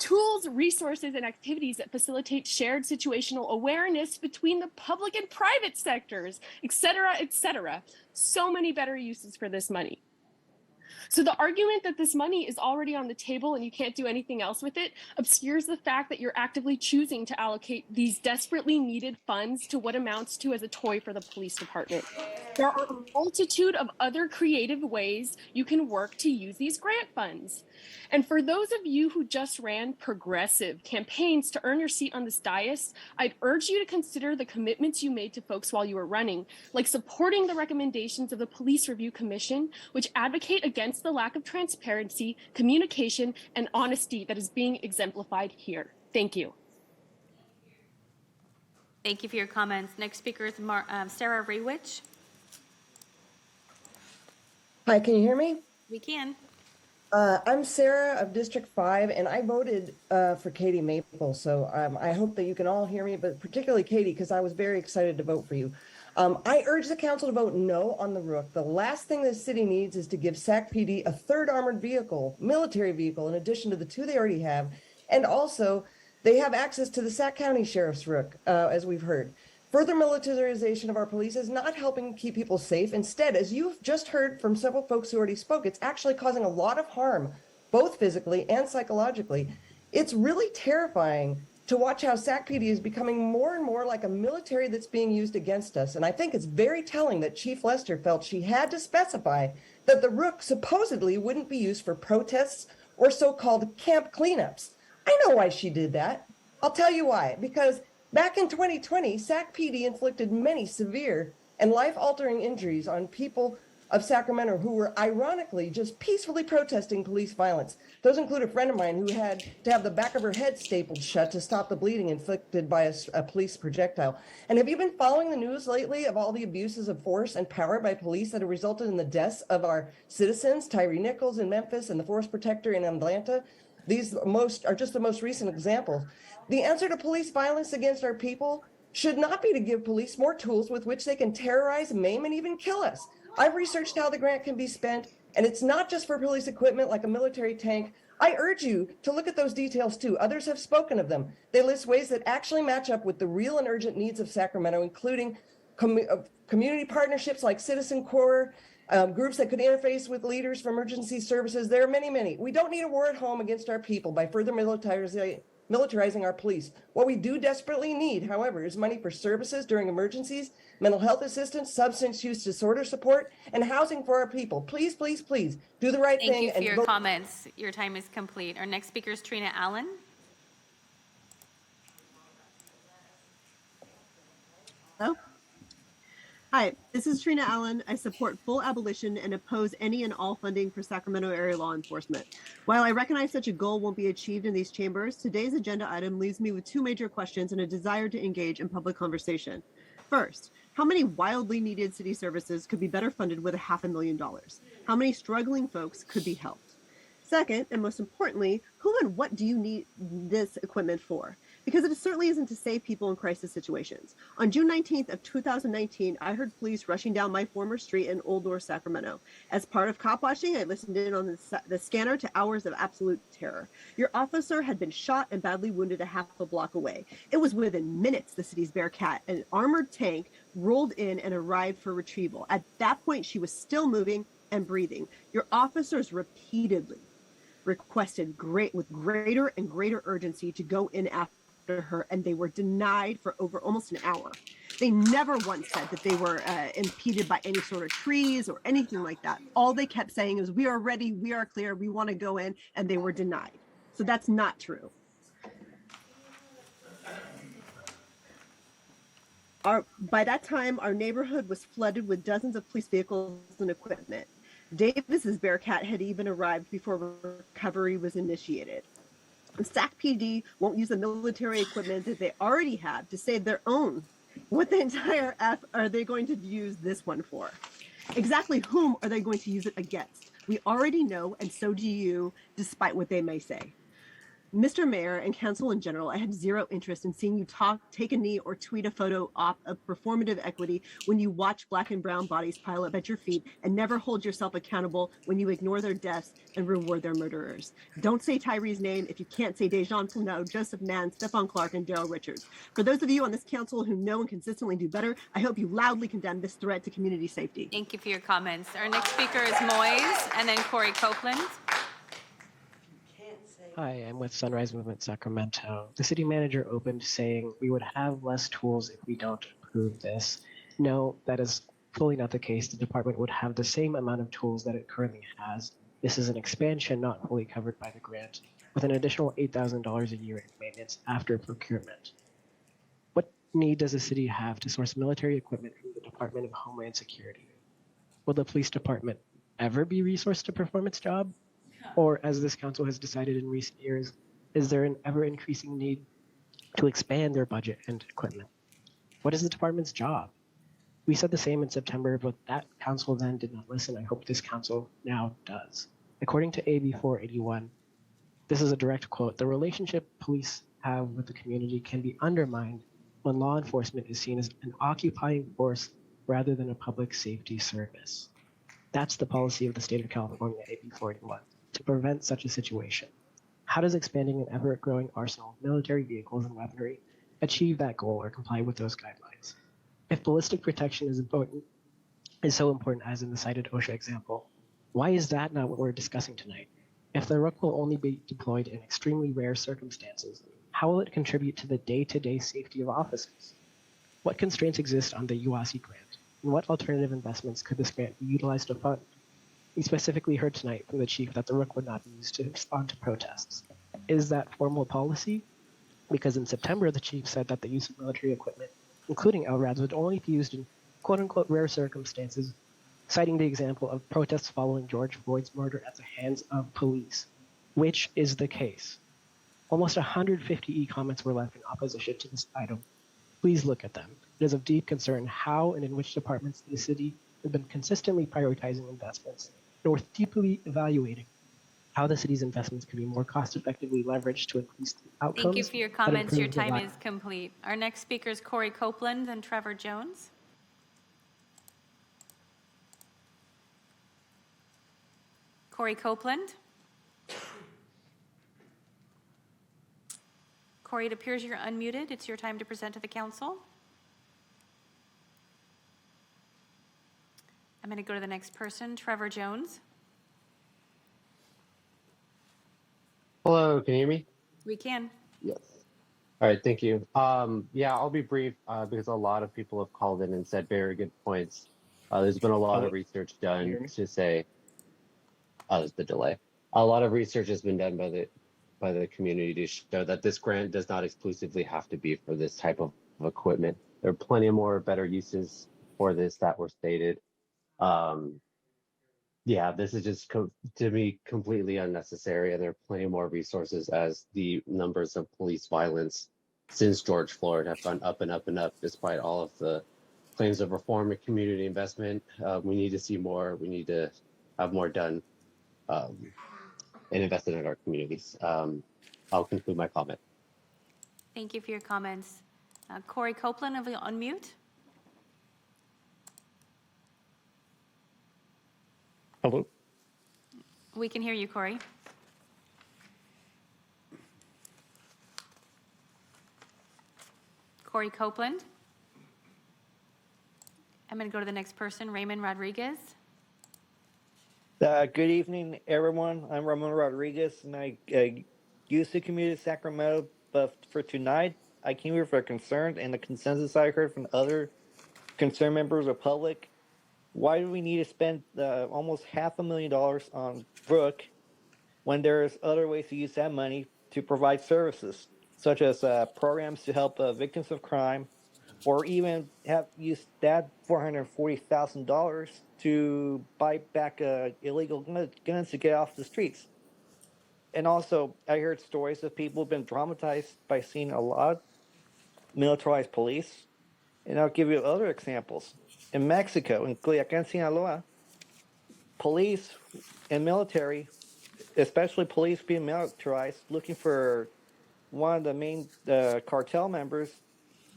S21: Tools, resources, and activities that facilitate shared situational awareness between the public and private sectors, et cetera, et cetera. So many better uses for this money. So the argument that this money is already on the table and you can't do anything else with it obscures the fact that you're actively choosing to allocate these desperately needed funds to what amounts to as a toy for the police department. There are a multitude of other creative ways you can work to use these grant funds. And for those of you who just ran progressive campaigns to earn your seat on this dais, I'd urge you to consider the commitments you made to folks while you were running, like supporting the recommendations of the Police Review Commission, which advocate against the lack of transparency, communication, and honesty that is being exemplified here. Thank you.
S13: Thank you for your comments. Next speaker is Sarah Rewich.
S7: Hi, can you hear me?
S13: We can.
S7: I'm Sarah of District 5, and I voted for Katie Maple, so I hope that you can all hear me, but particularly Katie, because I was very excited to vote for you. I urge the council to vote no on the Rook. The last thing this city needs is to give Sac PD a third armored vehicle, military vehicle, in addition to the two they already have, and also they have access to the Sac County Sheriff's Rook, as we've heard. Further militarization of our police is not helping keep people safe. Instead, as you've just heard from several folks who already spoke, it's actually causing a lot of harm, both physically and psychologically. It's really terrifying to watch how Sac PD is becoming more and more like a military that's being used against us. And I think it's very telling that Chief Lester felt she had to specify that the Rook supposedly wouldn't be used for protests or so-called camp cleanups. I know why she did that. I'll tell you why. Because back in 2020, Sac PD inflicted many severe and life-altering injuries on people of Sacramento who were ironically just peacefully protesting police violence. Those include a friend of mine who had to have the back of her head stapled shut to stop the bleeding inflicted by a police projectile. And have you been following the news lately of all the abuses of force and power by police that have resulted in the deaths of our citizens, Tyree Nichols in Memphis and the Force Protector in Atlanta? These are just the most recent examples. The answer to police violence against our people should not be to give police more tools with which they can terrorize, maim, and even kill us. I've researched how the grant can be spent, and it's not just for police equipment like a military tank. I urge you to look at those details too. Others have spoken of them. They list ways that actually match up with the real and urgent needs of Sacramento, including community partnerships like Citizen Corps, groups that could interface with leaders for emergency services. There are many, many. We don't need a war at home against our people by further militarizing our police. What we do desperately need, however, is money for services during emergencies, mental health assistance, substance use disorder support, and housing for our people. Please, please, please do the right thing.
S13: Thank you for your comments. Your time is complete. Our next speaker is Trina Allen.
S12: Hello. Hi, this is Trina Allen. I support full abolition and oppose any and all funding for Sacramento area law enforcement. While I recognize such a goal won't be achieved in these chambers, today's agenda item leaves me with two major questions and a desire to engage in public conversation. First, how many wildly needed city services could be better funded with $500,000? How many struggling folks could be helped? Second, and most importantly, who and what do you need this equipment for? Because it certainly isn't to save people in crisis situations. On June 19th of 2019, I heard police rushing down my former street in Old Door, Sacramento. As part of cop watching, I listened in on the scanner to hours of absolute terror. Your officer had been shot and badly wounded a half a block away. It was within minutes the city's Bearcat, an armored tank, rolled in and arrived for retrieval. At that point, she was still moving and breathing. Your officers repeatedly requested with greater and greater urgency to go in after her, and they were denied for over almost an hour. They never once said that they were impeded by any sort of trees or anything like that. All they kept saying is, we are ready, we are clear, we want to go in, and they were denied. So that's not true. By that time, our neighborhood was flooded with dozens of police vehicles and equipment. Davis's Bearcat had even arrived before recovery was initiated. The SAC PD won't use the military equipment that they already have to save their own. What the entire F are they going to use this one for? Exactly whom are they going to use it against? We already know, and so do you, despite what they may say. Mr. Mayor and council in general, I have zero interest in seeing you take a knee or tweet a photo op of performative equity when you watch black and brown bodies pile up at your feet and never hold yourself accountable when you ignore their deaths and reward their murderers. Don't say Tyree's name if you can't say Dejan Plinot, Joseph Mann, Stephon Clark, and Daryl Richards. For those of you on this council who know and consistently do better, I hope you loudly condemn this threat to community safety.
S13: Thank you for your comments. Our next speaker is Moyes, and then Corey Copeland.
S11: Hi, I'm with Sunrise Movement Sacramento. The city manager opened saying we would have less tools if we don't approve this. No, that is fully not the case. The department would have the same amount of tools that it currently has. This is an expansion not fully covered by the grant, with an additional $8,000 a year in maintenance after procurement. What need does the city have to source military equipment from the Department of Homeland Security? Will the police department ever be resourced to perform its job? Or, as this council has decided in recent years, is there an ever-increasing need to expand their budget and equipment? What is the department's job? We said the same in September, but that council then did not listen. I hope this council now does. According to AB 481, this is a direct quote, the relationship police have with the community can be undermined when law enforcement is seen as an occupying force rather than a public safety service. That's the policy of the state of California, AB 481. To prevent such a situation. How does expanding an ever-growing arsenal of military vehicles and weaponry achieve that goal or comply with those guidelines? If ballistic protection is so important as in the cited OSHA example, why is that not what we're discussing tonight? If the Rook will only be deployed in extremely rare circumstances, how will it contribute to the day-to-day safety of officers? What constraints exist on the UASI grant? And what alternative investments could this grant be utilized to fund? We specifically heard tonight from the chief that the Rook would not be used to respond to protests. Is that formal policy? Because in September, the chief said that the use of military equipment, including LRADs, would only be used in quote-unquote rare circumstances, citing the example of protests following George Floyd's murder at the hands of police, which is the case. Almost 150 e-comments were left in opposition to this item. Please look at them. It is of deep concern how and in which departments in the city have been consistently prioritizing investments, and we're deeply evaluating how the city's investments can be more cost-effectively leveraged to increase the outcomes.
S13: Thank you for your comments. Your time is complete. Our next speaker is Corey Copeland and Trevor Jones. Corey Copeland. Corey, it appears you're unmuted. It's your time to present to the council. I'm going to go to the next person, Trevor Jones.
S17: Hello, can you hear me?
S13: We can.
S17: Yes. All right, thank you. Yeah, I'll be brief because a lot of people have called in and said very good points. There's been a lot of research done to say, there's the delay. A lot of research has been done by the community to show that this grant does not exclusively have to be for this type of equipment. There are plenty more better uses for this that were stated. Yeah, this is just to me completely unnecessary, and there are plenty more resources as the numbers of police violence since George Floyd have gone up and up and up, despite all of the claims of reform and community investment. We need to see more. We need to have more done and invested in our communities. I'll conclude my comment.
S13: Thank you for your comments. Corey Copeland, have you unmute?
S22: Hello.
S13: We can hear you, Corey. Corey Copeland. I'm going to go to the next person, Raymond Rodriguez.
S24: Good evening, everyone. I'm Ramon Rodriguez, and I use the community of Sacramento, but for tonight, I came here for concerns and the consensus I heard from other concerned members of the public. Why do we need to spend almost $500,000 on Brooke when there's other ways to use that money to provide services, such as programs to help victims of crime, or even have used that $440,000 to buy back illegal guns to get off the streets? And also, I heard stories of people who've been traumatized by seeing a lot of militarized police. And I'll give you other examples. In Mexico, in Culiacan, Sinaloa, police and military, especially police being militarized, looking for one of the main cartel members,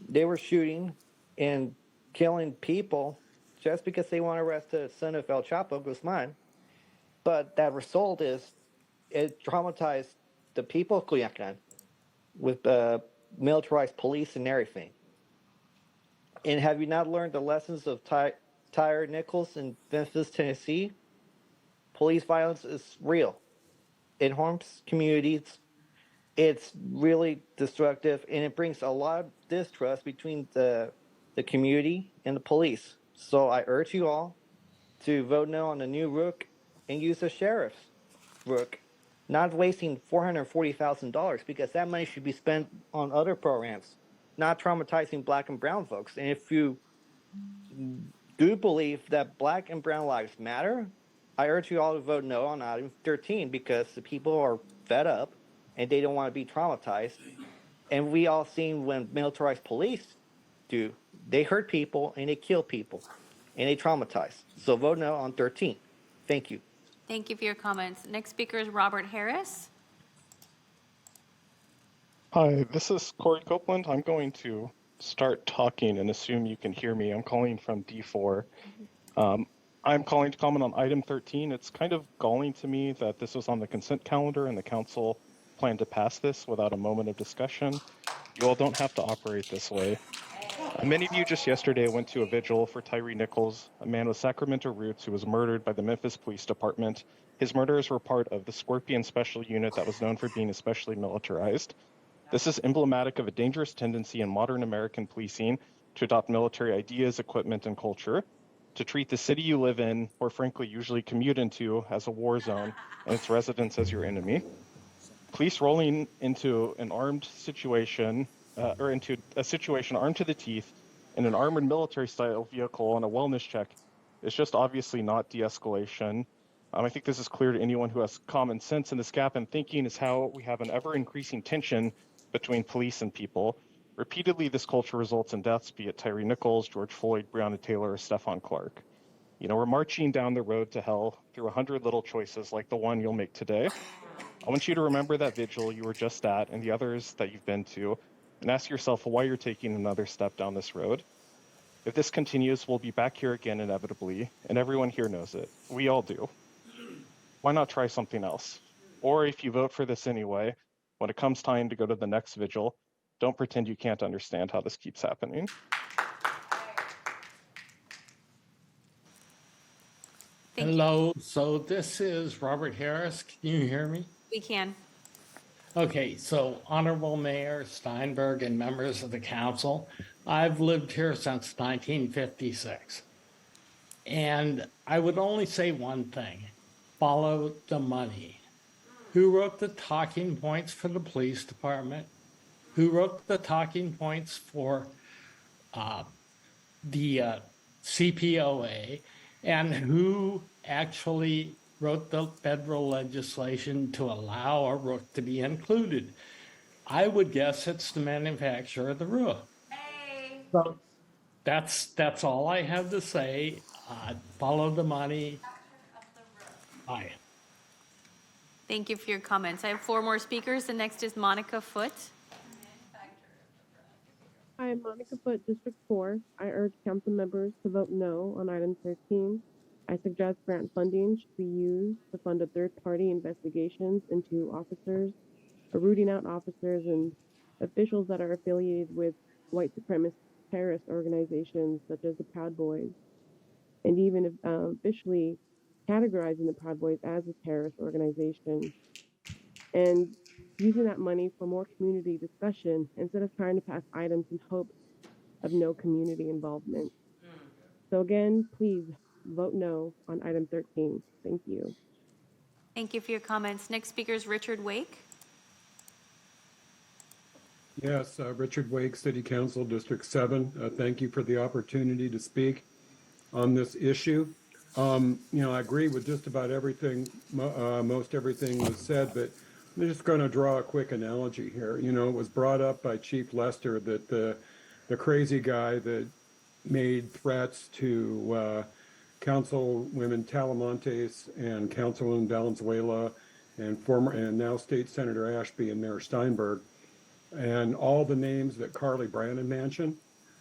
S24: they were shooting and killing people just because they want to arrest the son of El Chapo Guzman. But that result is it traumatized the people of Culiacan with militarized police and everything. And have you not learned the lessons of Tyre Nichols in Memphis, Tennessee? Police violence is real. It harms communities. It's really destructive, and it brings a lot of distrust between the community and the police. So I urge you all to vote no on the new Rook and use the sheriff's Rook, not wasting $440,000, because that money should be spent on other programs, not traumatizing Black and brown folks. And if you do believe that Black and brown lives matter, I urge you all to vote no on item 13, because the people are fed up and they don't want to be traumatized. And we all seen when militarized police do, they hurt people and they kill people and they traumatize. So vote no on 13. Thank you.
S13: Thank you for your comments. Next speaker is Robert Harris.
S1: Hi, this is Corey Copeland. I'm going to start talking and assume you can hear me. I'm calling from D4. I'm calling to comment on item 13. It's kind of galling to me that this was on the consent calendar and the council planned to pass this without a moment of discussion. You all don't have to operate this way. Many of you just yesterday went to a vigil for Tyre Nichols, a man with Sacramento roots who was murdered by the Memphis Police Department. His murderers were part of the Scorpion Special Unit that was known for being especially militarized. This is emblematic of a dangerous tendency in modern American policing to adopt military ideas, equipment, and culture, to treat the city you live in, or frankly usually commute into, as a war zone, and its residents as your enemy. Police rolling into an armed situation, or into a situation armed to the teeth in an armored military-style vehicle on a wellness check is just obviously not de-escalation. I think this is clear to anyone who has common sense, and this gap in thinking is how we have an ever-increasing tension between police and people. Repeatedly, this culture results in deaths, be it Tyre Nichols, George Floyd, Breonna Taylor, or Stephon Clark. You know, we're marching down the road to hell through 100 little choices like the one you'll make today. I want you to remember that vigil you were just at and the others that you've been to, and ask yourself why you're taking another step down this road. If this continues, we'll be back here again inevitably, and everyone here knows it. We all do. Why not try something else? Or if you vote for this anyway, when it comes time to go to the next vigil, don't pretend you can't understand how this keeps happening.
S5: Hello, so this is Robert Harris. Can you hear me?
S13: We can.
S5: Okay, so Honorable Mayor Steinberg and members of the council, I've lived here since 1956. And I would only say one thing, follow the money. Who wrote the talking points for the police department? Who wrote the talking points for the CPOA? And who actually wrote the federal legislation to allow a ROOF to be included? I would guess it's the manufacturer of the ROOF. Hey. So that's all I have to say. Follow the money. Bye.
S13: Thank you for your comments. I have 4 more speakers. The next is Monica Foote.
S9: Hi, I'm Monica Foote, District 4. I urge council members to vote no on item 13. I suggest grant funding should be used to fund a third-party investigations into officers, or rooting out officers and officials that are affiliated with white supremacist terrorist organizations such as the Proud Boys, and even officially categorizing the Proud Boys as a terrorist organization. And using that money for more community discussion instead of trying to pass items in hopes of no community involvement. So again, please vote no on item 13. Thank you.
S13: Thank you for your comments. Next speaker is Richard Wake.
S6: Yes, Richard Wake, City Council, District 7. Thank you for the opportunity to speak on this issue. I agree with just about everything, most everything was said, but I'm just going to draw a quick analogy here. It was brought up by Chief Lester that the crazy guy that made threats to Councilwomen Talamontes and Councilwoman Valenzuela and now State Senator Ashby and Mayor Steinberg, and all the names that Carly Brandon mentioned.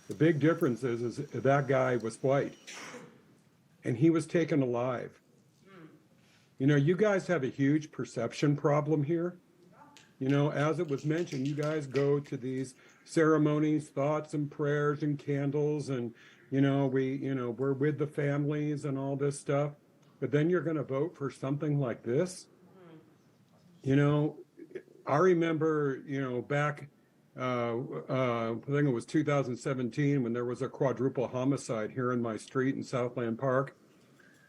S6: The big difference is that guy was white, and he was taken alive. You guys have a huge perception problem here. As it was mentioned, you guys go to these ceremonies, thoughts and prayers and candles, and we're with the families and all this stuff. But then you're going to vote for something like this. I remember, back, I think it was 2017 when there was a quadruple homicide here in my street in Southland Park.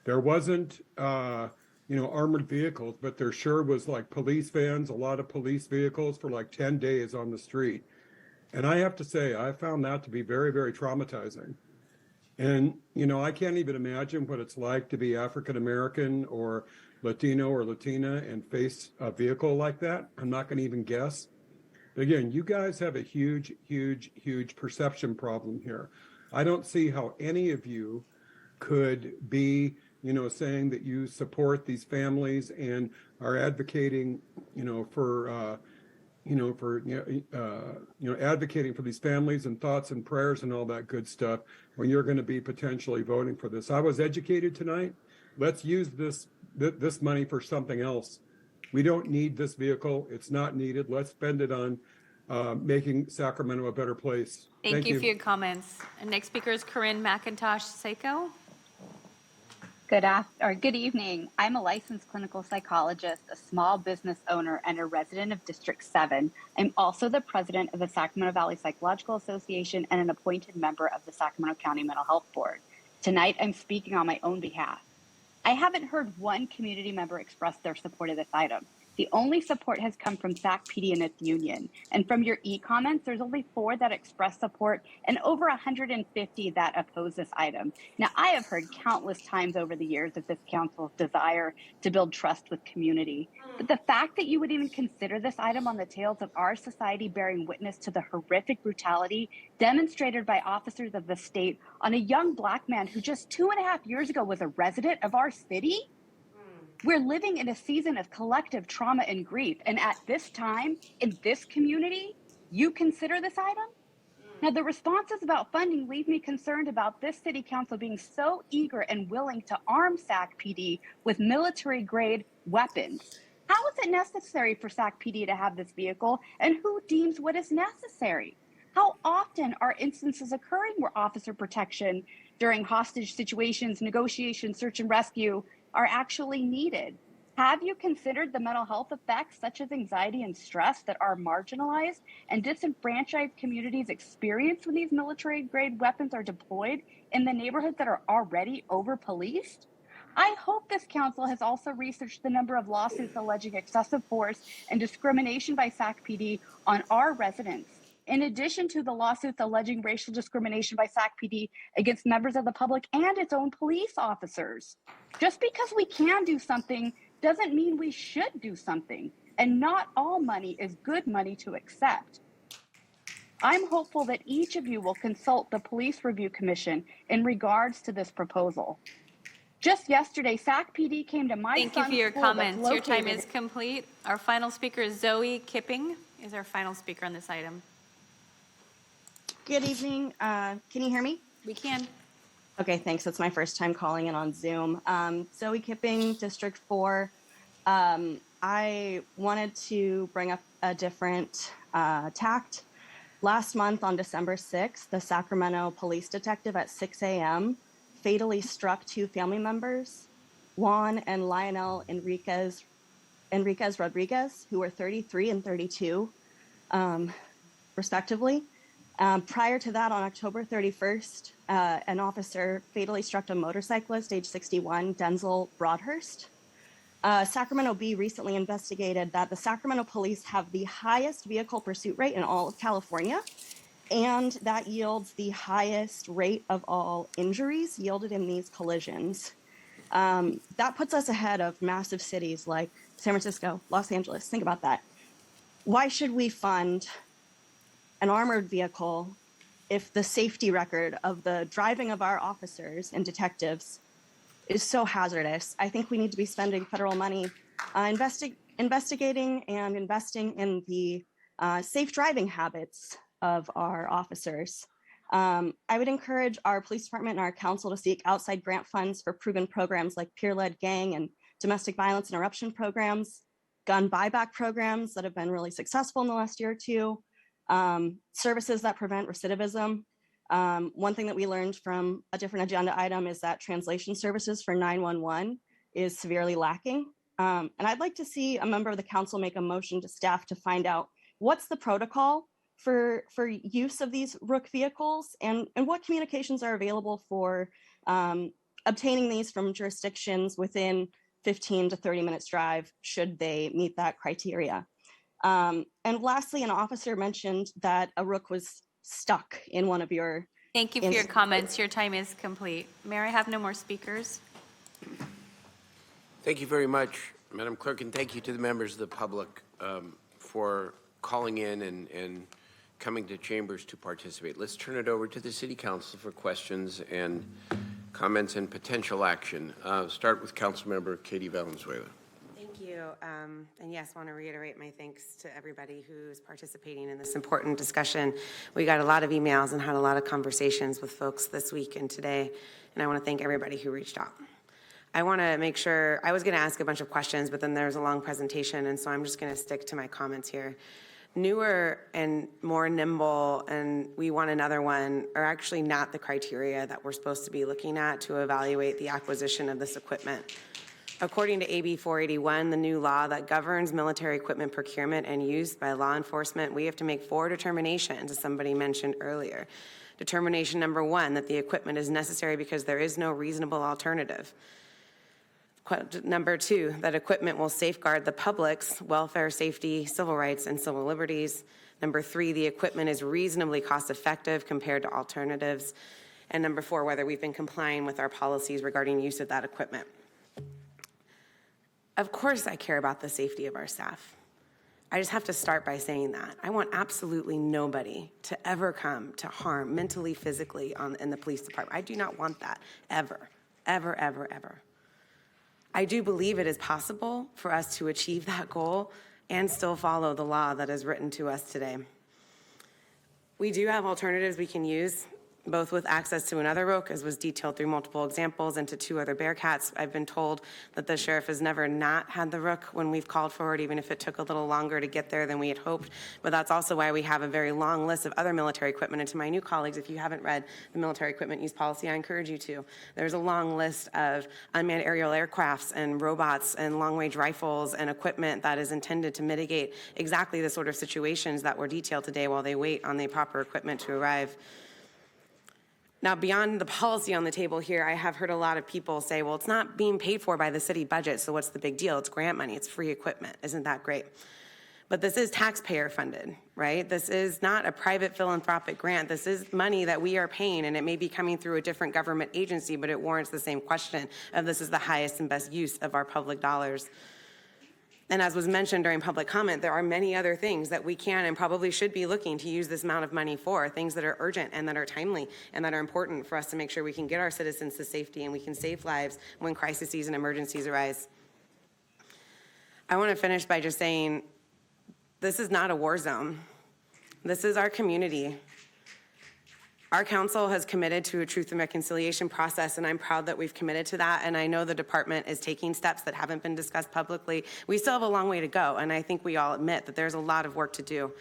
S6: There wasn't, armored vehicles, but there sure was like police vans, a lot of police vehicles for like 10 days on the street. And I have to say, I found that to be very, very traumatizing. And, I can't even imagine what it's like to be African-American or Latino or Latina and face a vehicle like that. I'm not going to even guess. But again, you guys have a huge, huge, huge perception problem here. I don't see how any of you could be, saying that you support these families and are advocating, advocating for these families and thoughts and prayers and all that good stuff when you're going to be potentially voting for this. I was educated tonight. Let's use this money for something else. We don't need this vehicle. It's not needed. Let's spend it on making Sacramento a better place.
S13: Thank you for your comments. And next speaker is Corinne McIntosh Seiko.
S10: Good evening. I'm a licensed clinical psychologist, a small business owner, and a resident of District 7. I'm also the president of the Sacramento Valley Psychological Association and an appointed member of the Sacramento County Mental Health Board. Tonight, I'm speaking on my own behalf. I haven't heard one community member express their support of this item. The only support has come from Sac PD and its union. And from your e-comments, there's only 4 that express support and over 150 that oppose this item. Now, I have heard countless times over the years of this council's desire to build trust with community. But the fact that you would even consider this item on the tails of our society bearing witness to the horrific brutality demonstrated by officers of the state on a young Black man who just 2.5 years ago was a resident of our city? We're living in a season of collective trauma and grief. And at this time, in this community, you consider this item? Now, the responses about funding leave me concerned about this city council being so eager and willing to arm SAC PD with military-grade weapons. How is it necessary for SAC PD to have this vehicle, and who deems what is necessary? How often are instances occurring where officer protection during hostage situations, negotiation, search and rescue are actually needed? Have you considered the mental health effects such as anxiety and stress that our marginalized and disenfranchised communities experience when these military-grade weapons are deployed in the neighborhoods that are already over-policed? I hope this council has also researched the number of lawsuits alleging excessive force and discrimination by SAC PD on our residents, in addition to the lawsuits alleging racial discrimination by SAC PD against members of the public and its own police officers. Just because we can do something doesn't mean we should do something, and not all money is good money to accept. I'm hopeful that each of you will consult the Police Review Commission in regards to this proposal. Just yesterday, SAC PD came to my
S13: Thank you
S10: son's
S13: for your
S10: school that's
S13: comments. Your time
S10: located-
S13: is complete. Our final speaker is Zoe Kipping, is our final speaker on this item.
S22: Good evening. Can you hear me?
S13: We can.
S22: Okay, thanks. It's my first time calling in on Zoom. Zoe Kipping, District 4. I wanted to bring up a different tact. Last month on December 6th, the Sacramento police detective at 6 a.m. fatally struck 2 family members, Juan and Lionel Enriquez Enriquez Rodriguez, who were 33 and 32, respectively. Prior to that, on October 31st, an officer fatally struck a motorcyclist, age 61, Denzel Broadhurst. Sacramento Bee recently investigated that the Sacramento police have the highest vehicle pursuit rate in all of California, and that yields the highest rate of all injuries yielded in these collisions. That puts us ahead of massive cities like San Francisco, Los Angeles. Think about that. Why should we fund an armored vehicle if the safety record of the driving of our officers and detectives is so hazardous? I think we need to be spending federal money investigating and investing in the safe driving habits of our officers. I would encourage our police department and our council to seek outside grant funds for proven programs like peer-led gang and domestic violence interruption programs, gun buyback programs that have been really successful in the last year or two, services that prevent recidivism. One thing that we learned from a different agenda item is that translation services for 911 is severely lacking. And I'd like to see a member of the council make a motion to staff to find out what's the protocol for use of these Rook vehicles and what communications are available for obtaining these from jurisdictions within 15 to 30 minutes drive should they meet that criteria. And lastly, an officer mentioned that a Rook was stuck in one of your
S13: Thank you for your comments. Your time is complete. Mayor, I have no more speakers.
S2: Thank you very much, Madam Clerk, and thank you to the members of the public for calling in and coming to chambers to participate. Let's turn it over to the City Council for questions and comments and potential action. Start with Councilmember Katie Valenzuela.
S4: Thank you. And yes, I want to reiterate my thanks to everybody who's participating in this important discussion. We got a lot of emails and had a lot of conversations with folks this week and today, and I want to thank everybody who reached out. I want to make sure, I was going to ask a bunch of questions, but then there's a long presentation, and so I'm just going to stick to my comments here. Newer and more nimble, and we want another one, are actually not the criteria that we're supposed to be looking at to evaluate the acquisition of this equipment. According to AB 481, the new law that governs military equipment procurement and use by law enforcement, we have to make 4 determinations, as somebody mentioned earlier. Determination number 1, that the equipment is necessary because there is no reasonable alternative. Number 2, that equipment will safeguard the public's welfare, safety, civil rights, and civil liberties. Number 3, the equipment is reasonably cost effective compared to alternatives. And number 4, whether we've been complying with our policies regarding use of that equipment. Of course I care about the safety of our staff. I just have to start by saying that. I want absolutely nobody to ever come to harm mentally, physically in the police department. I do not want that, ever, ever, ever, ever. I do believe it is possible for us to achieve that goal and still follow the law that is written to us today. We do have alternatives we can use, both with access to another Rook, as was detailed through multiple examples, and to 2 other Bearcats. I've been told that the sheriff has never not had the Rook when we've called for it, even if it took a little longer to get there than we had hoped. But that's also why we have a very long list of other military equipment. And to my new colleagues, if you haven't read the military equipment use policy, I encourage you to. There's a long list of unmanned aerial aircrafts and robots and long-range rifles and equipment that is intended to mitigate exactly the sort of situations that were detailed today while they wait on the proper equipment to arrive. Now, beyond the policy on the table here, I have heard a lot of people say, well, it's not being paid for by the city budget, so what's the big deal? It's grant money, it's free equipment. Isn't that great? But this is taxpayer funded, right? This is not a private philanthropic grant. This is money that we are paying, and it may be coming through a different government agency, but it warrants the same question of this is the highest and best use of our public dollars. And as was mentioned during public comment, there are many other things that we can and probably should be looking to use this amount of money for, things that are urgent and that are timely and that are important for us to make sure we can get our citizens to safety and we can save lives when crises and emergencies arise. I want to finish by just saying, this is not a war zone. This is our community. Our council has committed to a truth and reconciliation process, and I'm proud that we've committed to that, and I know the department is taking steps that haven't been discussed publicly. We still have a long way to go, and I think we all admit that there's a lot of work to do.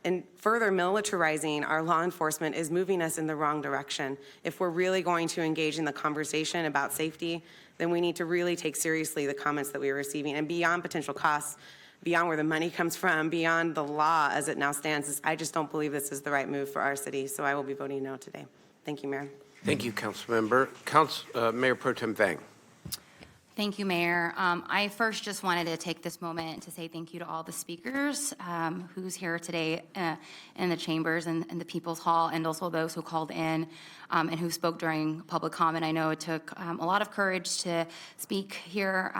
S4: And further militarizing our law enforcement is moving us in the wrong direction. If we're really going to engage in the conversation about safety, then we need to really take seriously the comments that we are receiving. And beyond potential costs, beyond where the money comes from, beyond the law as it now stands, I just don't believe this is the right move for our city. So I will be voting no today. Thank you, Mayor.
S2: Thank you, Councilmember. Mayor Pro Tem Vang.
S8: Thank you, Mayor. I first just wanted to take this moment to say thank you to all the speakers who's here today in the chambers and the People's Hall, and also those who called in and who spoke during public comment. I know it took a lot of courage to speak here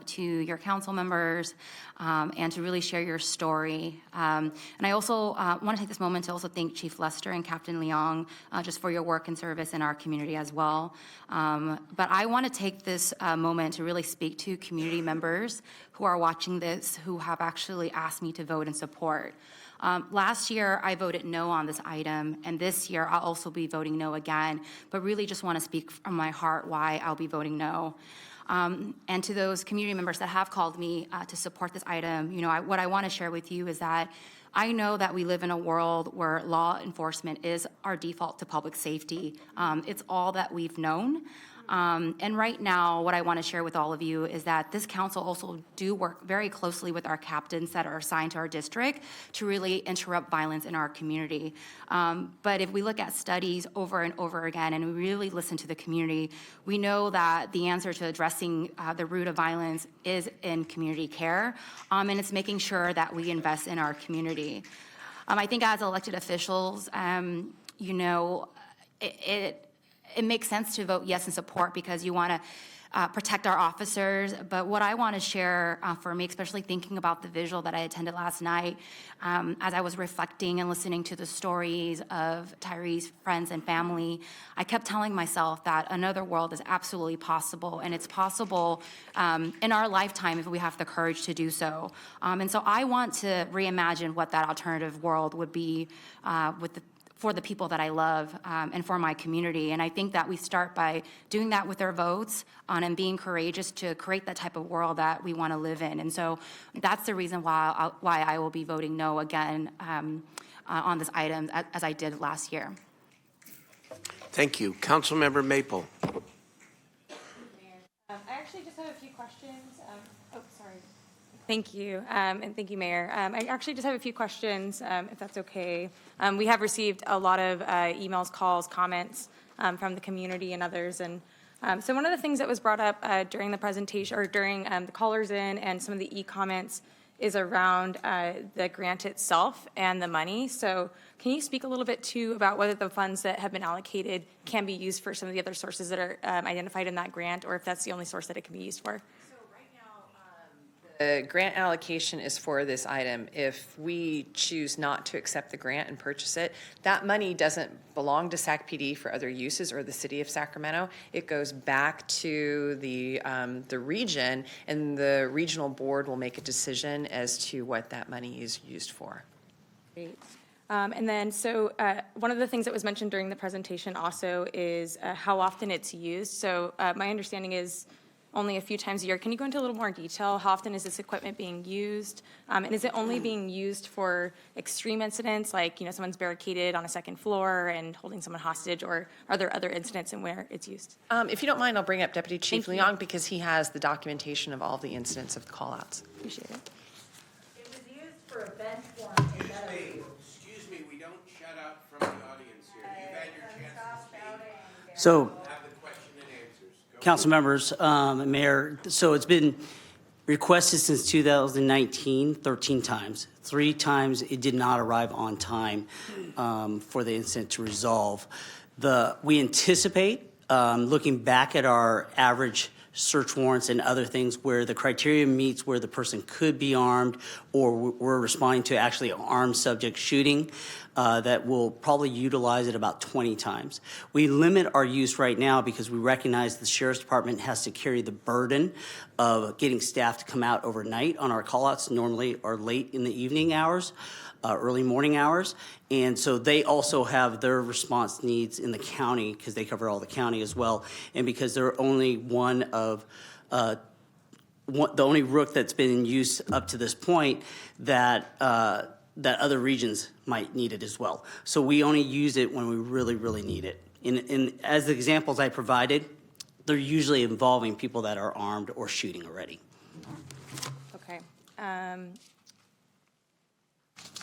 S8: to your council members and to really share your story. And I also want to take this moment to also thank Chief Lester and Captain Leong just for your work and service in our community as well. But I want to take this moment to really speak to community members who are watching this, who have actually asked me to vote in support. Last year, I voted no on this item, and this year I'll also be voting no again, but really just want to speak from my heart why I'll be voting no. And to those community members that have called me to support this item, what I want to share with you is that I know that we live in a world where law enforcement is our default to public safety. It's all that we've known. And right now, what I want to share with all of you is that this council also do work very closely with our captains that are assigned to our district to really interrupt violence in our community. But if we look at studies over and over again and we really listen to the community, we know that the answer to addressing the root of violence is in community care, and it's making sure that we invest in our community. I think as elected officials, it makes sense to vote yes and support because you want to protect our officers. But what I want to share for me, especially thinking about the visual that I attended last night, as I was reflecting and listening to the stories of Tyree's friends and family, I kept telling myself that another world is absolutely possible, and it's possible in our lifetime if we have the courage to do so. And so I want to reimagine what that alternative world would be for the people that I love and for my community. And I think that we start by doing that with our votes and being courageous to create that type of world that we want to live in. And so that's the reason why I will be voting no again on this item as I did last year.
S2: Thank you. Councilmember Maple.
S15: I actually just have a few questions. Thank you, and thank you, Mayor. I actually just have a few questions, if that's okay. We have received a lot of emails, calls, comments from the community and others, and so one of the things that was brought up during the presentation, or during the callers in and some of the e-comments, is around the grant itself and the money. So can you speak a little bit too about whether the funds that have been allocated can be used for some of the other sources that are identified in that grant, or if that's the only source that it can be used for?
S18: The grant allocation is for this item. If we choose not to accept the grant and purchase it, that money doesn't belong to SAC PD for other uses or the city of Sacramento. It goes back to the region, and the regional board will make a decision as to what that money is used for.
S15: Great. And then, so one of the things that was mentioned during the presentation also is how often it's used. So my understanding is only a few times a year. Can you go into a little more detail? How often is this equipment being used? And is it only being used for extreme incidents, like someone's barricaded on a second floor and holding someone hostage, or are there other incidents in where it's used?
S18: If you don't mind, I'll bring up Deputy Chief Leong because he has the documentation of all the incidents of the call-outs.
S15: Appreciate it.
S23: It was used for a bench warrant in Meadowview.
S2: Excuse me, we don't shut up from the audience here. You've had your chance to speak.
S25: So,
S2: Have the question and answers. Go
S25: council members, Mayor, so it's been requested since 2019, 13 times. 3 times it did not arrive on time for the incident to resolve. We anticipate, looking back at our average search warrants and other things where the criteria meets where the person could be armed, or we're responding to actually an armed subject shooting, that will probably utilize it about 20 times. We limit our use right now because we recognize the Sheriff's Department has to carry the burden of getting staff to come out overnight on our callouts, normally or late in the evening hours, early morning hours. And so they also have their response needs in the county because they cover all the county as well. And because they're only one of the only rook that's been in use up to this point that that other regions might need it as well. So we only use it when we really, really need it. And as the examples I provided, they're usually involving people that are armed or shooting already.
S18: Okay.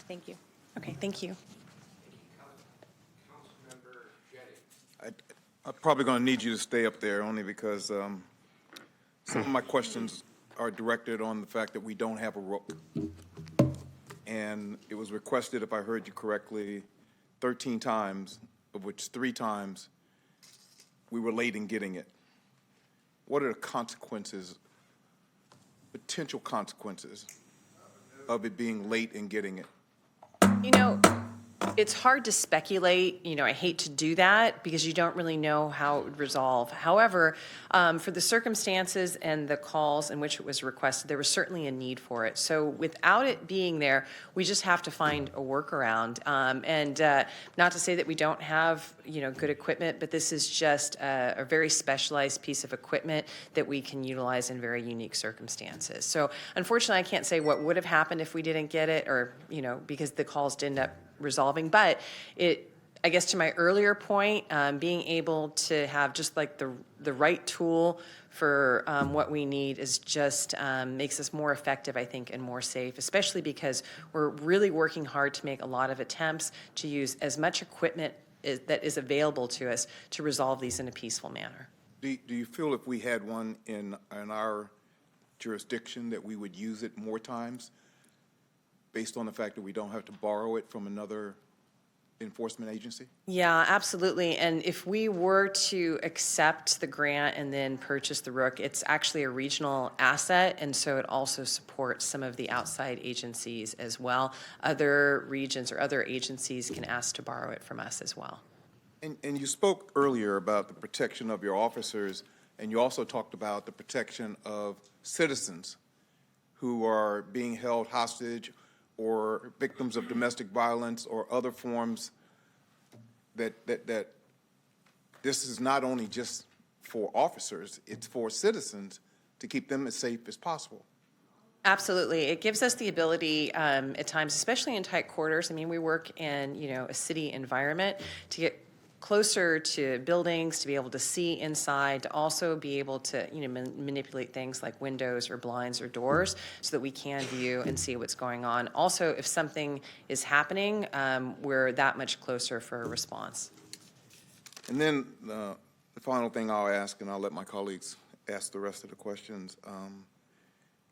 S18: Thank you. Okay, thank you.
S3: I'm probably going to need you to stay up there only because some of my questions are directed on the fact that we don't have a rook. And it was requested, if I heard you correctly, 13 times, of which 3 times we were late in getting it. What are the consequences, potential consequences of it being late in getting it?
S18: You know, it's hard to speculate. You know, I hate to do that because you don't really know how it would resolve. However, for the circumstances and the calls in which it was requested, there was certainly a need for it. So without it being there, we just have to find a workaround. Not to say that we don't have, you know, good equipment, but this is just a very specialized piece of equipment that we can utilize in very unique circumstances. So unfortunately, I can't say what would have happened if we didn't get it, or, you know, because the calls didn't end up resolving. But I guess to my earlier point, being able to have just like the right tool for what we need is just makes us more effective, I think, and more safe, especially because we're really working hard to make a lot of attempts to use as much equipment that is available to us to resolve these in a peaceful manner.
S3: Do you feel if we had one in our jurisdiction that we would use it more times based on the fact that we don't have to borrow it from another enforcement agency?
S18: Yeah, absolutely. And if we were to accept the grant and then purchase the Rook, it's actually a regional asset, and so it also supports some of the outside agencies as well. Other regions or other agencies can ask to borrow it from us as well.
S3: And you spoke earlier about the protection of your officers, and you also talked about the protection of citizens who are being held hostage or victims of domestic violence or other forms, that this is not only just for officers, it's for citizens to keep them as safe as possible.
S18: Absolutely. It gives us the ability at times, especially in tight quarters. I mean, we work in, you know, a city environment, to get closer to buildings, to be able to see inside, to also be able to, you know, manipulate things like windows or blinds or doors so that we can view and see what's going on. Also, if something is happening, we're that much closer for a response.
S3: And then the final thing I'll ask, and I'll let my colleagues ask the rest of the questions.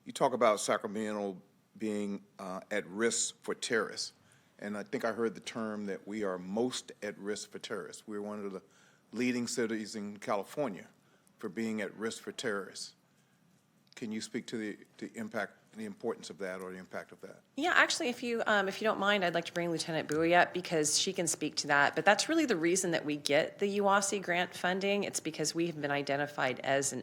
S3: You talk about Sacramento being at risk for terrorists. And I think I heard the term that we are most at risk for terrorists. We're one of the leading cities in California for being at risk for terrorists. Can you speak to the impact, the importance of that, or the impact of that?
S18: Yeah, actually, if you don't mind, I'd like to bring Lieutenant Bowie up because she can speak to that. But that's really the reason that we get the UASI grant funding. It's because we have been identified as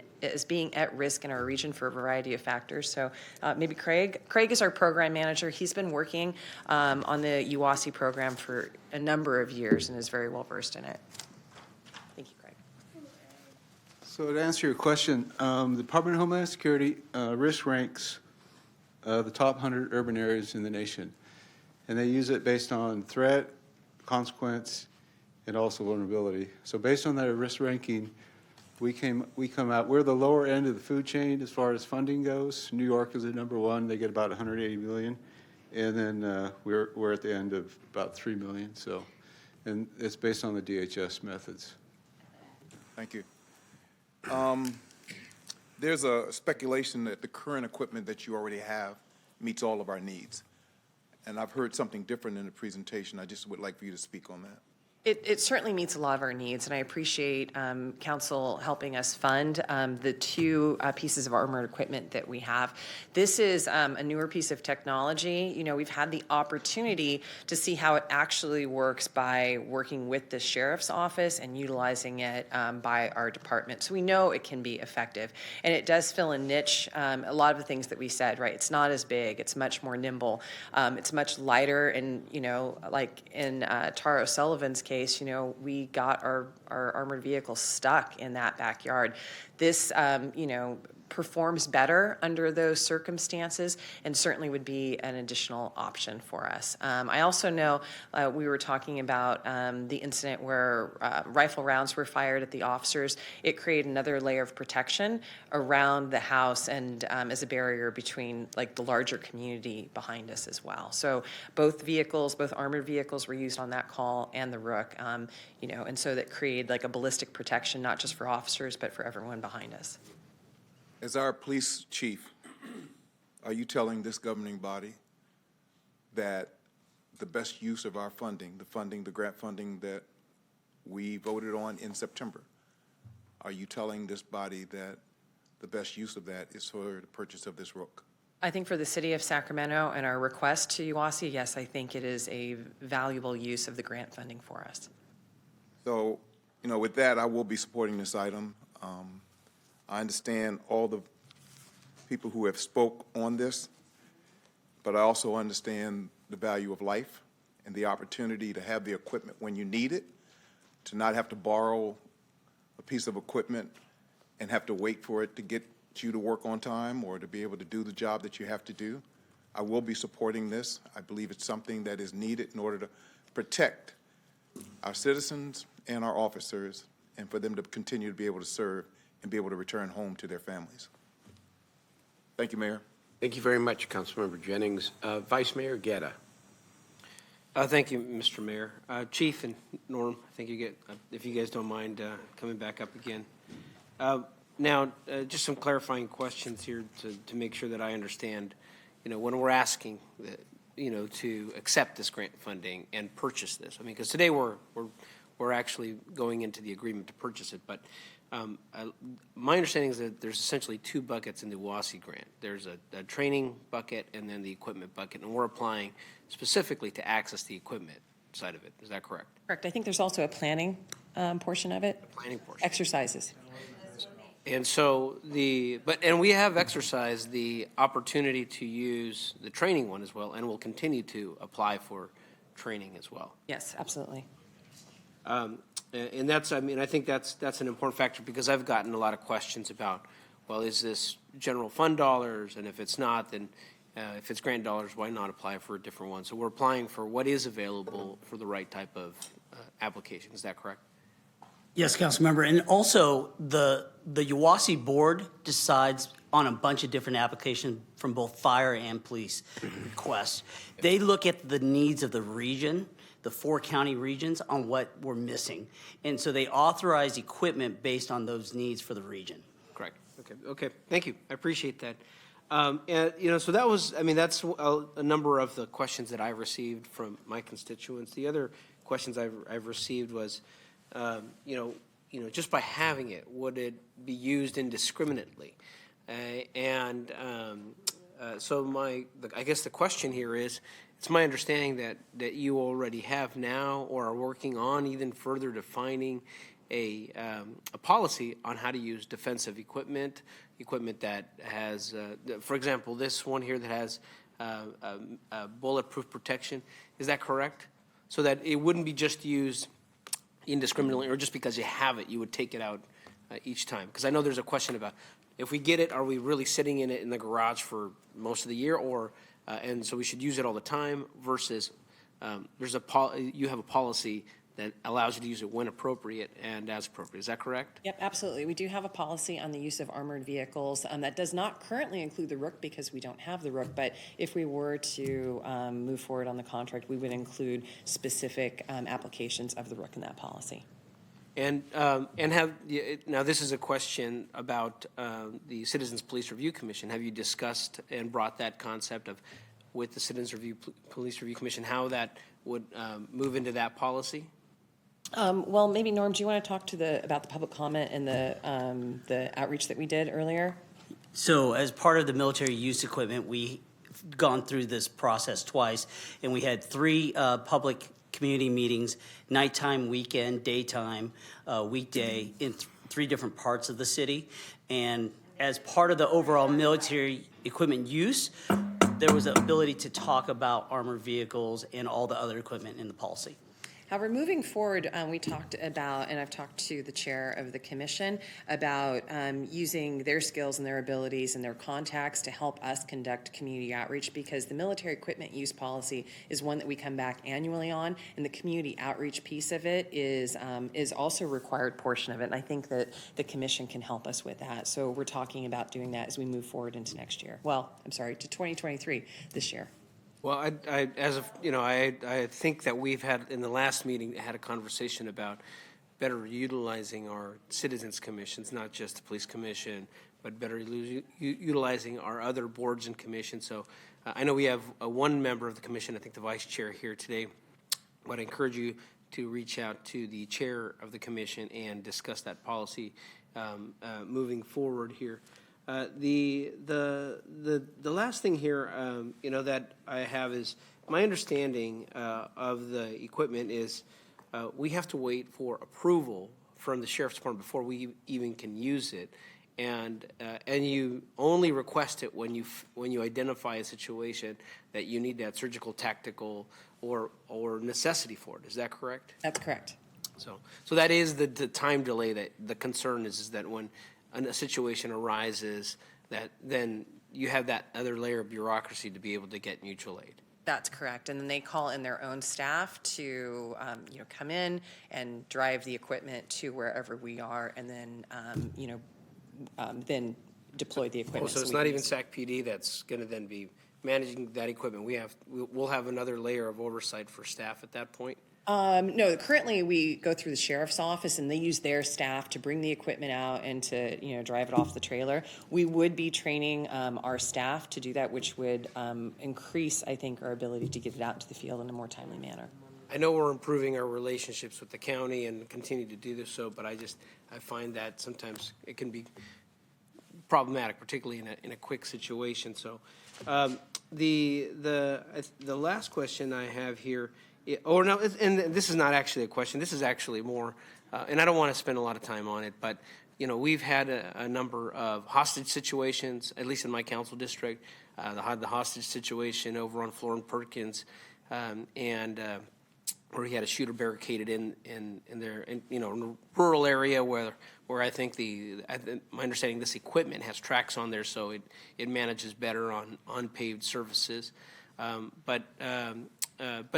S18: being at risk in our region for a variety of factors. So maybe Craig is our program manager. He's been working on the UASI program for a number of years and is very well versed in it. Thank you, Craig.
S14: So to answer your question, the Department of Homeland Security risk ranks the top 100 urban areas in the nation. And they use it based on threat, consequence, and also vulnerability. So based on that risk ranking, we come out, we're the lower end of the food chain as far as funding goes. New York is at number 1, they get about 180 million. And then we're at the end of about 3 million. So, and it's based on the DHS methods.
S3: Thank you. There's a speculation that the current equipment that you already have meets all of our needs. And I've heard something different in the presentation. I just would like for you to speak on that.
S18: It certainly meets a lot of our needs, and I appreciate Council helping us fund the 2 pieces of armored equipment that we have. This is a newer piece of technology. You know, we've had the opportunity to see how it actually works by working with the Sheriff's Office and utilizing it by our department. So we know it can be effective, and it does fill a niche. A lot of the things that we said, right? It's not as big. It's much more nimble. It's much lighter, and, you know, like in Tara O'Sullivan's case, you know, we got our our armored vehicles stuck in that backyard. This, performs better under those circumstances and certainly would be an additional option for us. I also know we were talking about the incident where rifle rounds were fired at the officers. It created another layer of protection around the house and as a barrier between like the larger community behind us as well. So both vehicles, both armored vehicles were used on that call and the Rook, and so that created like a ballistic protection, not just for officers, but for everyone behind us.
S3: As our police chief, are you telling this governing body that the best use of our funding, the grant funding that we voted on in September, are you telling this body that the best use of that is for the purchase of this Rook?
S18: I think for the city of Sacramento and our request to UASI, yes, I think it is a valuable use of the grant funding for us.
S3: So, with that, I will be supporting this item. I understand all the people who have spoke on this, but I also understand the value of life and the opportunity to have the equipment when you need it, to not have to borrow a piece of equipment and have to wait for it to get you to work on time or to be able to do the job that you have to do. I will be supporting this. I believe it's something that is needed in order to protect our citizens and our officers and for them to continue to be able to serve and be able to return home to their families. Thank you, Mayor.
S2: Thank you very much, Councilmember Jennings. Vice Mayor Guerra.
S7: Thank you, Mr. Mayor. Chief and Norm, I think you get, if you guys don't mind coming back up again. Now, just some clarifying questions here to make sure that I understand. When we're asking that, to accept this grant funding and purchase this, because today we're actually going into the agreement to purchase it, but my understanding is that there's essentially two buckets in the WASI grant. There's a training bucket and then the equipment bucket, and we're applying specifically to access the equipment side of it. Is that correct?
S18: Correct. I think there's also a planning portion of it.
S7: Planning portion.
S18: Exercises.
S7: And so and we have exercised the opportunity to use the training one as well, and we'll continue to apply for training as well.
S18: Yes, absolutely.
S7: And that's, I think that's an important factor because I've gotten a lot of questions about, well, is this general fund dollars? And if it's not, then if it's grant dollars, why not apply for a different one? So we're applying for what is available for the right type of application. Is that correct?
S25: Yes, Councilmember. And also, the UASI board decides on a bunch of different applications from both fire and police requests. They look at the needs of the region, the 4 county regions, on what we're missing. And so they authorize equipment based on those needs for the region.
S7: Correct. Okay. Thank you. I appreciate that. So that was, that's a number of the questions that I received from my constituents. The other questions I've received was, just by having it, would it be used indiscriminately? So I guess the question here is, it's my understanding that you already have now or are working on even further defining a policy on how to use defensive equipment that has, for example, this one here that has bulletproof protection. Is that correct? So that it wouldn't be just used indiscriminately or just because you have it, you would take it out each time. Because I know there's a question about if we get it, are we really sitting in it in the garage for most of the year, or and so we should use it all the time versus you have a policy that allows you to use it when appropriate and as appropriate. Is that correct?
S18: Yep, absolutely. We do have a policy on the use of armored vehicles that does not currently include the Rook because we don't have the Rook, but if we were to move forward on the contract, we would include specific applications of the Rook in that policy.
S7: And now this is a question about the Citizens Police Review Commission. Have you discussed and brought that concept of with the Citizens Police Review Commission, how that would move into that policy?
S18: Well, maybe Norm, do you want to talk about the public comment and the outreach that we did earlier?
S25: So as part of the military use equipment, we've gone through this process twice, and we had 3 public community meetings, nighttime, weekend, daytime, weekday, in 3 different parts of the city. And as part of the overall military equipment use, there was the ability to talk about armored vehicles and all the other equipment in the policy.
S18: However, moving forward, we talked about, and I've talked to the chair of the commission about using their skills and their abilities and their contacts to help us conduct community outreach, because the military equipment use policy is one that we come back annually on, and the community outreach piece of it is also a required portion of it. And I think that the commission can help us with that. So we're talking about doing that as we move forward into next year. Well, I'm sorry, to 2023 this year.
S7: Well, I think that we've had, in the last meeting, had a conversation about better utilizing our citizens commissions, not just the police commission, but better utilizing our other boards and commissions. So I know we have one member of the commission, I think the vice chair here today, but I encourage you to reach out to the chair of the commission and discuss that policy moving forward here. The last thing here, that I have is my understanding of the equipment is we have to wait for approval from the sheriff's department before we even can use it, and you only request it when you identify a situation that you need that surgical, tactical, or necessity for it. Is that correct?
S18: That's correct.
S7: So that is the time delay that the concern is that when a situation arises, that then you have that other layer of bureaucracy to be able to get mutual aid.
S18: That's correct. And then they call in their own staff to, come in and drive the equipment to wherever we are, and then, then deploy the equipment.
S7: So it's not even SAC PD that's going to then be managing that equipment. We'll have another layer of oversight for staff at that point.
S18: No, currently we go through the sheriff's office and they use their staff to bring the equipment out and to, drive it off the trailer. We would be training our staff to do that, which would increase, I think, our ability to get it out into the field in a more timely manner.
S7: I know we're improving our relationships with the county and continue to do this so, but I find that sometimes it can be problematic, particularly in a quick situation. So the last question I have here, and this is not actually a question. This is actually more, and I don't want to spend a lot of time on it, but we've had a number of hostage situations, at least in my council district. The hostage situation over on Florin Perkins, and where he had a shooter barricaded in there, in a rural area where I think my understanding, this equipment has tracks on there, so it manages better on unpaved surfaces. But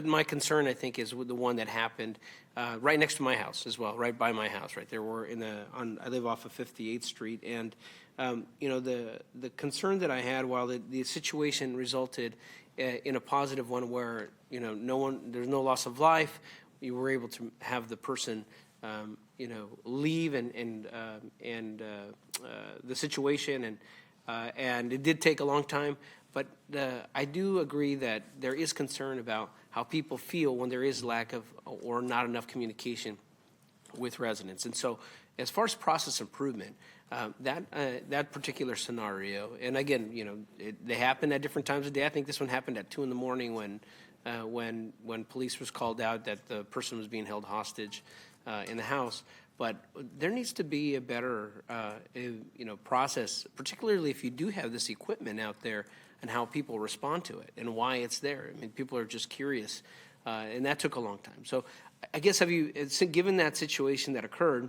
S7: my concern, I think, is with the one that happened right next to my house as well, right by my house, right there. I live off of 58th Street, and the concern that I had, while the situation resulted in a positive one where there's no loss of life, you were able to have the person leave and the situation, and it did take a long time. But I do agree that there is concern about how people feel when there is lack of or not enough communication with residents. And so as far as process improvement, that particular scenario, and again, they happen at different times of day. I think this one happened at 2 in the morning when police was called out that the person was being held hostage in the house. But there needs to be a better process, particularly if you do have this equipment out there, and how people respond to it and why it's there. I mean, people are just curious, and that took a long time. So I guess, given that situation that occurred,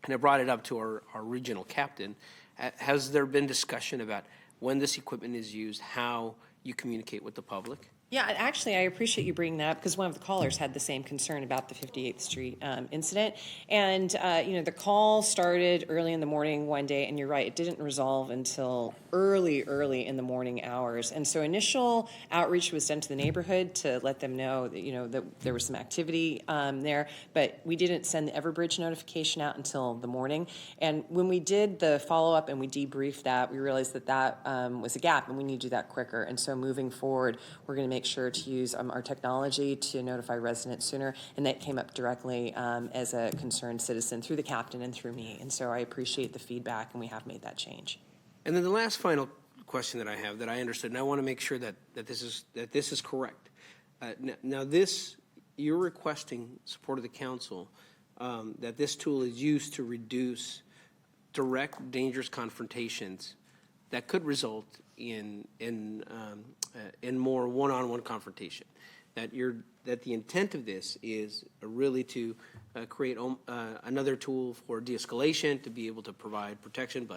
S7: and I brought it up to our regional captain, has there been discussion about when this equipment is used, how you communicate with the public?
S18: Yeah, actually, I appreciate you bringing that up, because one of the callers had the same concern about the 58th Street incident. And, the call started early in the morning one day, and you're right, it didn't resolve until early in the morning hours. And so initial outreach was done to the neighborhood to let them know that, that there was some activity there, but we didn't send the Everbridge notification out until the morning. And when we did the follow-up and we debriefed that, we realized that was a gap, and we need to do that quicker. And so moving forward, we're going to make sure to use our technology to notify residents sooner, and that came up directly as a concerned citizen through the captain and through me. And so I appreciate the feedback, and we have made that change.
S7: And then the last final question that I have that I understood, and I want to make sure that this is correct. Now you're requesting support of the council that this tool is used to reduce direct, dangerous confrontations that could result in more one-on-one confrontation. that the intent of this is really to create another tool for de-escalation, to be able to provide protection,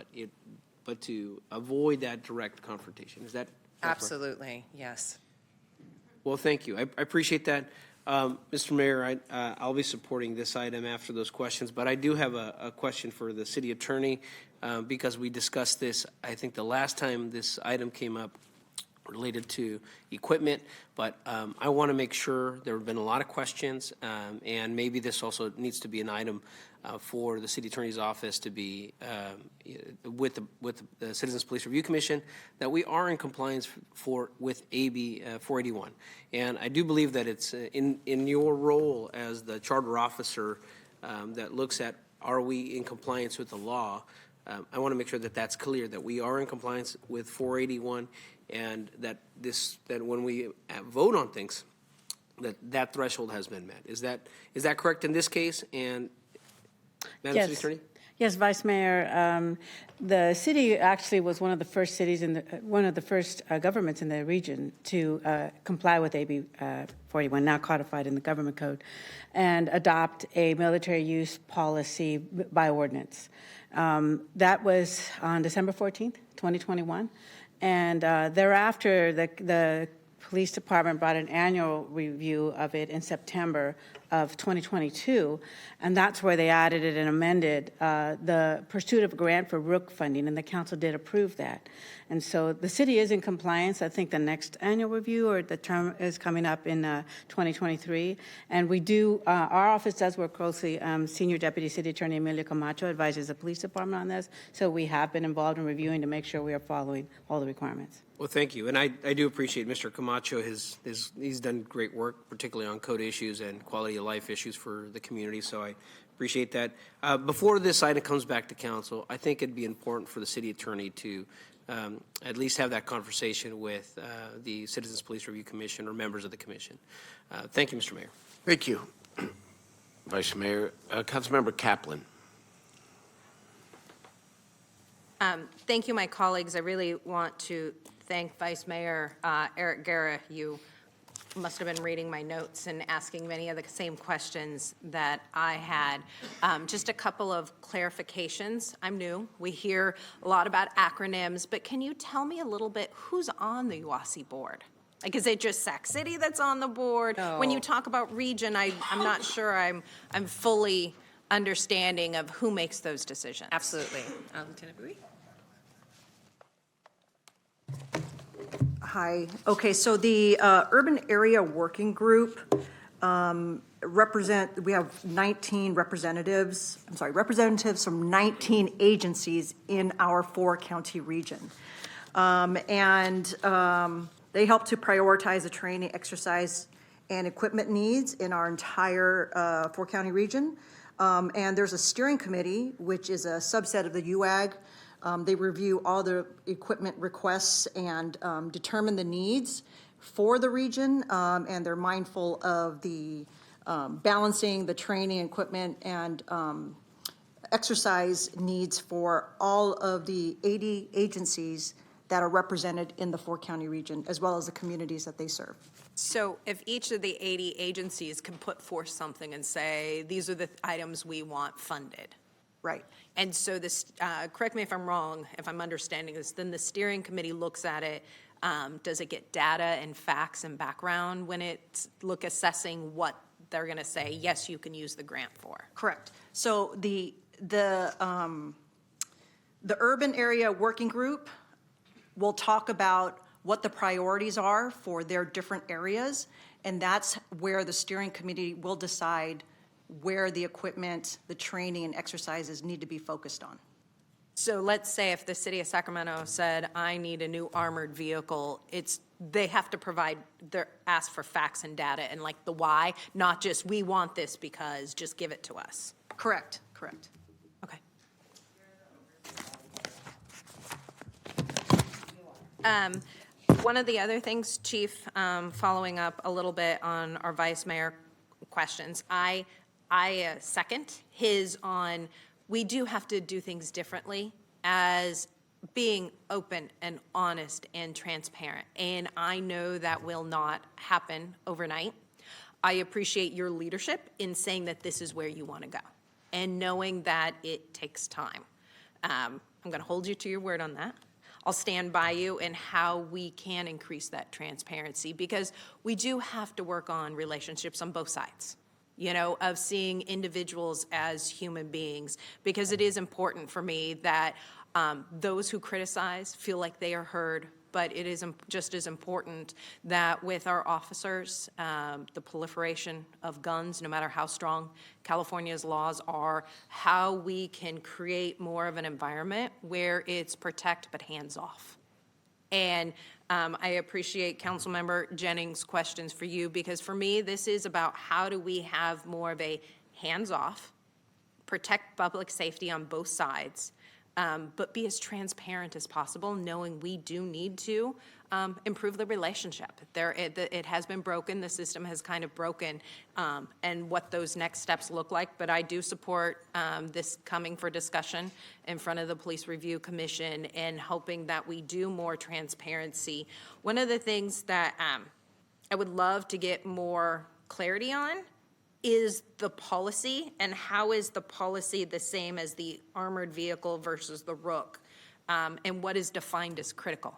S7: but to avoid that direct confrontation. Is that correct?
S18: Absolutely, yes.
S7: Well, thank you. I appreciate that. Mr. Mayor, I'll be supporting this item after those questions, but I do have a question for the city attorney because we discussed this, I think, the last time this item came up related to equipment, but I want to make sure. There have been a lot of questions, and maybe this also needs to be an item for the city attorney's office to be with the Citizens Police Review Commission, that we are in compliance with AB 481. And I do believe that it's in your role as the charter officer that looks at, are we in compliance with the law? I want to make sure that that's clear, that we are in compliance with 481, and that when we vote on things, that threshold has been met. Is that correct in this case? And Madam City Attorney?
S12: Yes, Vice Mayor. The city actually was one of the first cities one of the first governments in the region to comply with AB 41, now codified in the government code, and adopt a military use policy by ordinance. That was on December 14th, 2021. And thereafter, the police department brought an annual review of it in September of 2022, and that's where they added it and amended the pursuit of a grant for Rook funding, and the council did approve that. And so the city is in compliance. I think the next annual review or the term is coming up in 2023, and we do, our office does work closely. Senior Deputy City Attorney Emilio Camacho advises the police department on this, so we have been involved in reviewing to make sure we are following all the requirements.
S7: Well, thank you. And I do appreciate Mr. Camacho. He's done great work, particularly on code issues and quality of life issues for the community, so I appreciate that. Before this item comes back to council, I think it'd be important for the city attorney to at least have that conversation with the Citizens Police Review Commission or members of the commission. Thank you, Mr. Mayor.
S2: Thank you, Vice Mayor. Councilmember Kaplan.
S16: Thank you, my colleagues. I really want to thank Vice Mayor Eric Guerra. You must have been reading my notes and asking many of the same questions that I had. Just a couple of clarifications. I'm new. We hear a lot about acronyms, but can you tell me a little bit who's on the UASI board? Like, is it just Sac City that's on the board?
S18: No.
S16: When you talk about region, I'm not sure I'm fully understanding of who makes those decisions.
S18: Absolutely. Lieutenant Bowie?
S19: Hi. Okay, so the Urban Area Working Group we have 19 representatives from 19 agencies in our 4-county region. And they help to prioritize the training, exercise, and equipment needs in our entire 4-county region. And there's a steering committee, which is a subset of the UAG. They review all the equipment requests and determine the needs for the region, and they're mindful of the balancing the training, equipment, and exercise needs for all of the 80 agencies that are represented in the 4-county region, as well as the communities that they serve.
S16: So if each of the 80 agencies can put forth something and say, these are the items we want funded.
S19: Right.
S16: And so this, correct me if I'm wrong, if I'm understanding this, then the steering committee looks at it. Does it get data and facts and background when it's assessing what they're going to say, yes, you can use the grant for?
S19: Correct. So the Urban Area Working Group will talk about what the priorities are for their different areas, and that's where the steering committee will decide where the equipment, the training, and exercises need to be focused on.
S16: So let's say if the city of Sacramento said, I need a new armored vehicle, they have to ask for facts and data and like the why, not just we want this because, just give it to us.
S19: Correct.
S16: Okay. One of the other things, Chief, following up a little bit on our Vice Mayor questions, I second his on, we do have to do things differently as being open and honest and transparent. And I know that will not happen overnight. I appreciate your leadership in saying that this is where you want to go and knowing that it takes time. I'm going to hold you to your word on that. I'll stand by you in how we can increase that transparency, because we do have to work on relationships on both sides, you know, of seeing individuals as human beings, because it is important for me that those who criticize feel like they are heard, but it is just as important that with our officers, the proliferation of guns, no matter how strong California's laws are, how we can create more of an environment where it's protect but hands off. And I appreciate Councilmember Jennings' questions for you, because for me, this is about how do we have more of a hands-off, protect public safety on both sides, but be as transparent as possible, knowing we do need to improve the relationship. It has been broken, the system has kind of broken, and what those next steps look like. But I do support this coming for discussion in front of the Police Review Commission and hoping that we do more transparency. One of the things that I would love to get more clarity on is the policy, and how is the policy the same as the armored vehicle versus the Rook, and what is defined as critical?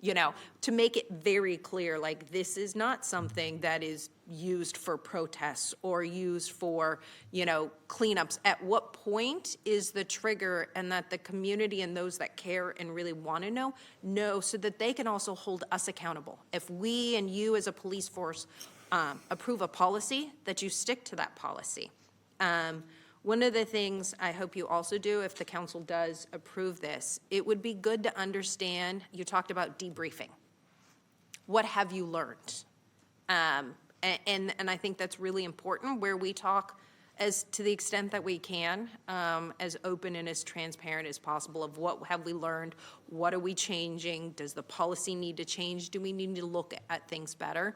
S16: You know, to make it very clear, like, this is not something that is used for protests or used for, you know, cleanups. At what point is the trigger, and that the community and those that care and really want to know, so that they can also hold us accountable. If we and you as a police force approve a policy, that you stick to that policy. One of the things I hope you also do, if the council does approve this, it would be good to understand, you talked about debriefing. What have you learned? And I think that's really important, where we talk as to the extent that we can, as open and as transparent as possible, of what have we learned, what are we changing, does the policy need to change, do we need to look at things better?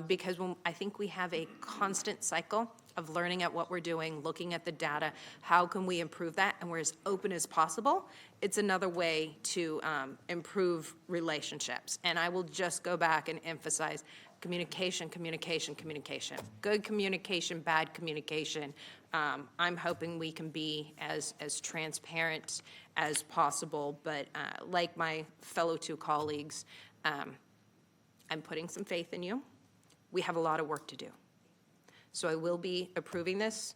S16: Because I think we have a constant cycle of learning at what we're doing, looking at the data, how can we improve that, and we're as open as possible. It's another way to improve relationships. And I will just go back and emphasize communication, communication, communication. Good communication, bad communication. I'm hoping we can be as transparent as possible, but like my fellow two colleagues, I'm putting some faith in you. We have a lot of work to do. So I will be approving this,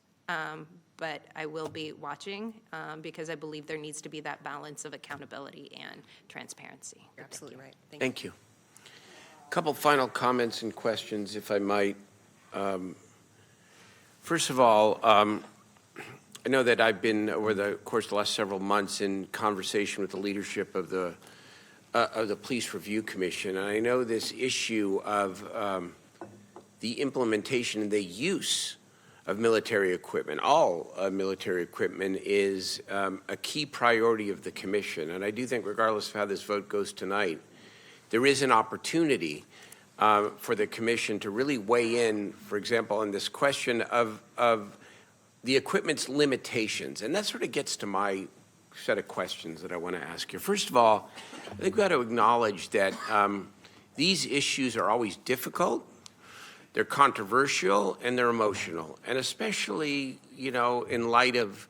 S16: but I will be watching, because I believe there needs to be that balance of accountability and transparency.
S18: You're absolutely right.
S2: Thank you. A couple final comments and questions, if I might. First of all, I know that I've been, over the course of the last several months, in conversation with the leadership of the Police Review Commission, and I know this issue of the implementation and the use of military equipment, all military equipment, is a key priority of the commission. And I do think, regardless of how this vote goes tonight, there is an opportunity for the commission to really weigh in, for example, on this question of the equipment's limitations. And that sort of gets to my set of questions that I want to ask you. First of all, I think we've got to acknowledge that these issues are always difficult. They're controversial and they're emotional, and especially, you know, in light of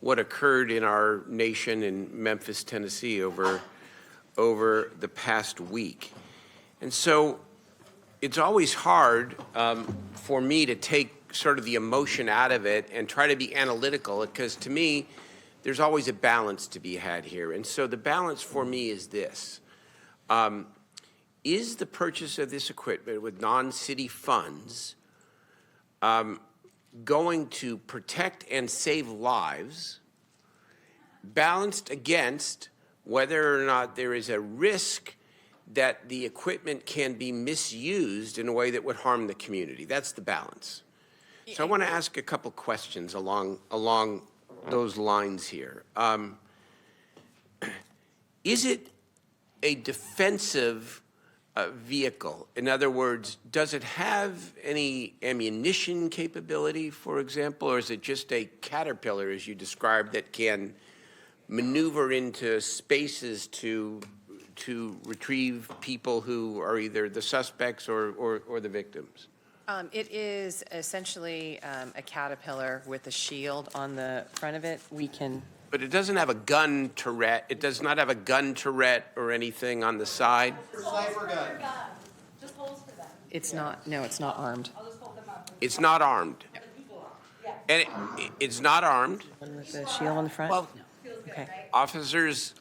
S2: what occurred in our nation in Memphis, Tennessee over the past week. And so it's always hard for me to take sort of the emotion out of it and try to be analytical, because to me, there's always a balance to be had here. And so the balance for me is this. Is the purchase of this equipment with non-city funds going to protect and save lives, balanced against whether or not there is a risk that the equipment can be misused in a way that would harm the community? That's the balance. So I want to ask a couple questions along those lines here. Is it a defensive vehicle? In other words, does it have any ammunition capability, for example, or is it just a caterpillar, as you described, that can maneuver into spaces to retrieve people who are either the suspects or the victims?
S18: It is essentially a caterpillar with a shield on the front of it. We can.
S2: But it doesn't have a gun turret. It does not have a gun turret or anything on the side.
S23: Sniper gun. Just holes for them.
S18: It's not. No, it's not armed.
S23: I'll just hold them up.
S2: It's not armed. And it's not armed.
S18: One with the shield on the front?
S2: Well,
S18: Okay.
S2: officers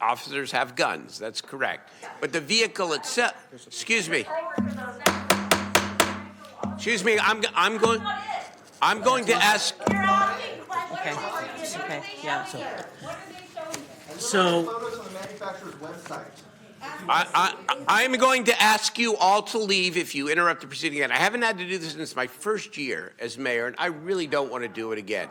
S2: have guns. That's correct. But the vehicle itself, excuse me. Excuse me, I'm going to ask.
S18: Okay. Okay. Yeah.
S25: So
S23: Photos on the manufacturer's website.
S2: I'm going to ask you all to leave if you interrupt the proceeding again. I haven't had to do this since my first year as mayor, and I really don't want to do it again.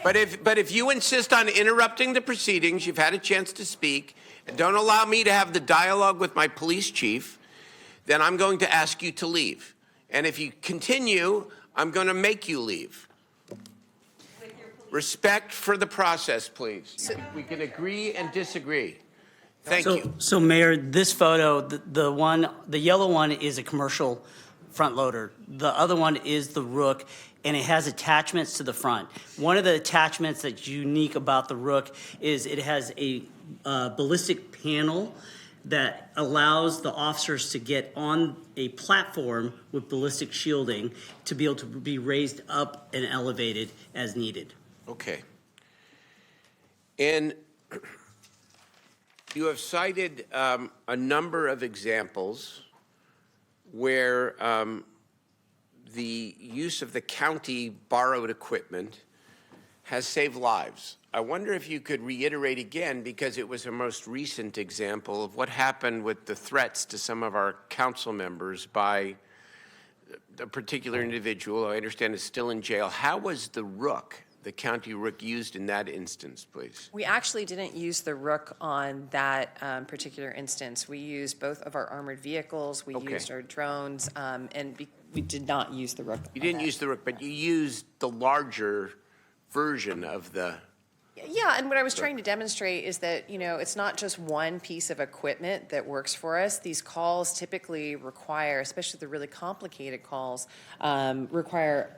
S2: But if you insist on interrupting the proceedings, you've had a chance to speak, and don't allow me to have the dialogue with my police chief, then I'm going to ask you to leave. And if you continue, I'm going to make you leave. Respect for the process, please. We can agree and disagree. Thank you.
S25: So Mayor, this photo, the yellow one is a commercial front loader. The other one is the Rook, and it has attachments to the front. One of the attachments that's unique about the Rook is it has a ballistic panel that allows the officers to get on a platform with ballistic shielding to be able to be raised up and elevated as needed.
S2: Okay. And you have cited a number of examples where the use of the county borrowed equipment has saved lives. I wonder if you could reiterate again, because it was a most recent example of what happened with the threats to some of our council members by a particular individual, I understand is still in jail. How was the Rook, the county Rook, used in that instance, please?
S18: We actually didn't use the Rook on that particular instance. We used both of our armored vehicles. We used our drones, and we did not use the Rook.
S2: You didn't use the Rook, but you used the larger version of the...
S18: Yeah, and what I was trying to demonstrate is that, it's not just one piece of equipment that works for us. These calls typically require, especially the really complicated calls, require,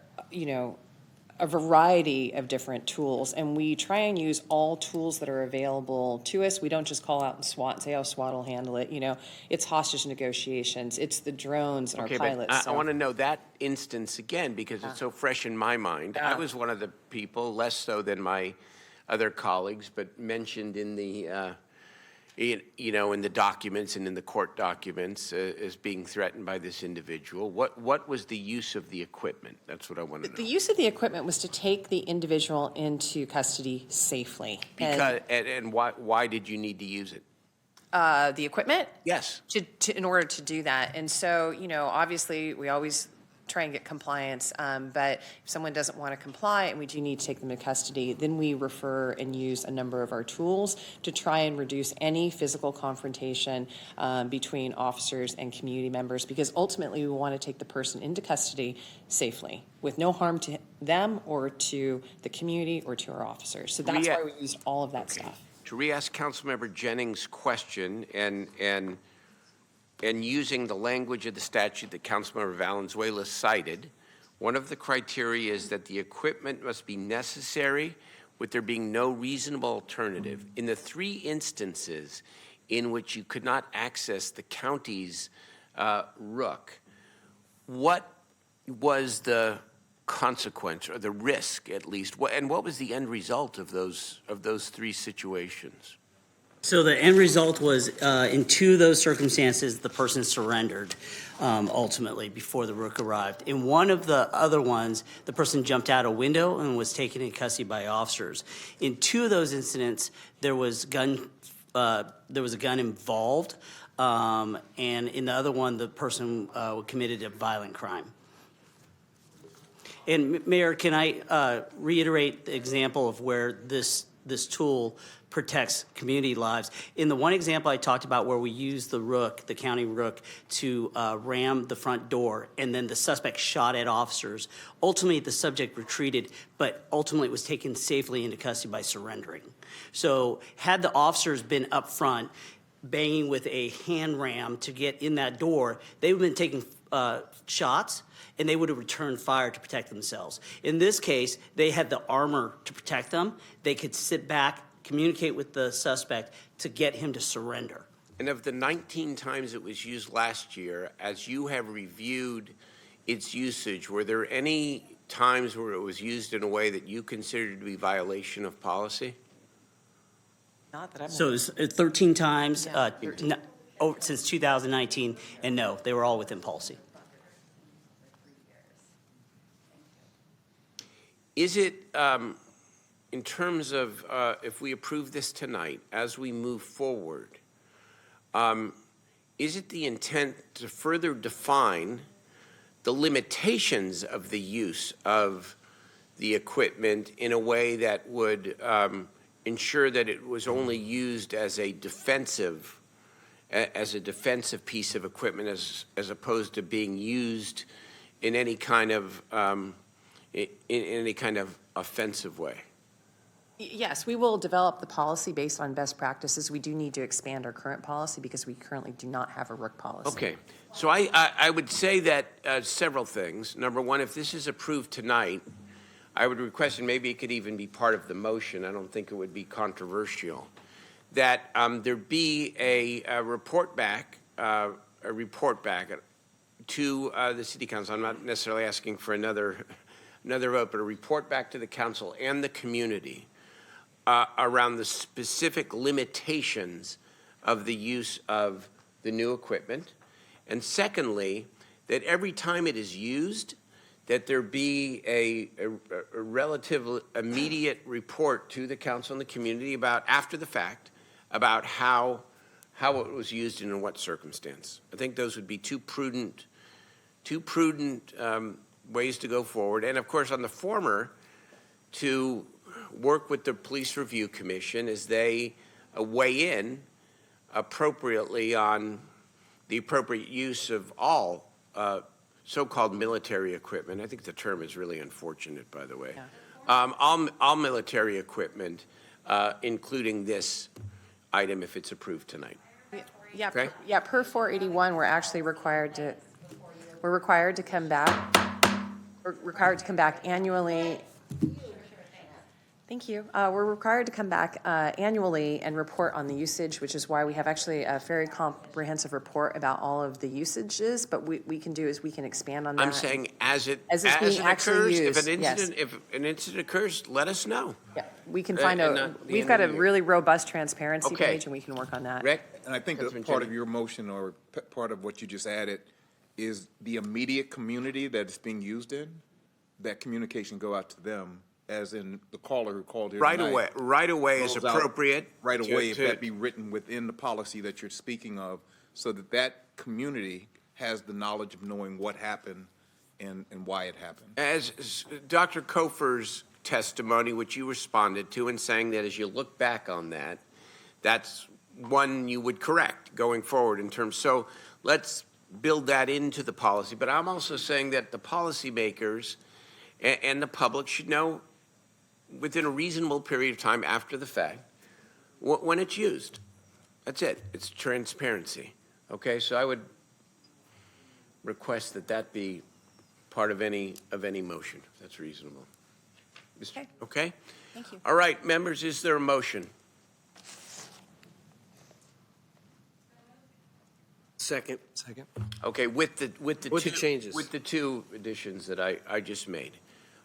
S18: a variety of different tools, and we try and use all tools that are available to us. We don't just call out and SWAT and say, oh, SWAT will handle it. It's hostage negotiations. It's the drones and our pilots.
S2: I want to know that instance again, because it's so fresh in my mind. I was one of the people, less so than my other colleagues, but mentioned in the, in the documents and in the court documents as being threatened by this individual. What was the use of the equipment? That's what I want to know.
S18: The use of the equipment was to take the individual into custody safely.
S2: And why did you need to use it?
S18: The equipment?
S2: Yes.
S18: In order to do that. And so, obviously, we always try and get compliance, but if someone doesn't want to comply and we do need to take them into custody, then we refer and use a number of our tools to try and reduce any physical confrontation between officers and community members, because ultimately we want to take the person into custody safely with no harm to them or to the community or to our officers. So that's why we used all of that stuff.
S2: To re-ask Councilmember Jennings' question and using the language of the statute that Councilmember Valenzuela cited, one of the criteria is that the equipment must be necessary with there being no reasonable alternative. In the 3 instances in which you could not access the county's Rook, what was the consequence, or the risk at least, and what was the end result of those 3 situations?
S25: So the end result was, in 2 of those circumstances, the person surrendered ultimately before the Rook arrived. In one of the other ones, the person jumped out a window and was taken in custody by officers. In 2 of those incidents, there was a gun involved, and in the other one, the person committed a violent crime. And Mayor, can I reiterate the example of where this this tool protects community lives. In the one example I talked about where we used the rook, the county rook, to ram the front door, and then the suspect shot at officers, ultimately the subject retreated, but ultimately was taken safely into custody by surrendering. So had the officers been up front, banging with a hand ram to get in that door, they would have been taking shots, and they would have returned fire to protect themselves. In this case, they had the armor to protect them. They could sit back, communicate with the suspect to get him to surrender.
S2: And of the 19 times it was used last year, as you have reviewed its usage, were there any times where it was used in a way that you considered to be violation of policy?
S18: Not that I'm
S25: So it's 13 times since 2019, and no, they were all within policy.
S2: Is it, in terms of if we approve this tonight, as we move forward, is it the intent to further define the limitations of the use of the equipment in a way that would ensure that it was only used as a defensive piece of equipment as opposed to being used in any kind of offensive way?
S18: Yes, we will develop the policy based on best practices. We do need to expand our current policy because we currently do not have a ROOK policy.
S2: Okay, so I would say that several things. Number one, if this is approved tonight, I would request, and maybe it could even be part of the motion, I don't think it would be controversial, that there be a report back to the City Council. I'm not necessarily asking for another vote, but a report back to the council and the community around the specific limitations of the use of the new equipment. And secondly, that every time it is used, that there be a relative immediate report to the council and the community about, after the fact, about how it was used and in what circumstance. I think those would be two prudent ways to go forward. And of course, on the former, to work with the Police Review Commission as they weigh in appropriately on the appropriate use of all so-called military equipment. I think the term is really unfortunate, by the way. Yeah. All military equipment, including this item if it's approved tonight.
S18: Yeah,
S2: okay?
S18: Per 481, we're actually required to come back. We're required to come back annually. Thank you. We're required to come back annually and report on the usage, which is why we have actually a very comprehensive report about all of the usages. But we can do is we can expand on that.
S2: I'm saying as it
S18: occurs,
S2: if an incident occurs, let us know.
S18: Yeah, we can find out. We've got a really robust transparency page, and we can work on that.
S2: Rick?
S3: And I think that part of your motion or part of what you just added is the immediate community that it's being used in, that communication go out to them, as in the caller who called here tonight.
S2: Right away is appropriate.
S3: Right away, if that be written within the policy that you're speaking of, so that that community has the knowledge of knowing what happened and why it happened.
S2: As Dr. Kofer's testimony, which you responded to, and saying that as you look back on that, that's one you would correct going forward in terms. So let's build that into the policy. But I'm also saying that the policymakers and the public should know within a reasonable period of time after the fact when it's used. That's it. It's transparency. Okay, so I would request that that be part of any motion. If that's reasonable. Okay?
S18: Thank you.
S2: All right, members, is there a motion?
S7: Second.
S2: Okay, with the two
S7: changes.
S2: With the two additions that I just made.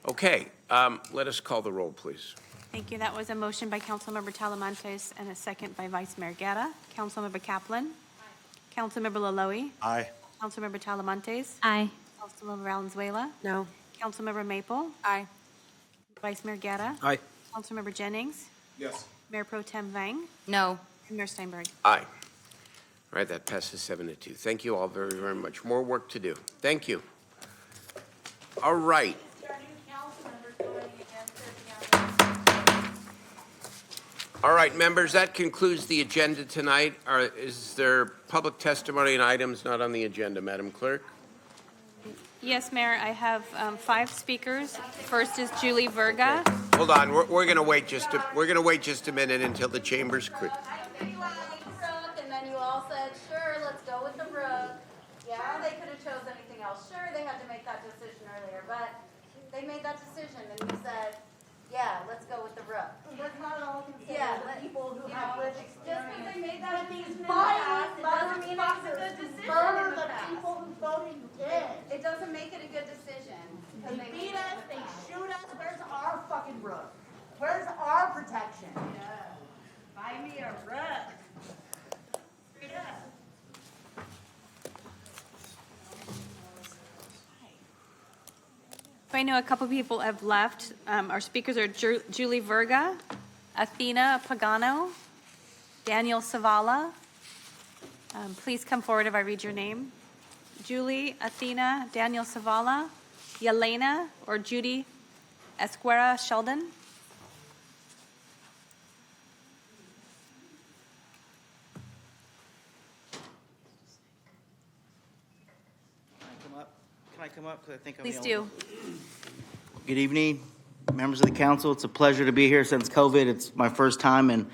S2: Okay, let us call the roll, please.
S13: Thank you. That was a motion by Councilmember Talamantes and a second by Vice Mayor Guerra. Councilmember Kaplan. Aye. Councilmember Laloy.
S3: Aye.
S13: Councilmember Talamantes.
S8: Aye.
S13: Councilmember Valenzuela.
S4: No.
S13: Councilmember Maple.
S15: Aye.
S13: Vice Mayor Guerra.
S7: Aye.
S13: Councilmember Jennings.
S3: Yes.
S13: Mayor Pro Tem Vang.
S8: No.
S13: And Mayor Steinberg.
S2: Aye. All right, that passes 7-2. Thank you all very, very much. More work to do. Thank you. All right. All right, members, that concludes the agenda tonight. Is there public testimony on items not on the agenda, Madam Clerk?
S13: Yes, Mayor, I have 5 speakers. First is Julie Verga.
S2: Hold on, we're going to wait just a minute until the chambers.
S23: And then you all said, sure, let's go with the brook. Yeah, they could have chose anything else. Sure, they had to make that decision earlier, but they made that decision, and you said, yeah, let's go with the brook. That's not all I can say. Yeah, the people who have lived experience. Just because they made that decision in the past, it doesn't mean it's a good decision in the past. People who voted did. It doesn't make it a good decision. They beat us, they shoot us. Where's our fucking brook? Where's our protection? Yeah. Buy me a brook. Straight up.
S13: I know a couple people have left. Our speakers are Julie Verga, Athena Pagano, Daniel Savala. Please come forward if I read your name. Julie, Athena, Daniel Savala, Yelena or Judy Esquera Sheldon.
S11: Can I come up? Because I think I'm
S13: Please
S11: the only
S13: do.
S11: Good evening, members of the council. It's a pleasure to be here since COVID. It's my first time, and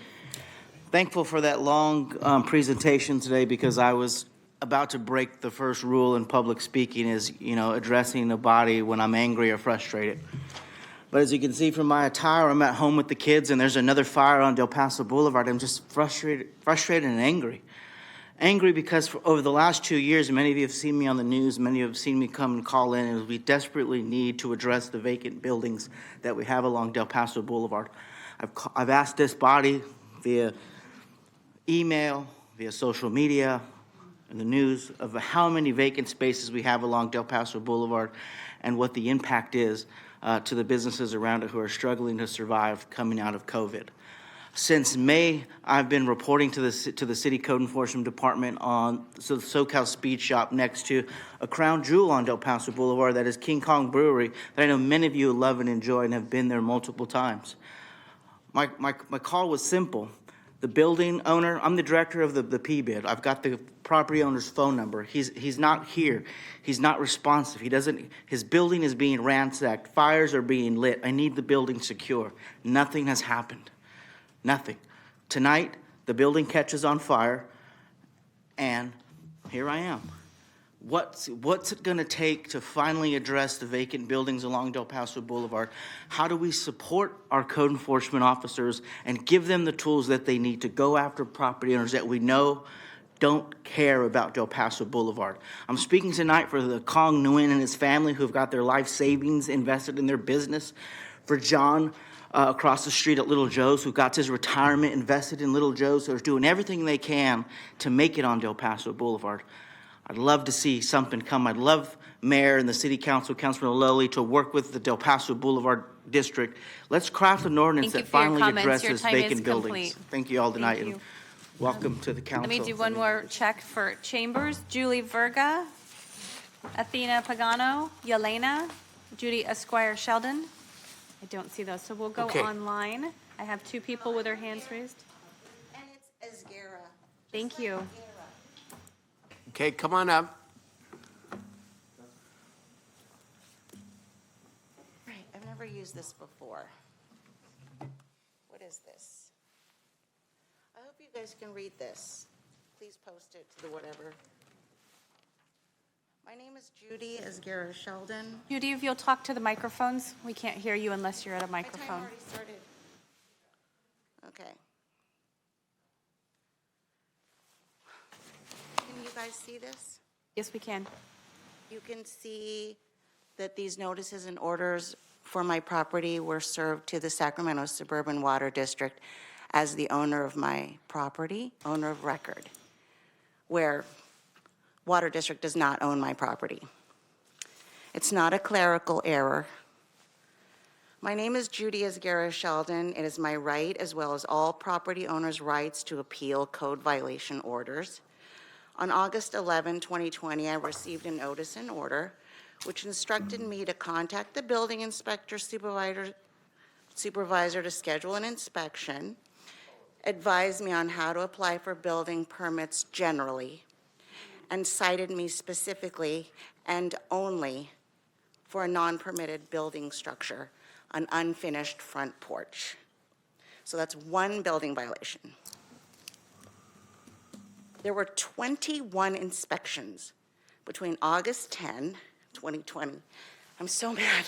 S11: thankful for that long presentation today, because I was about to break the first rule in public speaking, is, addressing the body when I'm angry or frustrated. But as you can see from my attire, I'm at home with the kids, and there's another fire on Del Paso Boulevard. I'm just frustrated and angry. Angry because over the last 2 years, many of you have seen me on the news, many of you have seen me come and call in, and we desperately need to address the vacant buildings that we have along Del Paso Boulevard. I've asked this body via email, via social media, and the news of how many vacant spaces we have along Del Paso Boulevard and what the impact is to the businesses around it who are struggling to survive coming out of COVID. Since May, I've been reporting to the City Code Enforcement Department on the SoCal Speed Shop next to a crown jewel on Del Paso Boulevard that is King Kong Brewery, that I know many of you love and enjoy and have been there multiple times. My call was simple. The building owner, I'm the director of the PBID. I've got the property owner's phone number. He's not here. He's not responsive. His building is being ransacked. Fires are being lit. I need the building secure. Nothing has happened. Nothing. Tonight, the building catches on fire, and here I am. What's it going to take to finally address the vacant buildings along Del Paso Boulevard? How do we support our code enforcement officers and give them the tools that they need to go after property owners that we know don't care about Del Paso Boulevard? I'm speaking tonight for the Kong Nguyen and his family who have got their life savings invested in their business, for John across the street at Little Joe's, who got his retirement invested in Little Joe's, who's doing everything they can to make it on Del Paso Boulevard. I'd love to see something come. I'd love Mayor and the City Council, Councilman Lowly, to work with the Del Paso Boulevard District. Let's craft an ordinance that finally addresses vacant buildings. Thank you all tonight, and welcome to the council.
S13: Let me do one more check for chambers. Julie Verga, Athena Pagano, Yelena, Judy Esquire Sheldon. I don't see those, so we'll go online. I have 2 people with their hands raised.
S23: And it's Esguera.
S13: Thank you.
S2: Okay, come on up.
S23: Right, I've never used this before. What is this? I hope you guys can read this. Please post it to the whatever. My name is Judy Esguera Sheldon.
S13: Judy, if you'll talk to the microphones, we can't hear you unless you're at a
S23: My
S13: microphone.
S23: time already started. Okay. Can you guys see this?
S13: Yes, we can.
S23: You can see that these notices and orders for my property were served to the Sacramento Suburban Water District as the owner of my property, owner of record, where Water District does not own my property. It's not a clerical error. My name is Judy Esguera Sheldon. It is my right, as well as all property owners' rights, to appeal code violation orders. On August 11, 2020, I received a notice and order which instructed me to contact the building inspector supervisor to schedule an inspection advised me on how to apply for building permits generally, and cited me specifically and only for a non-permitted building structure, an unfinished front porch. So that's one building violation. There were 21 inspections between August 10, 2020, I'm so mad,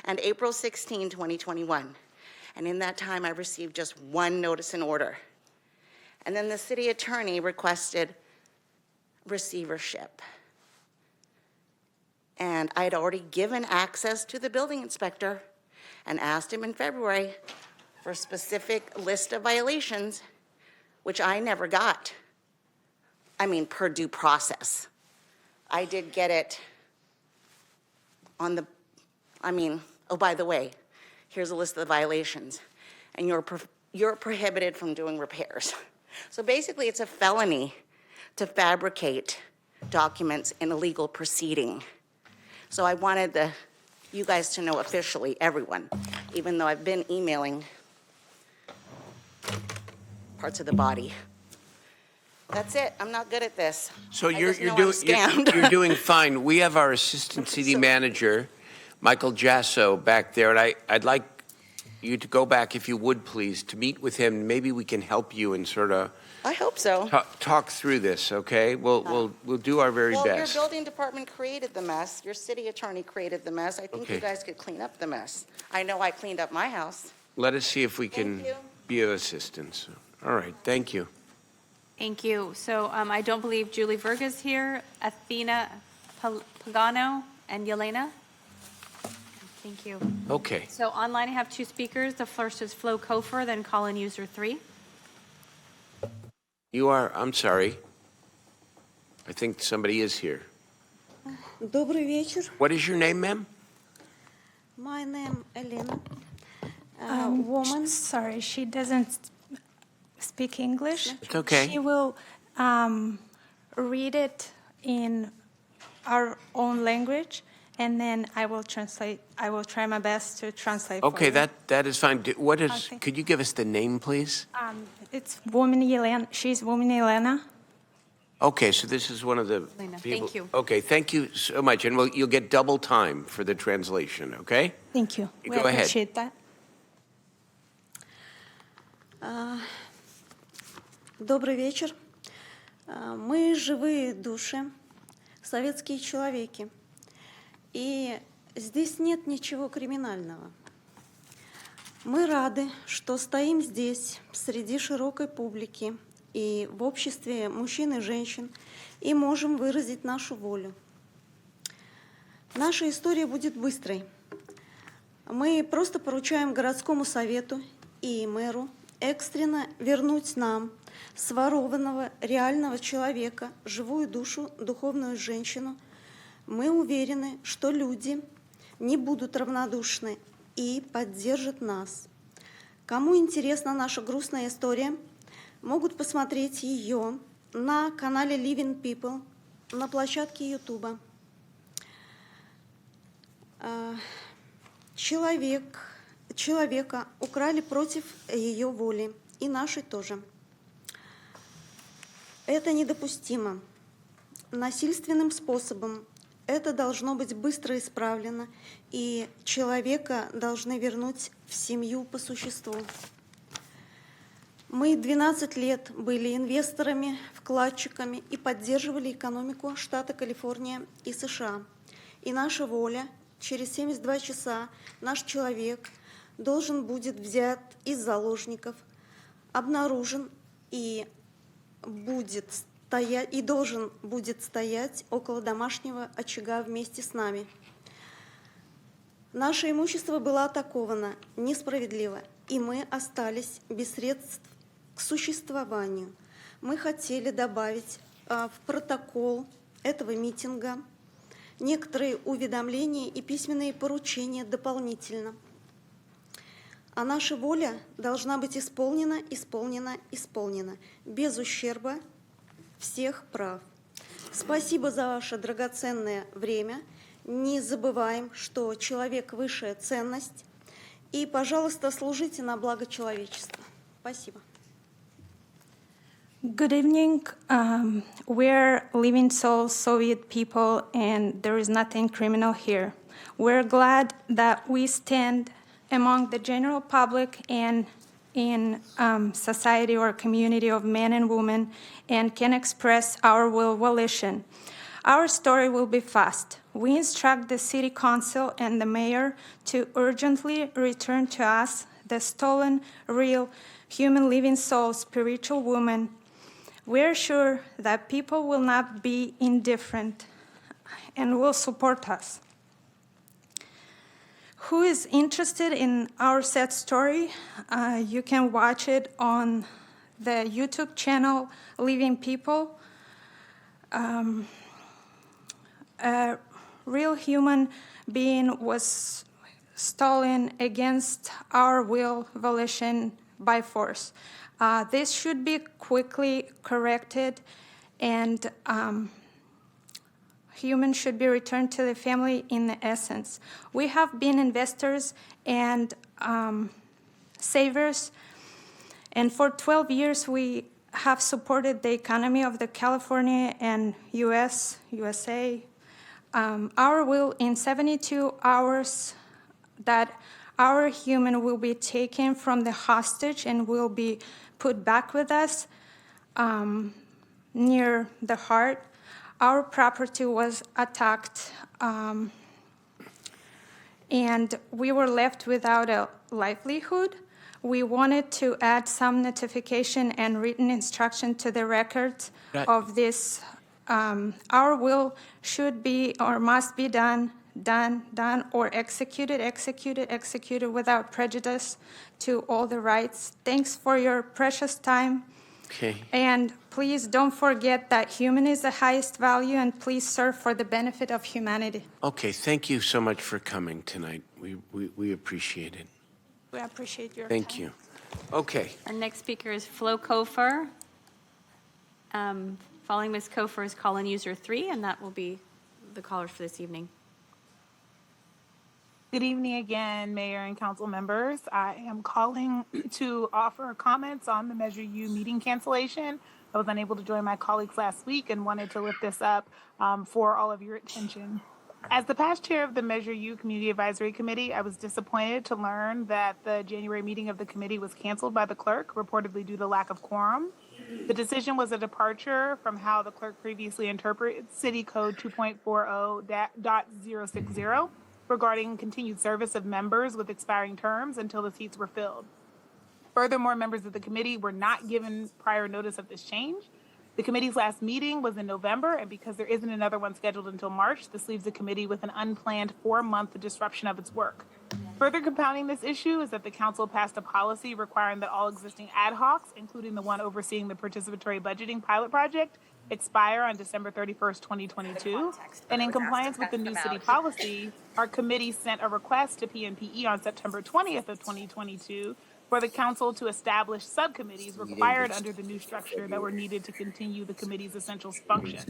S23: and April 16, 2021. And in that time, I received just one notice and order. And then the city attorney requested receivership. And I had already given access to the building inspector and asked him in February for a specific list of violations, which I never got. I mean, per due process. I did get it on the, oh, by the way, here's a list of the violations, and you're prohibited from doing repairs. So basically, it's a felony to fabricate documents in a legal proceeding. So I wanted you guys to know officially, everyone, even though I've been emailing parts of the body. That's it. I'm not good at this.
S2: So
S23: I
S2: you're
S23: just know I'm scammed.
S2: you're doing fine. We have our assistant city manager, Michael Jasso, back there, and I'd like you to go back, if you would, please, to meet with him. Maybe we can help you and sort of
S23: I hope so.
S2: talk through this. Okay, we'll do our very
S23: Well,
S2: best.
S23: your building department created the mess. Your city attorney created the mess. I think
S2: Okay.
S23: you guys could clean up the mess. I know I cleaned up my house.
S2: Let us see if we can
S23: Thank you.
S2: be of assistance. All right, thank you.
S13: Thank you. So I don't believe Julie Verga's here, Athena Pagano, and Yelena. Thank you.
S2: Okay.
S13: So online I have two speakers. The first is Flo Kofer, then call-in user 3.
S2: I'm sorry. I think somebody is here.
S1: Добрый вечер.
S2: What is your name, ma'am?
S1: My name Elena.
S17: Woman. Sorry, she doesn't speak English.
S2: It's okay.
S17: She will read it in our own language, and then I will translate. I will try my best to translate.
S2: Okay,
S17: for you.
S2: that is fine. What is?
S17: Okay.
S2: Could you give us the name, please?
S17: It's woman Yelena. She's woman Yelena.
S2: Okay, so this is one of the
S17: Elena,
S2: people.
S17: thank you.
S2: Okay, thank you so much, and you'll get double time for the translation. Okay.
S17: Thank you.
S2: You
S17: We
S2: go ahead.
S17: appreciate that.
S1: Добрый вечер. Мы живые души, советские человеки. И здесь нет ничего криминального. Мы рады, что стоим здесь, среди широкой публики и в обществе мужчин и женщин, и можем выразить нашу волю. Наша история будет быстрой. Мы просто поручаем городскому совету и мэру экстренно вернуть нам сворованного реального человека, живую душу, духовную женщину. Мы уверены, что люди не будут равнодушны и поддержат нас. Кому интересна наша грустная история, могут посмотреть ее на канале Living People, на площадке YouTube. Человека украли против ее воли, и нашей тоже. Это недопустимо. Насильственным способом это должно быть быстро исправлено, и человека должны вернуть в семью по существу. Мы 12 лет были инвесторами, вкладчиками и поддерживали экономику штата Калифорния и США. И наша воля, через 72 часа наш человек должен будет взят из заложников, обнаружен и должен будет стоять около домашнего очага вместе с нами. Наше имущество было атаковано несправедливо, и мы остались без средств к существованию. Мы хотели добавить в протокол этого митинга некоторые уведомления и письменные поручения дополнительно. А наша воля должна быть исполнена, без ущерба всех прав. Спасибо за ваше драгоценное время. Не забываем, что человек – высшая ценность. И, пожалуйста, служите на благо человечества. Спасибо.
S17: Good evening. We're Living Souls Soviet people, and there is nothing criminal here. We're glad that we stand among the general public and in society or community of men and women and can express our volition. Our story will be fast. We instruct the City Council and the Mayor to urgently return to us the stolen, real, human living soul, spiritual woman. We're sure that people will not be indifferent and will support us. Who is interested in our sad story? You can watch it on the YouTube channel Living People. A real human being was stolen against our will, volition, by force. This should be quickly corrected, and humans should be returned to the family in the essence. We have been investors and savers, and for 12 years we have supported the economy of the California and USA. Our will in 72 hours that our human will be taken from the hostage and will be put back with us near the heart. Our property was attacked and we were left without a livelihood. We wanted to add some notification and written instruction to the records of this. Our will should be or must be done, or executed without prejudice to all the rights. Thanks for your precious time.
S2: Okay.
S17: And please don't forget that human is the highest value, and please serve for the benefit of humanity.
S2: Okay, thank you so much for coming tonight. We appreciate it.
S17: We appreciate your
S2: Thank
S17: time.
S2: you. Okay.
S13: Our next speaker is Flo Kofer. Following Ms. Kofer is call-in user 3, and that will be the callers for this evening.
S5: Good evening again, Mayor and council members. I am calling to offer comments on the Measure U meeting cancellation. I was unable to join my colleagues last week and wanted to lift this up for all of your attention. As the past chair of the Measure U Community Advisory Committee, I was disappointed to learn that the January meeting of the committee was canceled by the clerk, reportedly due to lack of quorum. The decision was a departure from how the clerk previously interpreted City Code 2.40.060 regarding continued service of members with expiring terms until the seats were filled. Furthermore, members of the committee were not given prior notice of this change. The committee's last meeting was in November, and because there isn't another one scheduled until March, this leaves the committee with an unplanned 4-month disruption of its work. Further compounding this issue is that the council passed a policy requiring that all existing ad hocs, including the one overseeing the participatory budgeting pilot project, expire on December 31st, 2022. And in compliance with the new city policy, our committee sent a request to PNPE on September 20th of 2022 for the council to establish subcommittees required under the new structure that were needed to continue the committee's essential functions.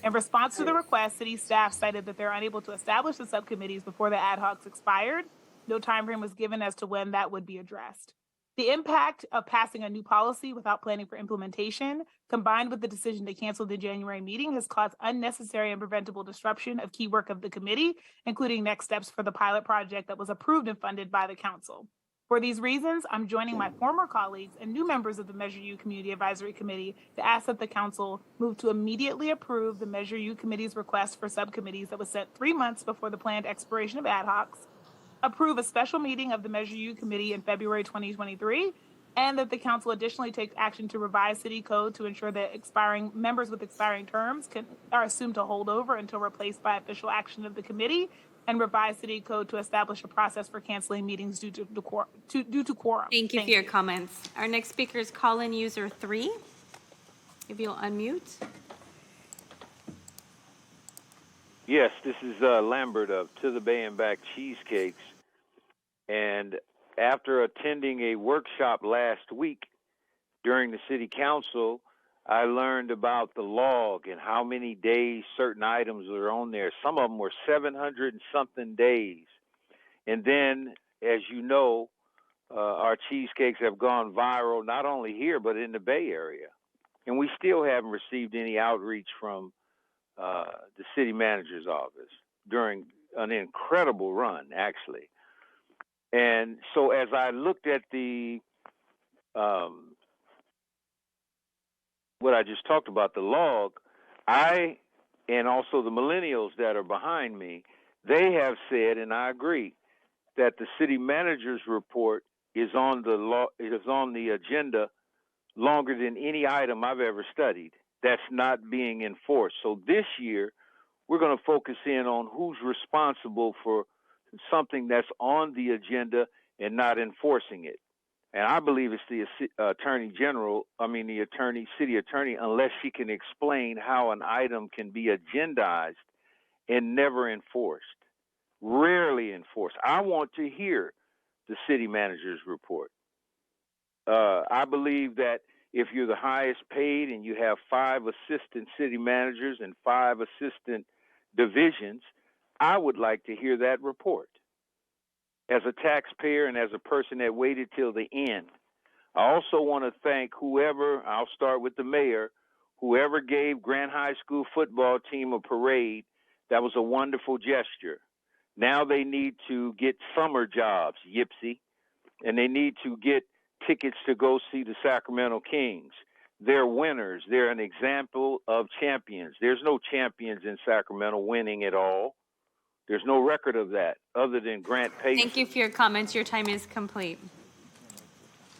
S5: In response to the request, city staff cited that they're unable to establish the subcommittees before the ad hocs expired. No time frame was given as to when that would be addressed. The impact of passing a new policy without planning for implementation, combined with the decision to cancel the January meeting, has caused unnecessary and preventable disruption of key work of the committee, including next steps for the pilot project that was approved and funded by the council. For these reasons, I'm joining my former colleagues and new members of the Measure U Community Advisory Committee to ask that the council move to immediately approve the Measure U Committee's request for subcommittees that was sent 3 months before the planned expiration of ad hocs, approve a special meeting of the Measure U Committee in February 2023, and that the council additionally takes action to revise city code to ensure that members with expiring terms are assumed to hold over until replaced by official action of the committee, and revise city code to establish a process for canceling meetings due to quorum.
S13: Thank you for your comments. Our next speaker is call-in user 3. If you'll unmute.
S9: Yes, this is Lambert of To the Bay and Back Cheesecakes. And after attending a workshop last week during the city council, I learned about the log and how many days certain items are on there. Some of them were 700 and something days. And then, as you know, our cheesecakes have gone viral, not only here, but in the Bay Area. and we still haven't received any outreach from the city manager's office during an incredible run, actually. And so as I looked at the what I just talked about, the log, I and also the millennials that are behind me, they have said, and I agree, that the city manager's report is on the agenda longer than any item I've ever studied that's not being enforced. So this year, we're going to focus in on who's responsible for something that's on the agenda and not enforcing it. And I believe it's the city attorney, unless she can explain how an item can be agendized and never enforced, rarely enforced. I want to hear the city manager's report. I believe that if you're the highest paid and you have 5 assistant city managers and 5 assistant divisions, I would like to hear that report. As a taxpayer and as a person that waited till the end, I also want to thank whoever, I'll start with the mayor, whoever gave Grant High School football team a parade. That was a wonderful gesture. Now they need to get summer jobs, Yipsy, and they need to get tickets to go see the Sacramento Kings. They're winners. They're an example of champions. There's no champions in Sacramento winning at all. There's no record of that other than Grant Payson.
S13: Thank you for your comments. Your time is complete.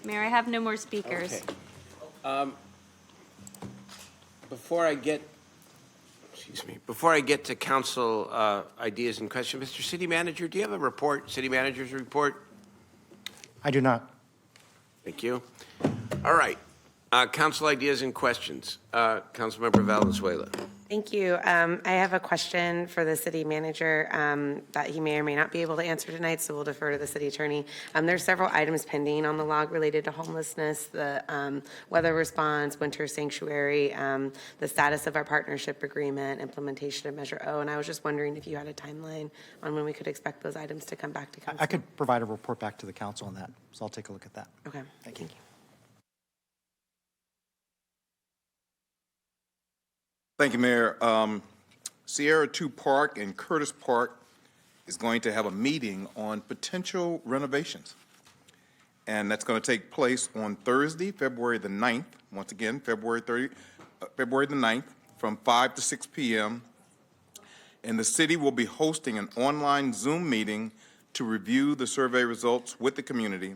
S13: Mayor, I have no more speakers.
S2: Okay. Before I get to council ideas and questions, Mr. City Manager, do you have a report, city manager's report?
S6: I do not.
S2: Thank you. All right. Council ideas and questions. Councilmember Valenzuela.
S4: Thank you. I have a question for the city manager that he may or may not be able to answer tonight, so we'll defer to the city attorney. There's several items pending on the log related to homelessness, the weather response, winter sanctuary, the status of our partnership agreement, implementation of Measure O, and I was just wondering if you had a timeline on when we could expect those items to come back to council.
S6: I could provide a report back to the council on that, so I'll take a look at that.
S4: Okay, thank you.
S3: Thank you, Mayor. Sierra 2 Park and Curtis Park is going to have a meeting on potential renovations. And that's going to take place on Thursday, February the 9th. Once again, February the 9th from 5 to 6 p.m. And the city will be hosting an online Zoom meeting to review the survey results with the community.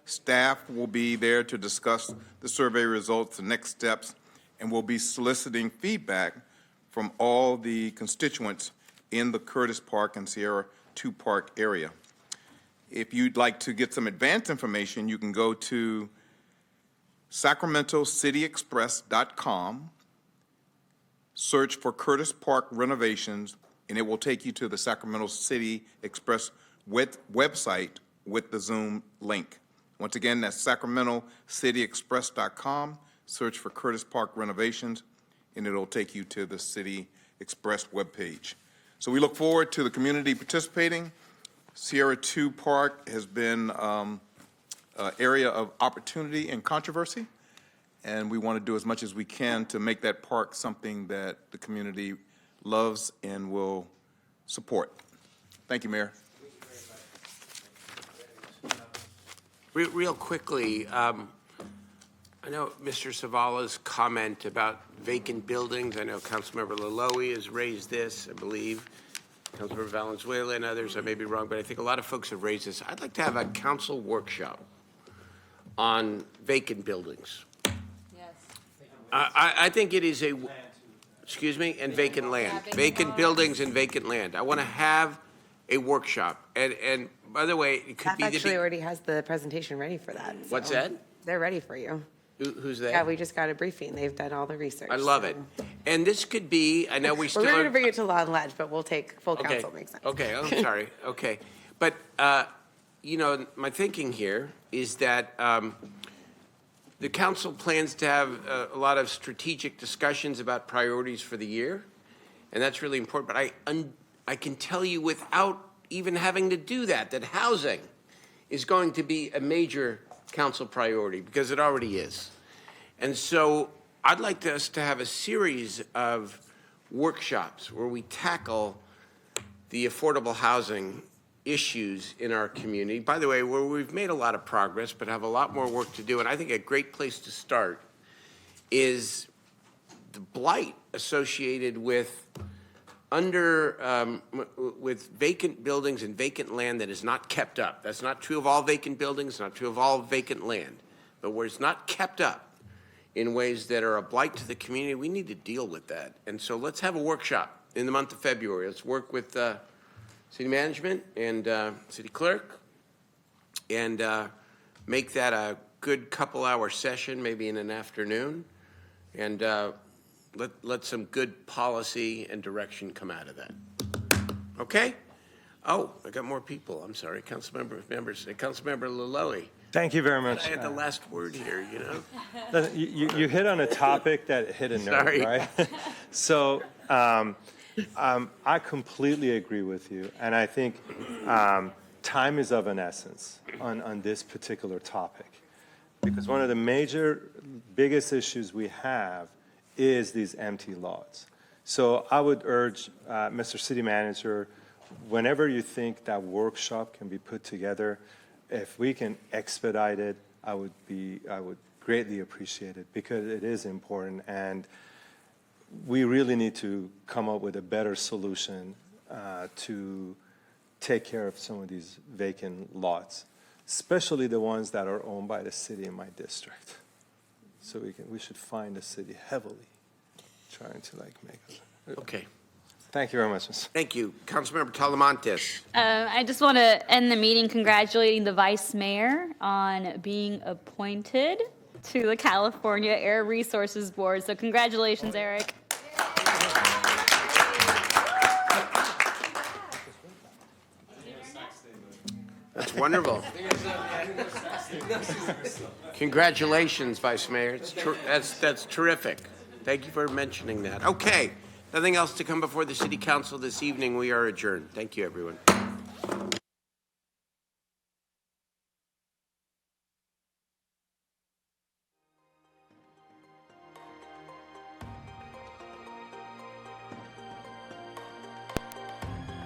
S3: Staff will be there to discuss the survey results, the next steps, and we'll be soliciting feedback from all the constituents in the Curtis Park and Sierra 2 Park area. If you'd like to get some advanced information, you can go to sacramentocityexpress.com, search for Curtis Park renovations, and it will take you to the Sacramento City Express website with the Zoom link. Once again, that's sacramentocityexpress.com. Search for Curtis Park renovations, and it'll take you to the City Express webpage. So we look forward to the community participating. Sierra 2 Park has been an area of opportunity and controversy, and we want to do as much as we can to make that park something that the community loves and will support. Thank you, Mayor.
S2: Real quickly, I know Mr. Savala's comment about vacant buildings. I know Councilmember Laloe has raised this, I believe. Councilmember Valenzuela and others, I may be wrong, but I think a lot of folks have raised this. I'd like to have a council workshop on vacant buildings.
S13: Yes.
S2: I think it is and vacant land. Vacant buildings and vacant land. I want to have a workshop. And by the way, it could
S4: Staff
S2: be
S4: actually already has the presentation ready for that. So
S2: What's that?
S4: They're ready for you.
S2: Who's that?
S4: Yeah, we just got a briefing. They've done all the research.
S2: I love it. And this could be, I know we still
S4: We're ready
S2: are.
S4: to bring it to Law and Ledge, but we'll take full
S2: Okay.
S4: council, makes sense.
S2: Okay, I'm sorry. Okay. But, you know, my thinking here is that the council plans to have a lot of strategic discussions about priorities for the year, and that's really important. But I can tell you without even having to do that housing is going to be a major council priority because it already is. And so I'd like us to have a series of workshops where we tackle the affordable housing issues in our community. By the way, where we've made a lot of progress but have a lot more work to do, and I think a great place to start is the blight associated with with vacant buildings and vacant land that is not kept up. That's not true of all vacant buildings, not true of all vacant land, but where it's not kept up in ways that are a blight to the community, we need to deal with that. And so let's have a workshop in the month of February. Let's work with city management and city clerk and make that a good couple-hour session, maybe in an afternoon, and let some good policy and direction come out of that. Okay? Oh, I got more people. I'm sorry, Councilmember Laloe.
S10: Thank you very much.
S2: I had the last word here, you know?
S10: You hit on a topic that hit a nerve,
S2: Sorry.
S10: right? So I completely agree with you, and I think time is of an essence on this particular topic, because one of the biggest issues we have is these empty lots. So I would urge Mr. City Manager, whenever you think that workshop can be put together, if we can expedite it, I would greatly appreciate it, because it is important, and we really need to come up with a better solution to take care of some of these vacant lots, especially the ones that are owned by the city in my district. So we should find the city heavily trying to make it.
S2: Okay.
S10: Thank you very much, Mr.
S2: Thank you. Councilmember Talamantes.
S20: I just want to end the meeting congratulating the Vice Mayor on being appointed to the California Air Resources Board. So congratulations, Eric.
S2: That's wonderful. Congratulations, Vice Mayor. That's terrific. Thank you for mentioning that. Okay. Nothing else to come before the City Council this evening. We are adjourned. Thank you, everyone.